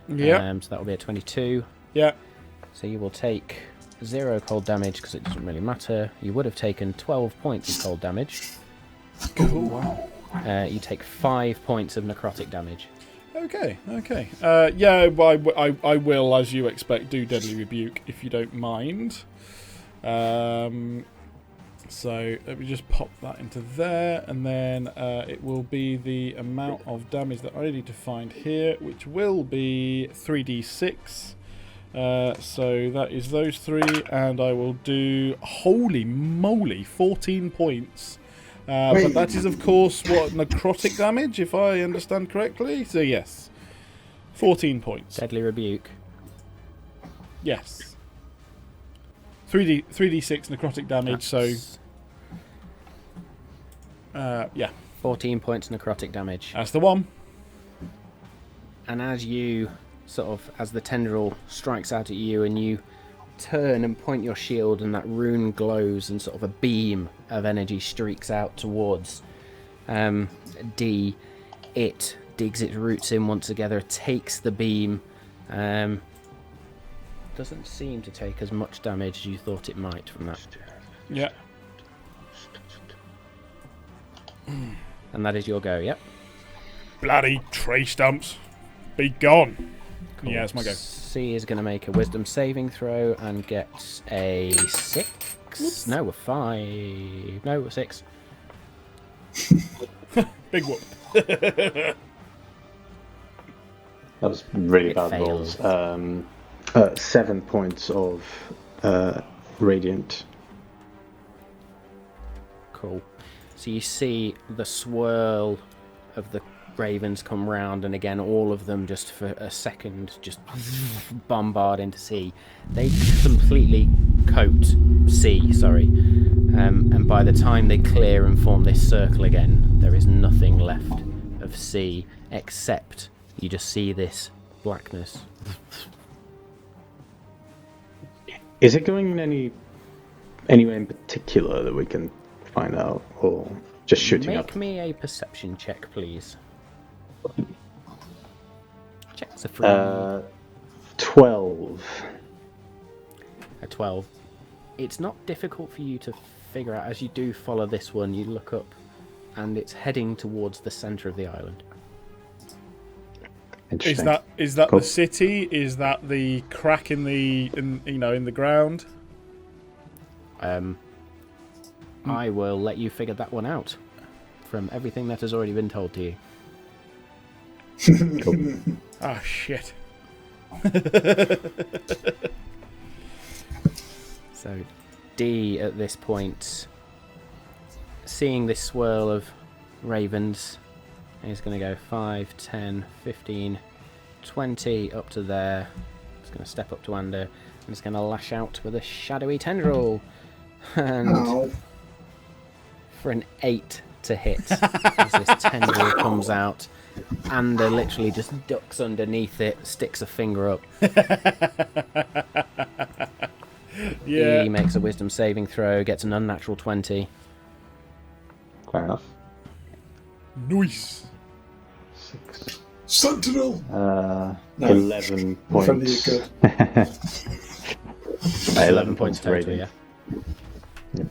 S4: Yeah.
S1: So that will be a 22.
S4: Yeah.
S1: So you will take 0 cold damage because it doesn't really matter. You would have taken 12 points of cold damage.
S4: Cool.
S1: You take 5 points of necrotic damage.
S4: Okay. Yeah, I will, as you expect, do Deadly Rebuke if you don't mind. So let me just pop that into there, and then it will be the amount of damage that I need to find here, which will be 3d6. So that is those 3, and I will do, holy moly, 14 points. But that is, of course, what, necrotic damage, if I understand correctly? So yes, 14 points.
S1: Deadly Rebuke.
S4: Yes. 3d6 necrotic damage,
S1: That's
S4: yeah,
S1: 14 points necrotic damage.
S4: that's the one.
S1: And as you as the tendril strikes out at you and you turn and point your shield and that rune glows and sort of a beam of energy streaks out towards D, it digs its roots in once together, takes the beam, doesn't seem to take as much damage as you thought it might from that.
S4: Yeah.
S1: And that is your go, yep.
S4: Bloody tree stumps. Be gone.
S1: Cool.
S4: Yeah, it's my go.
S1: C is going to make a wisdom saving throw and gets a 6.
S4: Whoops.
S1: No, a 5. No, a 6.
S4: Big whoop.
S3: That was really
S1: It
S3: bad
S1: fails.
S3: rolls. 7 points of radiant.
S1: Cool. So you see the swirl of the ravens come round, and again, all of them just for a second just bombard into C. They completely coat C, sorry. And by the time they clear and form this circle again, there is nothing left of C except you just see this blackness.
S3: Is it going anywhere in particular that we can find out, or just shooting up?
S1: Make me a perception check, please. Checks are free.
S3: 12.
S1: A 12. It's not difficult for you to figure out. As you do follow this one, you look up and it's heading towards the centre of the island.
S3: Interesting.
S4: Is that
S3: Cool.
S4: the city? Is that the crack in the ground?
S1: I will let you figure that one out from everything that has already been told to you.
S3: Cool.
S4: Ah, shit.
S1: So D at this point, seeing this swirl of ravens, is going to go 5, 10, 15, 20 up to there. It's going to step up to Ander and it's going to lash out with a shadowy tendril. And
S2: Oh,
S1: for an 8 to hit as this tendril comes out. Ander literally just ducks underneath it, sticks a finger up.
S4: Yeah.
S1: He makes a wisdom saving throw, gets an unnatural 20.
S3: Fair enough.
S4: Nice.
S3: 6.
S2: Sentinel! No.
S3: 11
S2: If only you
S3: points.
S2: could.
S1: 11 points total,
S3: radiant.
S1: yeah.
S3: Yep.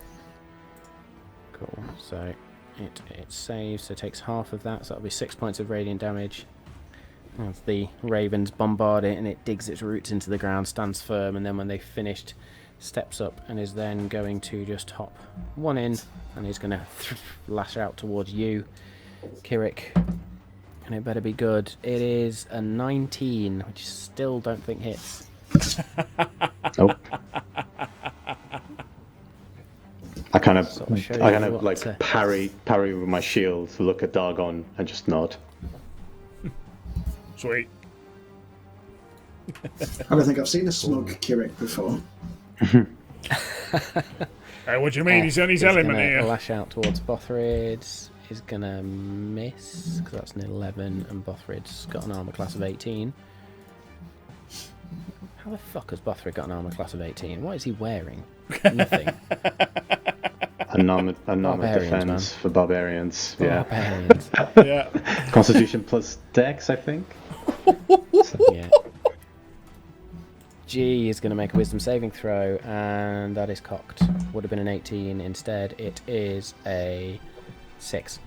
S1: Cool. So It saves, so it takes half of that, so that'll be 6 points of radiant damage. As the ravens bombard it, and it digs its roots into the ground, stands firm, and then when they've finished, steps up and is then going to just hop one in, and he's going to lash out towards you, Kirik. And it better be good. It is a 19, which still don't think hits.
S3: Nope. I kind of like parry with my shield, look at Dargon, and just nod.
S4: Sweet.
S2: I don't think I've seen a smug Kirik before.
S4: Hey, what do you mean? He's on his element here.
S1: Lash out towards Bothrid. Is gonna miss because that's an 11, and Bothrid's got an armor class of 18. How the fuck has Bothrid got an armor class of 18? What is he wearing? Nothing.
S3: Unarmored defense for barbarians.
S1: Barbarians.
S4: Yeah.
S3: Constitution plus Dex, I think.
S1: Yeah. G is going to make a wisdom saving throw, and that is cocked. Would have been an 18. Instead, it is a 6.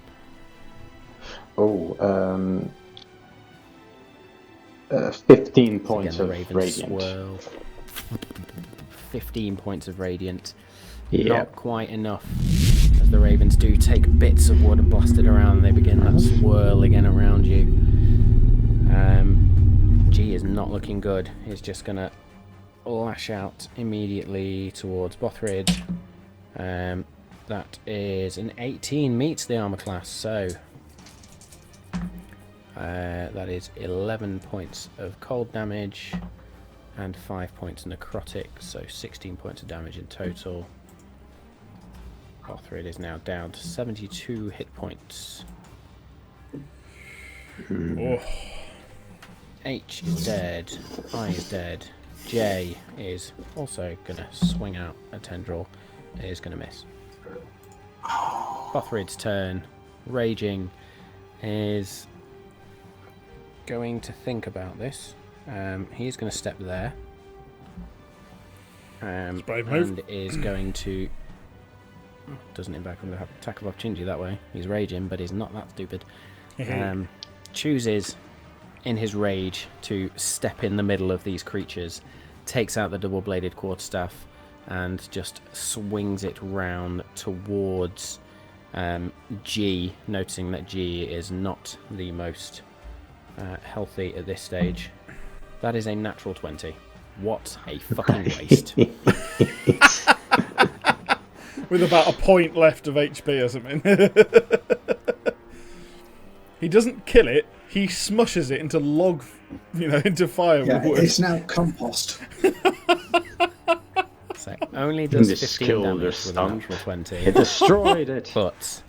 S3: 15 points
S1: Again,
S3: of radiant.
S1: Swirl. 15 points of radiant.
S3: Yeah.
S1: Not quite enough. As the ravens do take bits of wood and blast it around, and they begin that swirl again around you. G is not looking good. He's just going to lash out immediately towards Bothrid. That is an 18, meets the armor class, so that is 11 points of cold damage and 5 points necrotic, so 16 points of damage in total. Bothrid is now down to 72 hit points.
S4: Oh.
S1: H is dead, I is dead, J is also going to swing out a tendril, it is going to miss. Bothrid's turn, raging, is going to think about this. He's going to step there. And is going to... Doesn't hit back on the attack of opportunity that way. He's raging, but he's not that stupid. Chooses, in his rage, to step in the middle of these creatures, takes out the double-bladed quarterstaff, and just swings it round towards G, noticing that G is not the most healthy at this stage. That is a natural 20. What a fucking waste.
S4: With about a point left of HP or something. He doesn't kill it, he smushes it into into fire with wood.
S2: It's now compost.
S1: So only does 15 damage with a natural 20.
S3: It destroyed it.
S1: But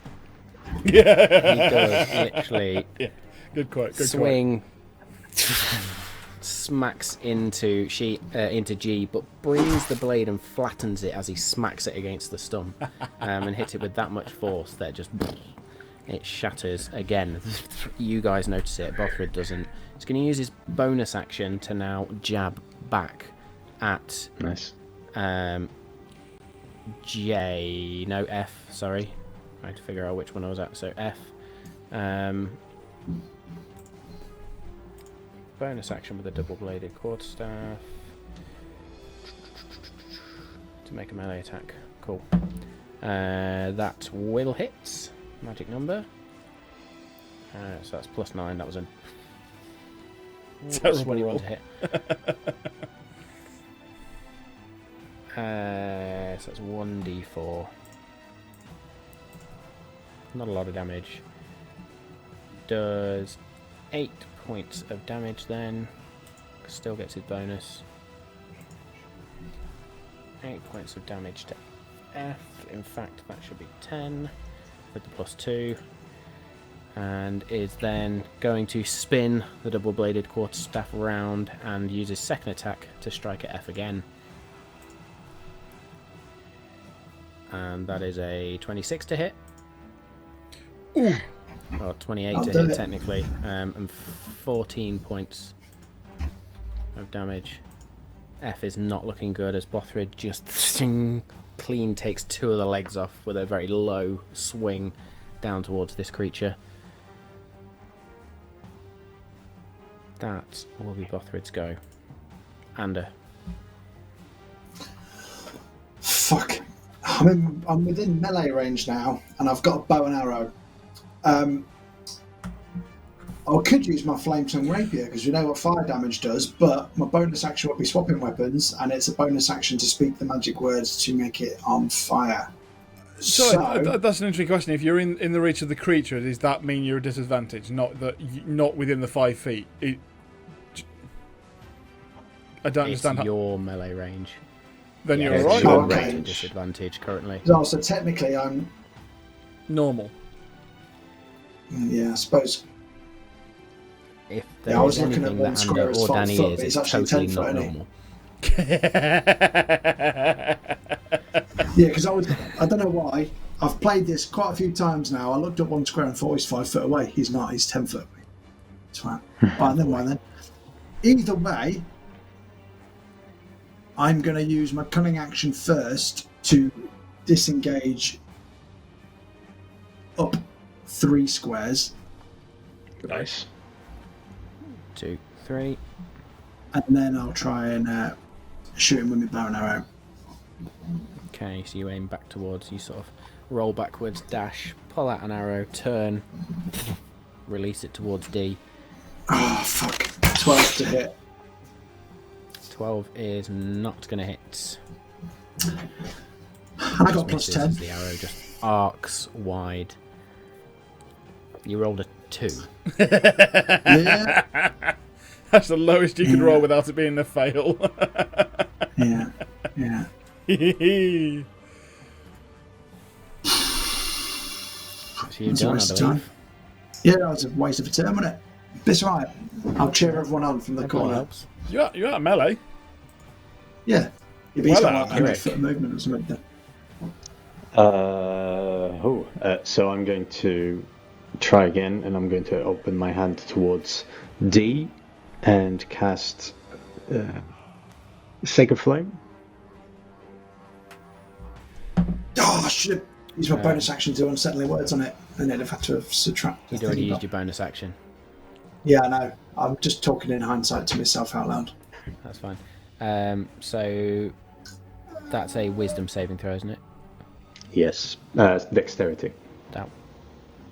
S4: yeah.
S1: he does literally
S4: swing,
S1: smacks into G, but brings the blade and flattens it as he smacks it against the stump, and hits it with that much force that it shatters again. You guys notice it, Bothrid doesn't. He's going to use his bonus action to now jab back at F, sorry. I had to figure out which one I was at. So F. Bonus action with a double-bladed quarterstaff to make a melee attack. Cool. That will hit. Magic number. So that's +9. That was a
S4: terrible
S1: 21
S4: roll.
S1: to hit. So that's 1d4. Not a lot of damage. Does 8 points of damage then. Still gets his bonus. 8 points of damage to F. In fact, that should be 10 with the +2. And is then going to spin the double-bladed quarterstaff around and use his second attack to strike at F again. And that is a 26 to hit.
S4: Ooh.
S1: Or 28 to hit, technically. And 14 points of damage. F is not looking good as Bothrid just clean takes 2 of the legs off with a very low swing down towards this creature. That will be Bothrid's go. Ander.
S2: Fuck. I'm within melee range now, and I've got a bow and arrow. I could use my flametongue rapier because we know what fire damage does, but my bonus action would be swapping weapons, and it's a bonus action to speak the magic words to make it on fire.
S4: So that's an interesting question. If you're in the reach of the creature, does that mean you're at a disadvantage? Not within the 5 feet. I don't understand.
S1: It's your melee range.
S4: Then
S1: Yeah,
S4: you're
S1: it's
S4: alright.
S1: your
S2: Okay.
S1: range disadvantage currently.
S2: So technically, I'm.
S4: Normal.
S2: Yeah, I suppose.
S1: If
S2: Yeah,
S1: there
S2: I was
S1: is
S2: looking at
S1: anything
S2: one
S1: that
S2: square
S1: Ander
S2: as
S1: or
S2: 5
S1: Danny
S2: foot,
S1: is,
S2: but
S1: it's
S2: it's actually
S1: totally
S2: 10 foot,
S1: not
S2: isn't
S1: normal.
S2: Yeah, because I don't know why. I've played this quite a few times now. I looked at one square and thought he's 5 foot away. He's not. He's 10 foot away. Twat. Right, never mind then. Either way, I'm going to use my cunning action first to disengage up 3 squares,
S3: Nice.
S1: 2, 3.
S2: and then I'll try and shoot him with my bow and arrow.
S1: Okay, so you aim back towards, you sort of roll backwards, dash, pull out an arrow, turn, release it towards D.
S2: Oh, fuck. 12 to hit.
S1: 12 is not going to hit.
S2: I got plus
S1: Misses
S2: 10.
S1: as the arrow just arcs wide. You rolled a 2.
S2: Yeah.
S4: That's the lowest you can roll without it being a fail.
S2: Yeah. Yeah.
S1: So you're
S2: That's a
S1: done, I
S2: waste of
S1: believe.
S2: time. Yeah, that was a waste of a turn, wasn't it? It's right. I'll cheer everyone on from the
S1: Everyone
S2: corner.
S1: helps.
S4: You're out of melee.
S2: Yeah. If he's
S4: Well,
S2: got like
S1: Eric.
S2: 100 foot of movement or something. Then.
S3: So I'm going to try again, and I'm going to open my hand towards D and cast Sacred Flame.
S2: Oh, I should have used my bonus action to unsettling words on it, and then I've had to have subtract.
S1: You'd already used your bonus action.
S2: Yeah, I know. I'm just talking in hindsight to myself out loud.
S1: That's fine. So that's a wisdom saving throw, isn't it?
S3: Yes. Dexterity.
S1: That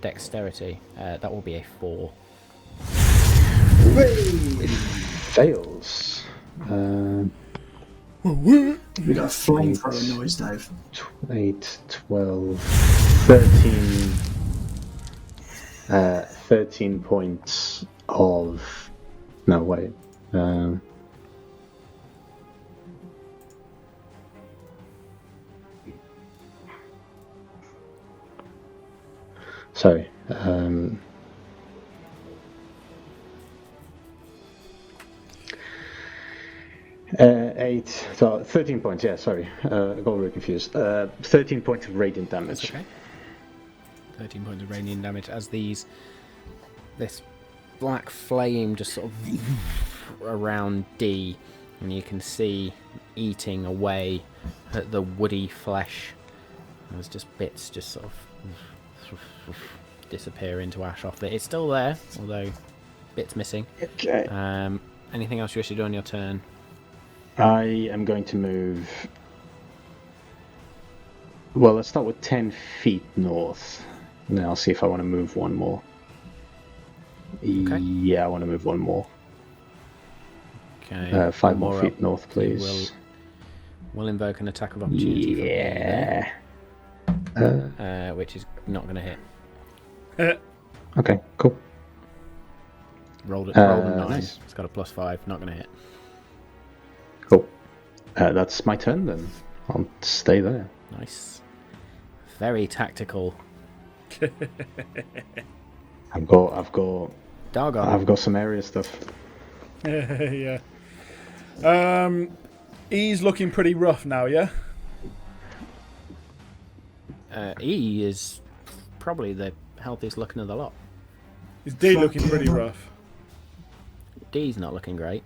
S1: dexterity. That will be a 4.
S3: Fails.
S2: We got a flamethrower noise, Dave.
S3: 8, 12, 13. 13 points of. No, wait. Sorry. 8, so 13 points, yeah, sorry. I got really confused. 13 points of radiant damage.
S1: Okay. 13 points of radiant damage as this black flame just sort of around D, and you can see eating away at the woody flesh. There's just bits just sort of disappear into ash off it. It's still there, although bits missing.
S3: Okay.
S1: Anything else you wish to do on your turn?
S3: I am going to move. Well, let's start with 10 feet north. And then I'll see if I want to move one more.
S1: Okay.
S3: Yeah, I want to move one more.
S1: Okay.
S3: 5 more feet
S1: up.
S3: north, please.
S1: We'll invoke an attack of opportunity from
S3: Yeah.
S1: there, which is not going to hit.
S3: Okay, cool.
S1: Rolled a 9.
S3: Nice.
S1: It's got a +5. Not going to hit.
S3: Cool. That's my turn then. I'll stay there.
S1: Nice. Very tactical.
S3: I've got
S1: Doggone.
S3: some area stuff.
S4: Yeah. He's looking pretty rough now, yeah?
S1: E is probably the healthiest looking of the lot.
S4: Is D looking pretty rough?
S1: D's not looking great.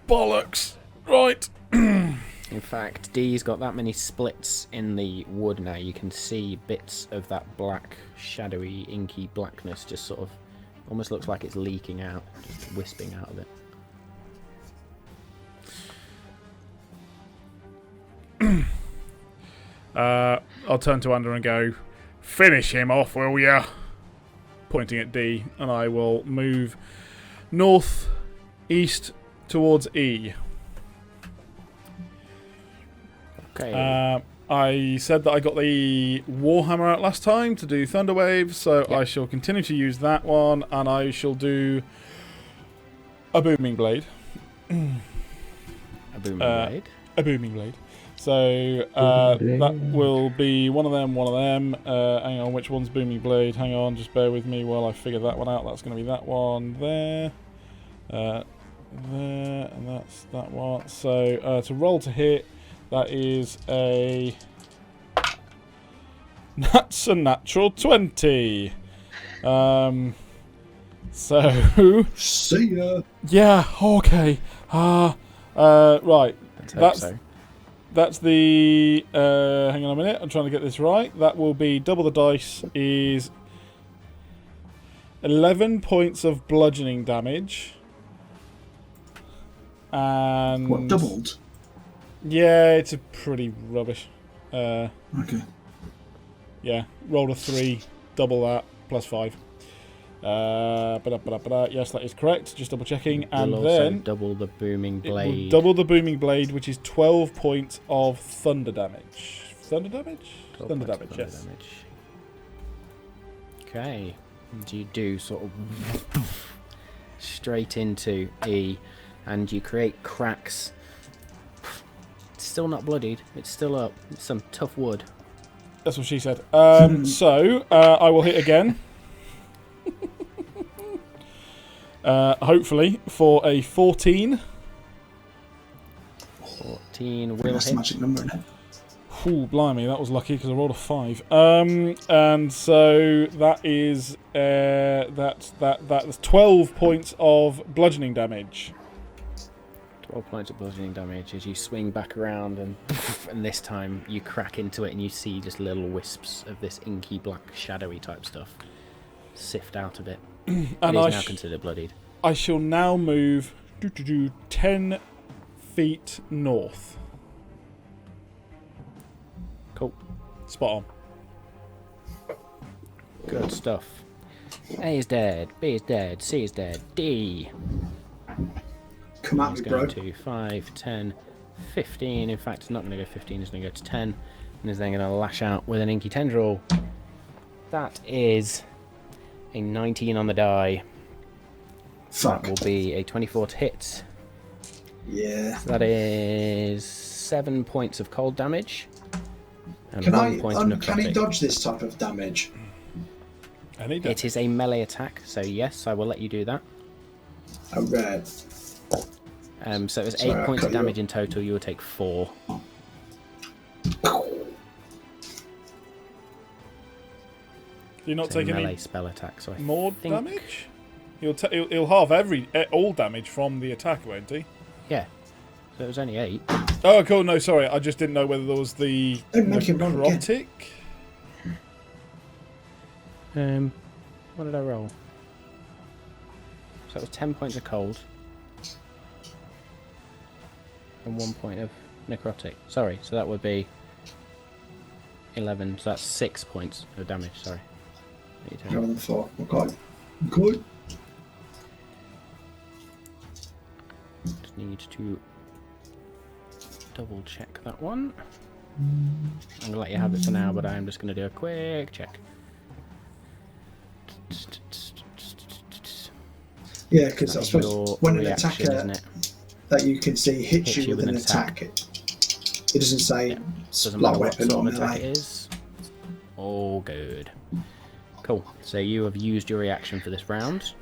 S4: Bollocks. Right.
S1: He In fact, D's got that many splits in the wood now. You can see bits of that black, shadowy, inky blackness just sort of almost looks like it's leaking out, just wisping out of it.
S4: I'll turn to Ander and go, finish him off, will ya? Pointing at D, and I will move north, east towards E.
S1: Okay.
S4: I said that I got the Warhammer out last time to do Thunderwave, so I shall continue to use that one, and I shall do a Booming Blade.
S1: A booming blade.
S4: A Booming Blade. So that will be one of them. Hang on, which one's Booming Blade? Hang on, just bear with me while I figure that one out. That's going to be that one there. There, and that's that one. So to roll to hit, that is that's a natural 20. So
S2: see ya.
S4: Yeah, okay. Right. That's the hang on a minute, I'm trying to get this right. That will be double the dice is 11 points of bludgeoning damage. And
S2: What, doubled?
S4: Yeah, it's a pretty rubbish.
S2: Okay.
S4: Yeah, rolled a 3, double that, plus 5. Yes, that is correct. Just double checking. And
S1: Will
S4: then
S1: also double the booming
S4: it will
S1: blade.
S4: double the booming blade, which is 12 points of thunder damage. Thunder damage?
S1: 12
S4: Thunder
S1: points of
S4: damage, yes.
S1: damage. Okay. And you do sort of straight into E, and you create cracks. It's still not bloodied. It's still up. It's some tough wood.
S4: That's what she said. So, I will hit again. Hopefully, for a 14.
S1: 14 will
S2: That's the
S1: hit.
S2: magic number, isn't it?
S4: Ooh, blimey, that was lucky because I rolled a 5. And so that is that's 12 points of bludgeoning damage.
S1: 12 points of bludgeoning damage as you swing back around, and this time you crack into it and you see just little wisps of this inky black shadowy type stuff sift out of it. It
S4: And
S1: is now considered bloodied.
S4: I shall now move 10 feet north.
S1: Cool.
S4: Spot on.
S1: Good stuff. A is dead, B is dead, C is dead, D
S2: Come at
S1: is
S2: me, bro.
S1: going to 5, 10, 15. In fact, it's not going to go 15, it's going to go to 10. And is then going to lash out with an inky tendril. That is a 19 on the die.
S2: Fuck.
S1: That will be a 24 to hit.
S2: Yeah.
S1: So that is 7 points of cold damage. And
S2: Can
S1: 1 point of
S2: can he
S1: necrotic.
S2: dodge this type of damage?
S1: It is a melee attack, so yes, I will let you do that.
S2: Oh, red.
S1: So it was
S2: Sorry,
S1: 8
S2: I
S1: points
S2: cut
S1: of
S2: you
S1: damage
S2: off.
S1: in total, you will take 4.
S4: You're not
S1: It's a
S4: taking
S1: melee
S4: any
S1: spell attack, so I
S4: more
S1: think...
S4: damage? He'll halve all damage from the attack, won't he?
S1: Yeah. So it was only 8.
S4: Oh, cool. No, sorry. I just didn't know whether there was the
S2: Don't make him roll again.
S4: necrotic.
S1: What did I roll? So it was 10 points of cold. And 1 point of necrotic. Sorry, so that would be 11. So that's 6 points of damage, sorry.
S2: Rather than 4. Okay.
S1: Just need to double check that one. I'm going to let you have it for now, but I'm just going to do a quick check.
S2: Yeah, because I
S1: That's
S2: suppose
S1: your
S2: when an
S1: reaction,
S2: attacker
S1: isn't it?
S2: that you can see hits you with an attack, it doesn't say
S1: Yeah. Doesn't
S2: light
S1: matter what
S2: weapon or
S1: sort of attack it
S2: melee.
S1: is. All good. Cool. So you have used your reaction for this round.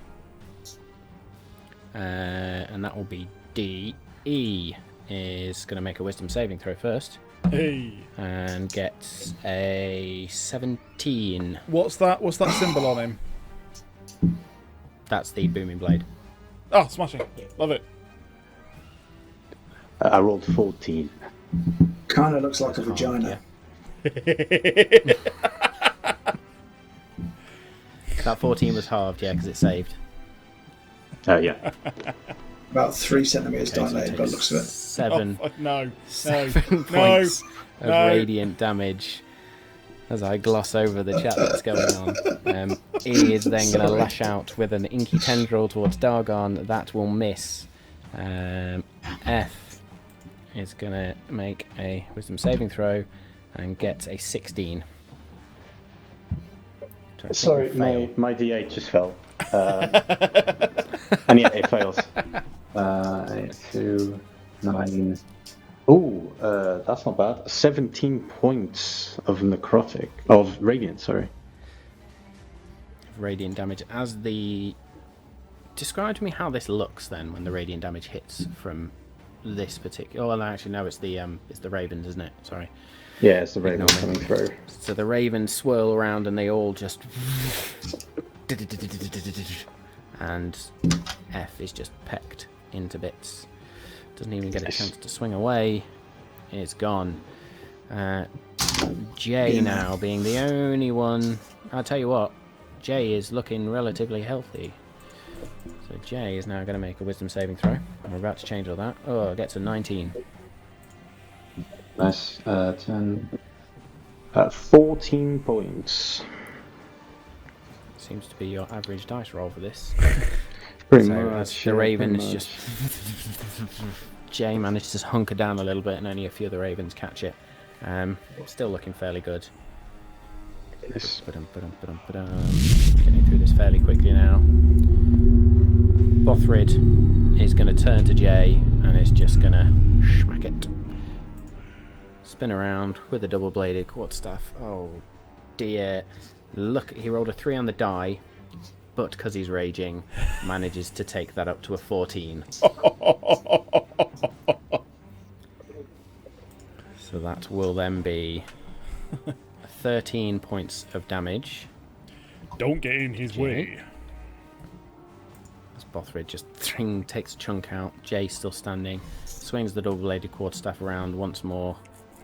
S1: And that will be D. E is going to make a wisdom saving throw first.
S4: Hey.
S1: And gets a 17.
S4: What's that symbol on him?
S1: That's the booming blade.
S4: Oh, smashing. Love it.
S3: I rolled 14.
S2: Kind of looks like a vagina.
S1: That 14 was halved, yeah, because it saved.
S3: Oh, yeah.
S2: About 3 centimeters
S1: Okay, so
S2: dilated by the looks of it.
S1: 7
S4: Oh, no.
S1: 7 points of radiant damage. As I gloss over the chat that's going on, he is then going to lash out with an inky tendril towards Dargon. That will miss. F is going to make a wisdom saving throw and get a 16.
S3: Sorry, my D8 just fell. And yeah, it fails. 2, 9. Oh, that's not bad. 17 points of radiant, sorry.
S1: Radiant damage. Describe to me how this looks then when the radiant damage hits from this particular. Oh, well, actually, no, it's the ravens, isn't it? Sorry.
S3: Yeah, it's the ravens coming through.
S1: So the ravens swirl around and they all just. And F is just pecked into bits. Doesn't even get a chance to swing away. It's gone. Jay now being the only one. I'll tell you what, Jay is looking relatively healthy. So Jay is now going to make a wisdom saving throw. We're about to change all that. Oh, it gets a 19.
S3: Nice. 10. 14 points.
S1: Seems to be your average dice roll for this.
S3: Pretty
S1: So
S3: much.
S1: as the ravens just. Jay managed to hunker down a little bit and only a few of the ravens catch it. Still looking fairly good.
S3: Yes.
S1: Getting through this fairly quickly now. Bothrid is going to turn to Jay and is just going to smack it. Spin around with a double-bladed quarterstaff. Oh dear. Look, he rolled a 3 on the die, but because he's raging, manages to take that up to a 14. So that will then be 13 points of damage.
S4: Don't get in his way.
S1: As Bothrid just takes a chunk out. Jay still standing. Swings the double-bladed quarterstaff around once more.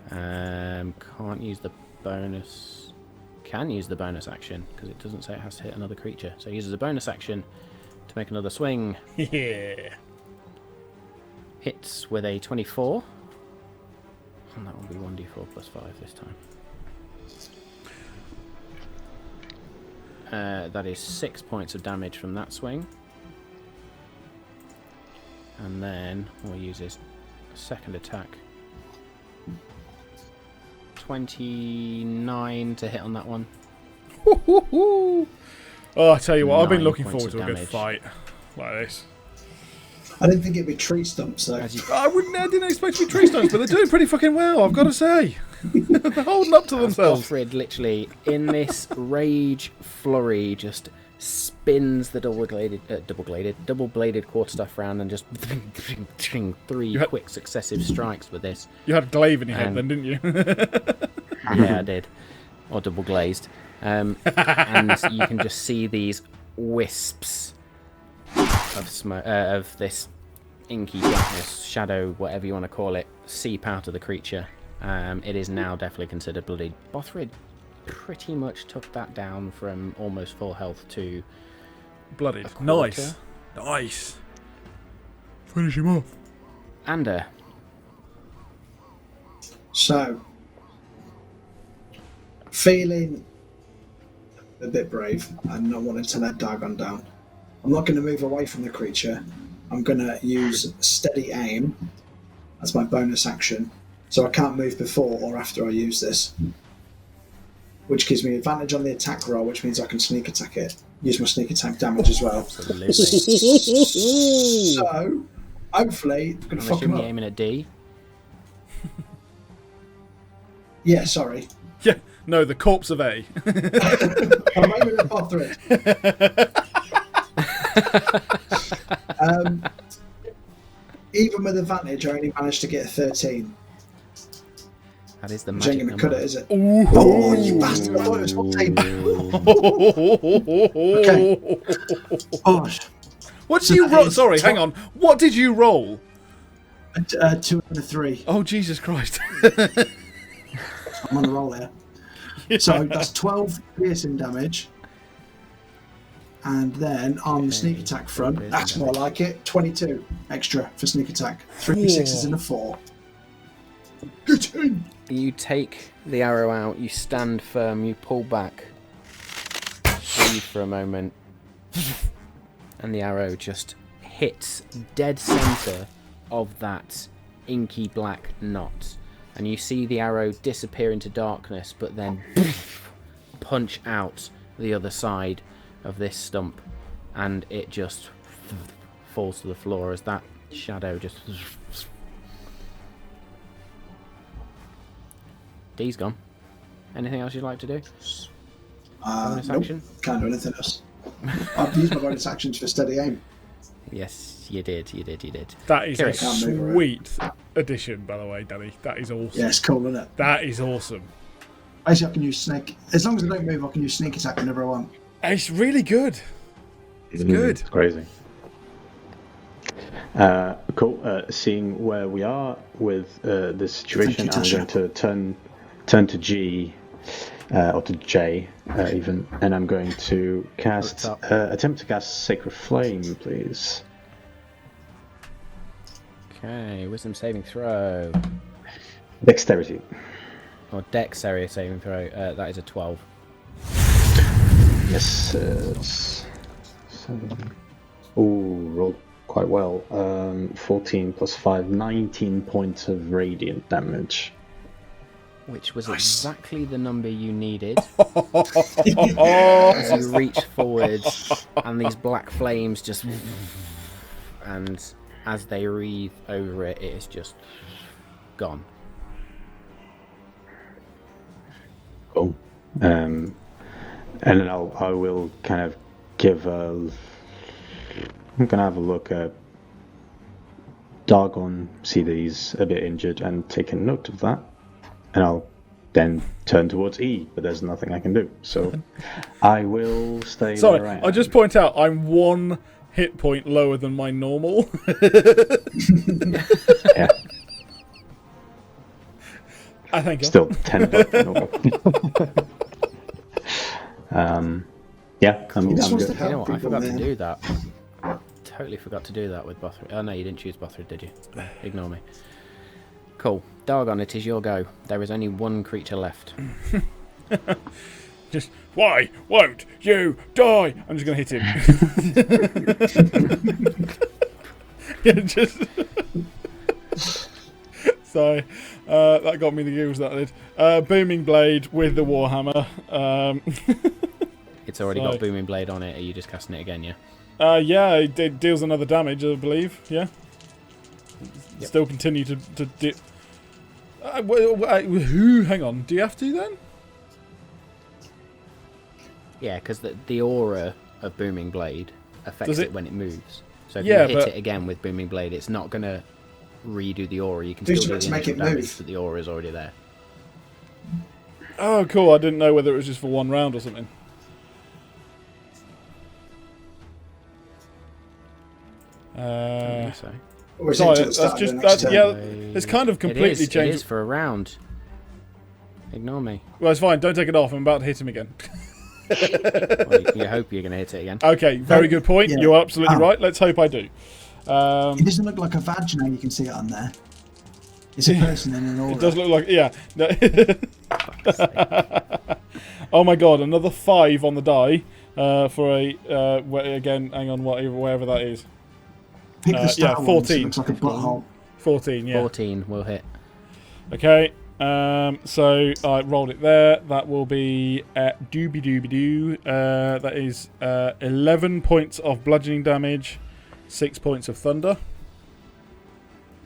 S1: Can't use the bonus. Can use the bonus action because it doesn't say it has to hit another creature. So he uses a bonus action to make another swing.
S4: Yeah.
S1: Hits with a 24. And that will be 1d4 plus 5 this time. That is 6 points of damage from that swing. And then we'll use his second attack. 29 to hit on that one.
S4: Oh, I tell you what, I've been
S1: 9
S4: looking
S1: points
S4: forward to
S1: of
S4: a good
S1: damage.
S4: fight like this.
S2: I didn't think it'd be tree stumps, though.
S4: I didn't expect to be tree stones, but they're doing pretty fucking well, I've got to say. They're holding up to themselves.
S1: Bothrid literally, in this rage flurry, just spins the double-bladed quarterstaff round and just 3 quick successive strikes with this.
S4: You had a glaive in your head then, didn't you?
S1: Yeah, I did. Or double glazed. And you can just see these wisps of smoke, of this inky blackness, shadow, whatever you want to call it, seep out of the creature. It is now definitely considered bloodied. Bothrid pretty much took that down from almost full health to
S4: Bloodied.
S1: a quarter.
S4: Nice. Nice. Finish him off.
S1: Ander.
S2: So, feeling a bit brave and not wanting to let Dargon down, I'm not going to move away from the creature. I'm going to use steady aim as my bonus action, so I can't move before or after I use this, which gives me advantage on the attack roll, which means I can sneak attack it. Use my sneak attack damage as well.
S1: Absolutely.
S2: So, hopefully, I'm going to
S1: I'm
S2: fuck him
S1: assuming you're
S2: up.
S1: aiming at D.
S2: Yeah, sorry.
S4: Yeah, no, the corpse of A.
S2: I'm aiming at Bothrid. Even with advantage, I only managed to get a 13.
S1: That is the
S2: Which ain't
S1: magic
S2: going to cut
S1: number.
S2: it, is it?
S4: Ooh.
S2: Oh, you bastard! I thought it was one table. Okay. Oh,
S4: What did you roll? Sorry, hang on. What did you roll?
S2: 2 and a 3.
S4: Oh, Jesus Christ.
S2: I'm on a roll here. So that's 12 piercing damage. And then on the sneak attack front, that's more like it. 22 extra for sneak attack. 3 sixes and a 4. Get in!
S1: You take the arrow out, you stand firm, you pull back, breathe for a moment, and the arrow just hits dead centre of that inky black knot. And you see the arrow disappear into darkness, but then punch out the other side of this stump, and it just falls to the floor as that shadow just... D's gone. Anything else you'd like to do? Bonus
S2: Nope,
S1: action?
S2: can't do anything else. I've used my bonus actions for steady aim.
S1: Yes, you did.
S4: That is a
S1: Kirik.
S4: sweet addition, by the way, Danny. That is awesome.
S2: Yeah, it's cool, isn't it?
S4: That is awesome.
S2: Basically, I can use snake. As long as I don't move, I can use sneak attack whenever I want.
S4: It's really good. It's good.
S3: It's crazy. Cool. Seeing where we are with this situation, I'm going to turn to G, or to J, even, and I'm going to cast attempt to cast Sacred Flame, please.
S1: Okay, wisdom saving throw.
S3: Dexterity.
S1: Or dexterity saving throw. That is a 12.
S3: Yes. It's 7. Ooh, rolled quite well. 14 plus 5, 19 points of radiant damage.
S1: Which was exactly the number you needed. As you reach forward, and these black flames just... And as they wreathe over it, it is just gone.
S3: Cool. And then I will kind of give a... I'm gonna have a look at Dargon, see that he's a bit injured, and take a note of that. And I'll then turn towards E, but there's nothing I can do. So I will stay where I am.
S4: I'll just point out I'm 1 hit point lower than my normal.
S3: Yeah.
S4: I think
S3: Still 10 above normal. Yeah, I'm
S2: This was
S3: good.
S2: the
S1: You know what? I
S2: people,
S1: forgot to
S2: man.
S1: do that. Totally forgot to do that with Bothrid. Oh no, you didn't choose Bothrid, did you? Ignore me. Cool. Dargon, it is your go. There is only one creature left.
S4: Just, why won't you die? I'm just going to hit him. Yeah, just... So, that got me the giggles, that did. Booming Blade with the Warhammer.
S1: It's already got Booming Blade on it. Are you just casting it again, yeah?
S4: Yeah, it deals another damage, I believe. Yeah.
S1: Yep.
S4: Still continue to do... hang on, do you have to then?
S1: Yeah, because the aura of Booming Blade affects it when it moves. So if
S4: Yeah,
S1: you hit
S4: but-
S1: it again with Booming Blade, it's not going to redo the aura. You can
S2: Just
S1: still do
S2: to
S1: the
S2: make
S1: initial
S2: it
S1: damage,
S2: move.
S1: but the aura is already there.
S4: Oh, cool. I didn't know whether it was just for 1 round or something.
S1: So.
S2: Or is
S4: Sorry,
S2: it to the
S4: that's
S2: start of
S4: just...
S2: the next
S4: That's,
S2: turn?
S4: yeah, it's kind of completely
S1: It
S4: changed.
S1: is for a round. Ignore me.
S4: Well, it's fine. Don't take it off. I'm about to hit him again.
S1: Well, you hope you're going to hit it again.
S4: Okay, very good point.
S2: Yeah.
S4: You're absolutely right. Let's hope I do.
S2: It doesn't look like a vagina, you can see it on there. It's a person in an aura.
S4: It does look like... Yeah. Oh my god, another 5 on the die for a... again, hang on, wherever that is.
S2: Pick the star
S4: yeah,
S2: one,
S4: 14.
S2: so it looks like a butthole.
S4: 14, yeah.
S1: 14 will hit.
S4: Okay, so I rolled it there. That will be doobie-doobie-doo. That is 11 points of bludgeoning damage, 6 points of thunder.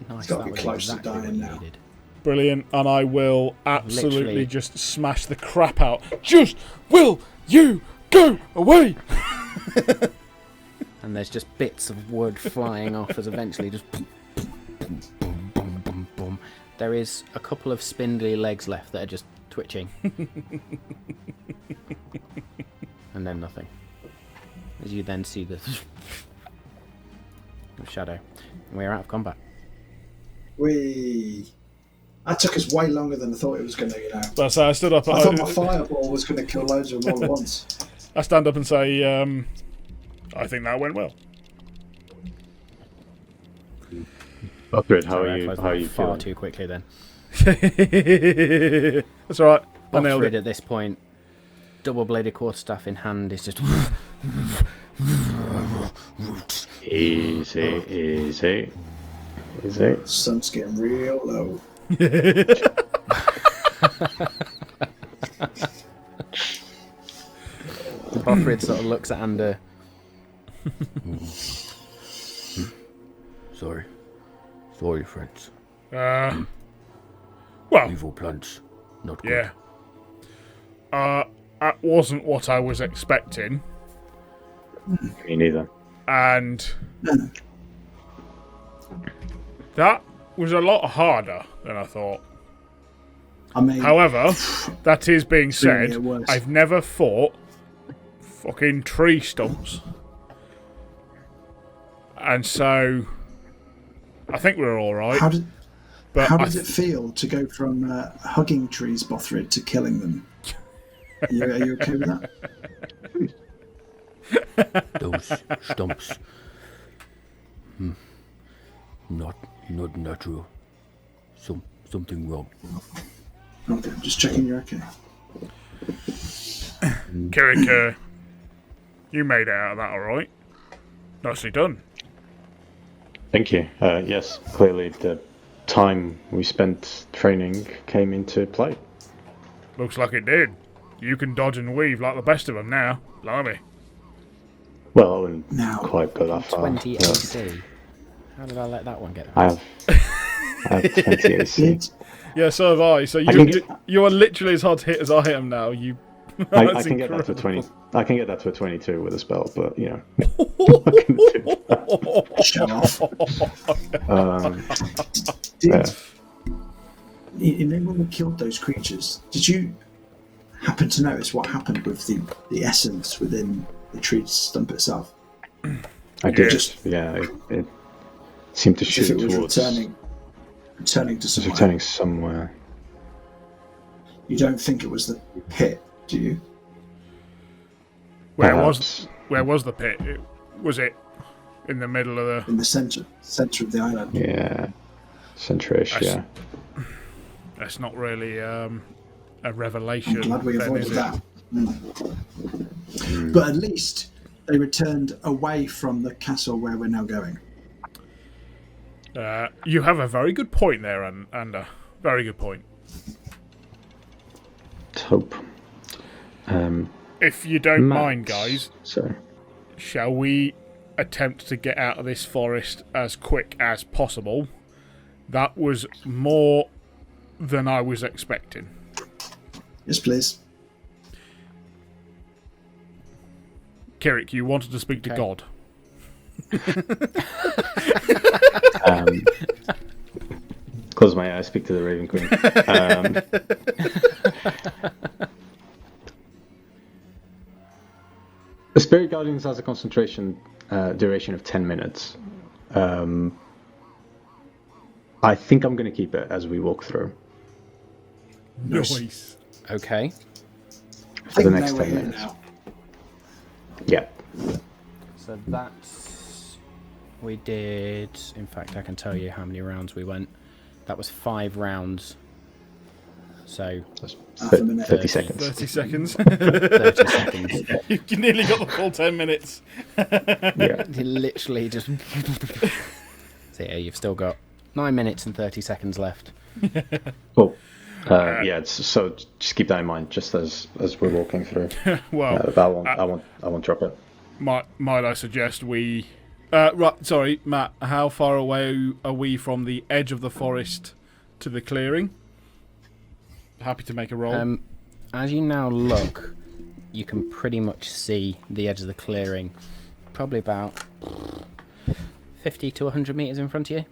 S1: Nice.
S2: It's gotta
S1: That
S2: be
S1: was
S2: close to
S1: exactly what
S2: dying
S1: you
S2: now.
S1: needed.
S4: Brilliant, and I will absolutely
S1: Literally.
S4: just smash the crap out. Just will you go away?
S1: And there's just bits of wood flying off as eventually just boom, boom, boom, boom, boom, boom, boom. There is a couple of spindly legs left that are just twitching. And then nothing. As you then see the shadow. We're out of combat.
S2: That took us way longer than I thought it was going to, you know.
S4: But so I stood up.
S2: I thought my fireball was going to kill loads of them all at once.
S4: I stand up and say, I think that went well.
S3: Buckrid, how
S1: Sorry,
S3: are
S1: I
S3: you?
S1: closed
S3: How are
S1: that
S3: you
S1: far
S3: feeling?
S1: too quickly then.
S4: That's all right. I nailed
S1: Buckrid
S4: it.
S1: at this point, double-bladed quarterstaff in hand, is just...
S3: Easy.
S2: Sun's getting real low.
S1: Buckrid sort of looks at Ander. Sorry, friends.
S4: Well,
S1: Evil plants. Not good.
S4: yeah. That wasn't what I was expecting,
S3: Me neither.
S4: and that was a lot harder than I thought.
S2: I mean,
S4: However, that is being
S2: really
S4: said,
S2: it was.
S4: I've never fought fucking tree stumps. And so, I think we're alright.
S2: how
S4: But
S2: how does it feel to go from hugging trees, Bothrid, to killing them? Are you okay with that?
S5: Those stumps. Not natural. Something wrong.
S2: Okay, I'm just checking you're okay.
S4: Kirik, you made it out of that alright. Nicely done.
S3: Thank you. Yes, clearly the time we spent training came into play.
S4: Looks like it did. You can dodge and weave like the best of them now. Blimey.
S3: Well, I wouldn't
S2: Now,
S3: quite go that far.
S1: 20
S3: No.
S1: AC. How did I let that one get
S3: I
S1: past?
S3: have 20 AC.
S2: did
S4: Yeah, so have I. So
S3: can get-
S4: you are literally as hard to hit as I am now. You.
S3: I
S4: That's
S3: can get that to
S4: incredible.
S3: 20. I can get that to a 22 with a spell, but you know, I'm not gonna do that.
S2: show off. Did,
S3: Yeah.
S2: you know when we killed those creatures, did you happen to notice what happened with the essence within the tree stump itself?
S3: I did.
S2: Just-
S3: It seemed to
S2: As if
S3: shoot
S2: it was
S3: towards.
S2: returning to
S3: It's
S2: somewhere.
S3: returning somewhere.
S2: You don't think it was the pit, do you?
S4: Where
S3: Perhaps.
S4: was the pit? Was it in the middle of the?
S2: In the centre of the island.
S3: Yeah. Centrish,
S4: I s-
S3: yeah.
S4: That's not really a
S2: I'm
S4: revelation.
S2: glad we
S4: then,
S2: avoided
S4: is it?
S2: that. But at least they returned away from the castle where we're now going.
S4: You have a very good point there, Ander. Very good point.
S3: Let's hope.
S4: If you don't
S3: Matt,
S4: mind, guys,
S3: Sorry.
S4: shall we attempt to get out of this forest as quick as possible? That was more than I was expecting.
S2: Yes, please.
S4: Kirik, you wanted to speak to
S1: Okay.
S4: God.
S3: Close my eyes, speak to the Raven Queen. The Spirit Guardians has a concentration duration of 10 minutes. I think I'm going to keep it as we walk through
S4: Nice.
S1: Okay.
S3: for the
S2: I
S3: next
S2: think now
S3: 10
S2: we're here
S3: minutes.
S2: now.
S3: Yeah.
S1: So that's... We did... In fact, I can tell you how many rounds we went. That was 5 rounds. So,
S3: That's
S2: Half a minute.
S3: 30 seconds.
S4: 30 seconds.
S1: 30 seconds.
S4: You nearly got the full 10 minutes.
S3: Yeah.
S1: You literally just... So yeah, you've still got 9 minutes and 30 seconds left.
S3: Cool. Yeah, so just keep that in mind, just as we're walking through.
S4: Well,
S3: I won't drop it.
S4: might I suggest we... right, sorry, Matt, how far away are we from the edge of the forest to the clearing? Happy to make a roll.
S1: As you now look, you can pretty much see the edge of the clearing. Probably about 50 to 100 metres in front of you.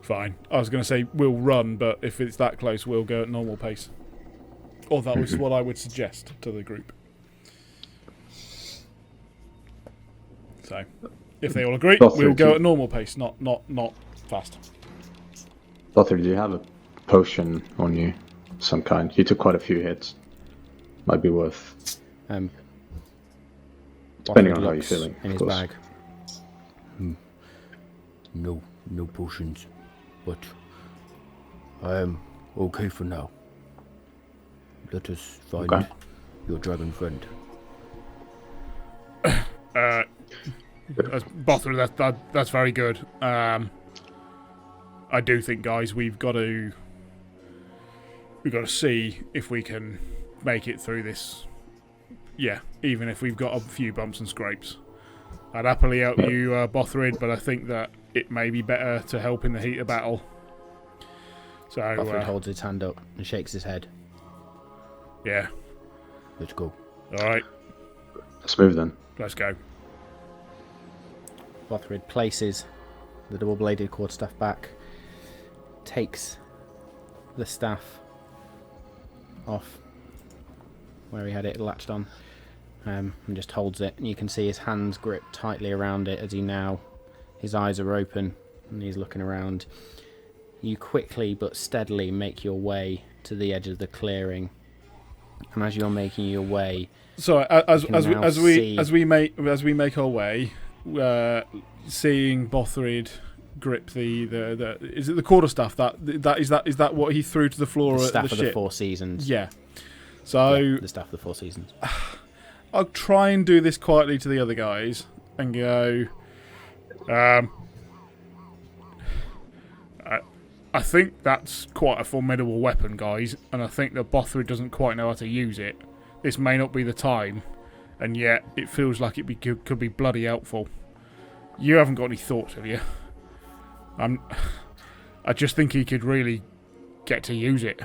S4: Fine. I was going to say we'll run, but if it's that close, we'll go at normal pace. Or that was what I would suggest to the group. So, if they all agree,
S3: Both
S4: we'll go
S3: agree.
S4: at normal pace, not fast.
S3: Lothar, do you have a potion on you? Some kind. You took quite a few hits. Might be worth. Depending on how you're feeling.
S1: In
S3: of
S1: his
S3: course.
S1: bag.
S5: No potions, but I am okay for now. Let us find
S3: Okay.
S5: your dragon friend.
S4: Bothra, that's very good. I do think, guys, we've got to see if we can make it through this. Yeah, even if we've got a few bumps and scrapes. I'd happily help you, Bothrid, but I think that it may be better to help in the heat of battle. So,
S1: Bothrid holds his hand up and shakes his head.
S4: Yeah.
S5: Let's go.
S4: All right,
S3: Let's move then.
S4: let's go.
S1: Bothrid places the double-bladed quarterstaff back, takes the staff off where he had it latched on, and just holds it. And you can see his hands grip tightly around it as his eyes are open and he's looking around. You quickly but steadily make your way to the edge of the clearing, and as you're making your way,
S4: So as we make our way, seeing Bothrid grip the is it the quarterstaff is that what he threw to the floor
S1: the
S4: at
S1: staff
S4: the
S1: of
S4: ship?
S1: the Four Seasons.
S4: Yeah. So
S1: Yeah, the staff of the Four Seasons.
S4: I'll try and do this quietly to the other guys and go. I think that's quite a formidable weapon, guys, and I think that Bothrid doesn't quite know how to use it. This may not be the time, and yet it feels like could be bloody helpful. You haven't got any thoughts, have you? I just think he could really get to use it.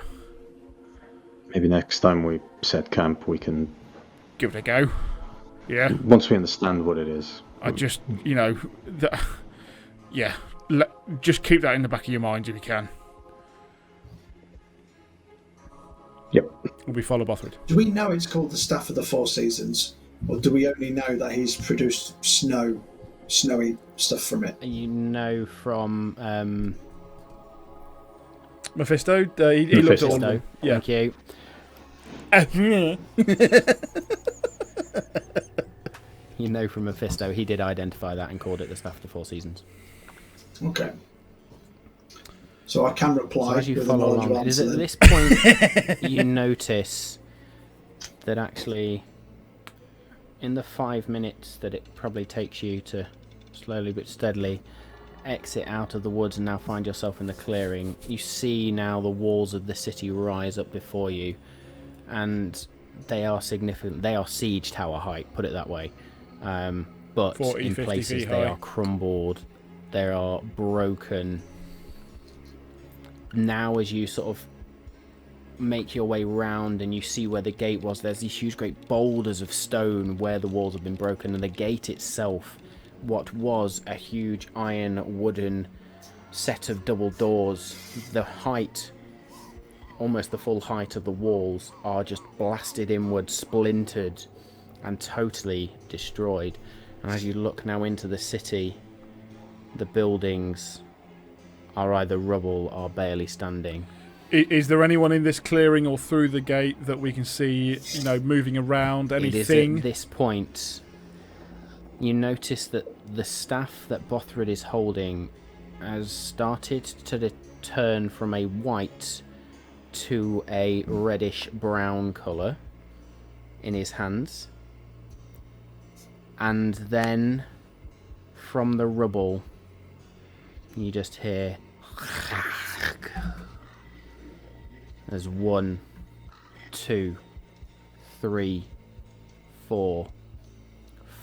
S3: Maybe next time we set camp, we can.
S4: Give it a go. Yeah.
S3: Once we understand what it is.
S4: I just, yeah. Just keep that in the back of your mind if you can.
S3: Yep.
S4: We follow Bothrid.
S2: Do we know it's called the Staff of the Four Seasons, or do we only know that he's produced snowy stuff from it?
S1: You know from
S4: Mephisto, he looked at all of
S1: Mephisto.
S4: them. Yeah.
S1: Thank you. You know from Mephisto, he did identify that and called it the Staff of the Four Seasons.
S2: Okay. So I can reply
S1: So as you
S2: with a
S1: follow
S2: knowledgeable
S1: along, it is
S2: answer
S1: at
S2: then.
S1: this point you notice that actually in the 5 minutes that it probably takes you to slowly but steadily exit out of the woods and now find yourself in the clearing, you see now the walls of the city rise up before you, and they are significant. They are siege tower height, put it that way, but
S4: 40,
S1: in
S4: 50
S1: places
S4: feet
S1: they
S4: high.
S1: are crumbled, they are broken. Now as you sort of make your way round and you see where the gate was, there's these huge great boulders of stone where the walls have been broken, and the gate itself, what was a huge iron wooden set of double doors, the height, almost the full height of the walls, are just blasted inward, splintered and totally destroyed. And as you look now into the city, the buildings are either rubble or barely standing.
S4: Is there anyone in this clearing or through the gate that we can see, moving around?
S1: It is
S4: Anything?
S1: at this point you notice that the staff that Bothrid is holding has started to turn from a white to a reddish brown colour in his hands, and then from the rubble you just hear there's 1, 2, 3, 4,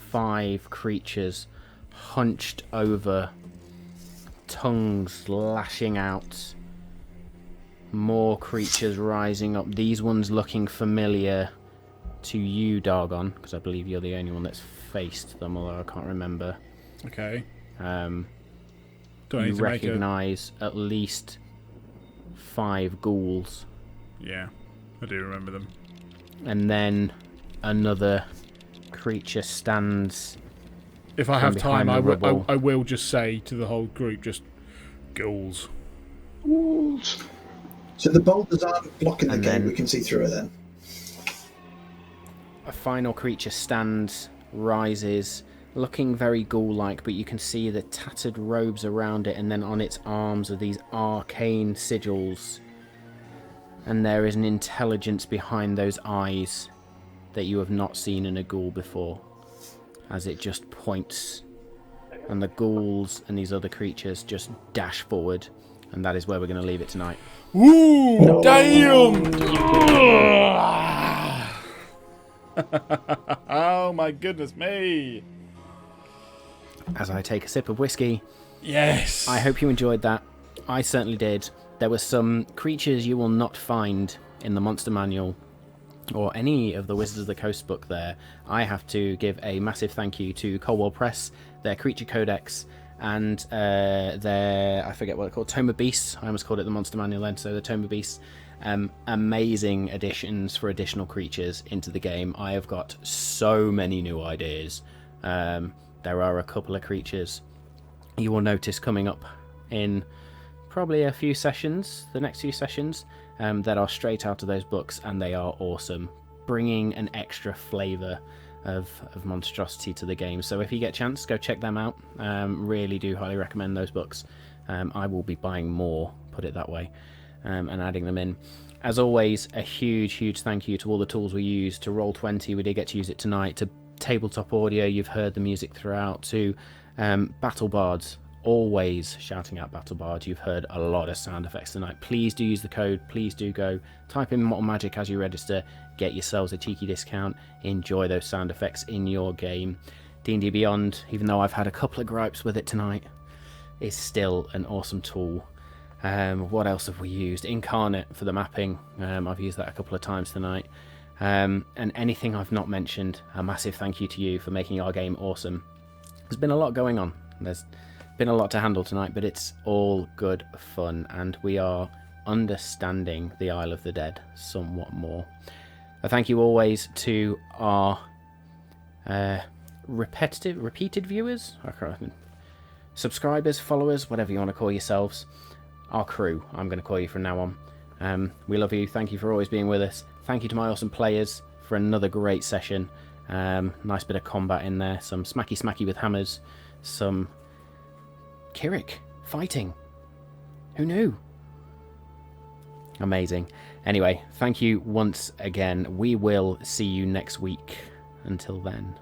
S1: 5 creatures hunched over, tongues lashing out, more creatures rising up, these ones looking familiar to you, Dargon, because I believe you're the only one that's faced them, although I can't remember.
S4: Okay. Do I
S1: You
S4: need to make a...
S1: recognise at least 5 ghouls,
S4: Yeah, I do remember them.
S1: and then another creature stands.
S4: If I
S1: From
S4: have time,
S1: behind the rubble.
S4: I will just say to the whole group, just ghouls.
S3: Ghouls.
S2: So the boulders aren't blocking the
S1: And
S2: gate.
S1: then-
S2: We can see through it then.
S1: A final creature stands, rises, looking very ghoul-like, but you can see the tattered robes around it, and then on its arms are these arcane sigils. And there is an intelligence behind those eyes that you have not seen in a ghoul before, as it just points. And the ghouls and these other creatures just dash forward, and that is where we're going to leave it tonight.
S4: Ooh, damn! Oh my goodness me!
S1: As I take a sip of whiskey,
S4: Yes!
S1: I hope you enjoyed that. I certainly did. There were some creatures you will not find in the Monster Manual or any of the Wizards of the Coast book there. I have to give a massive thank you to Colwell Press, their Creature Codex, and their, I forget what it's called, Tome of Beasts. I almost called it the Monster Manual then, so the Tome of Beasts. Amazing additions for additional creatures into the game. I have got so many new ideas. There are a couple of creatures you will notice coming up in probably a few sessions, the next few sessions, that are straight out of those books, and they are awesome, bringing an extra flavour of monstrosity to the game. So if you get a chance, go check them out. Really do highly recommend those books. I will be buying more, put it that way, and adding them in. As always, a huge thank you to all the tools we use, to Roll20, we did get to use it tonight, to Tabletop Audio, you've heard the music throughout, to Battle Bards, always shouting out Battle Bards. You've heard a lot of sound effects tonight. Please do use the code. Please do go type in Mortal Magic as you register. Get yourselves a cheeky discount. Enjoy those sound effects in your game. D&D Beyond, even though I've had a couple of gripes with it tonight, is still an awesome tool. What else have we used? Incarnate for the mapping. I've used that a couple of times tonight. And anything I've not mentioned, a massive thank you to you for making our game awesome. There's been a lot going on. There's been a lot to handle tonight, but it's all good fun, and we are understanding the Isle of the Dead somewhat more. A thank you always to our repeated viewers, subscribers, followers, whatever you want to call yourselves. Our crew, I'm going to call you from now on. We love you. Thank you for always being with us. Thank you to my awesome players for another great session. Nice bit of combat in there. Some smacky with hammers. Some Kirik fighting. Who knew? Amazing. Anyway, thank you once again. We will see you next week. Until then.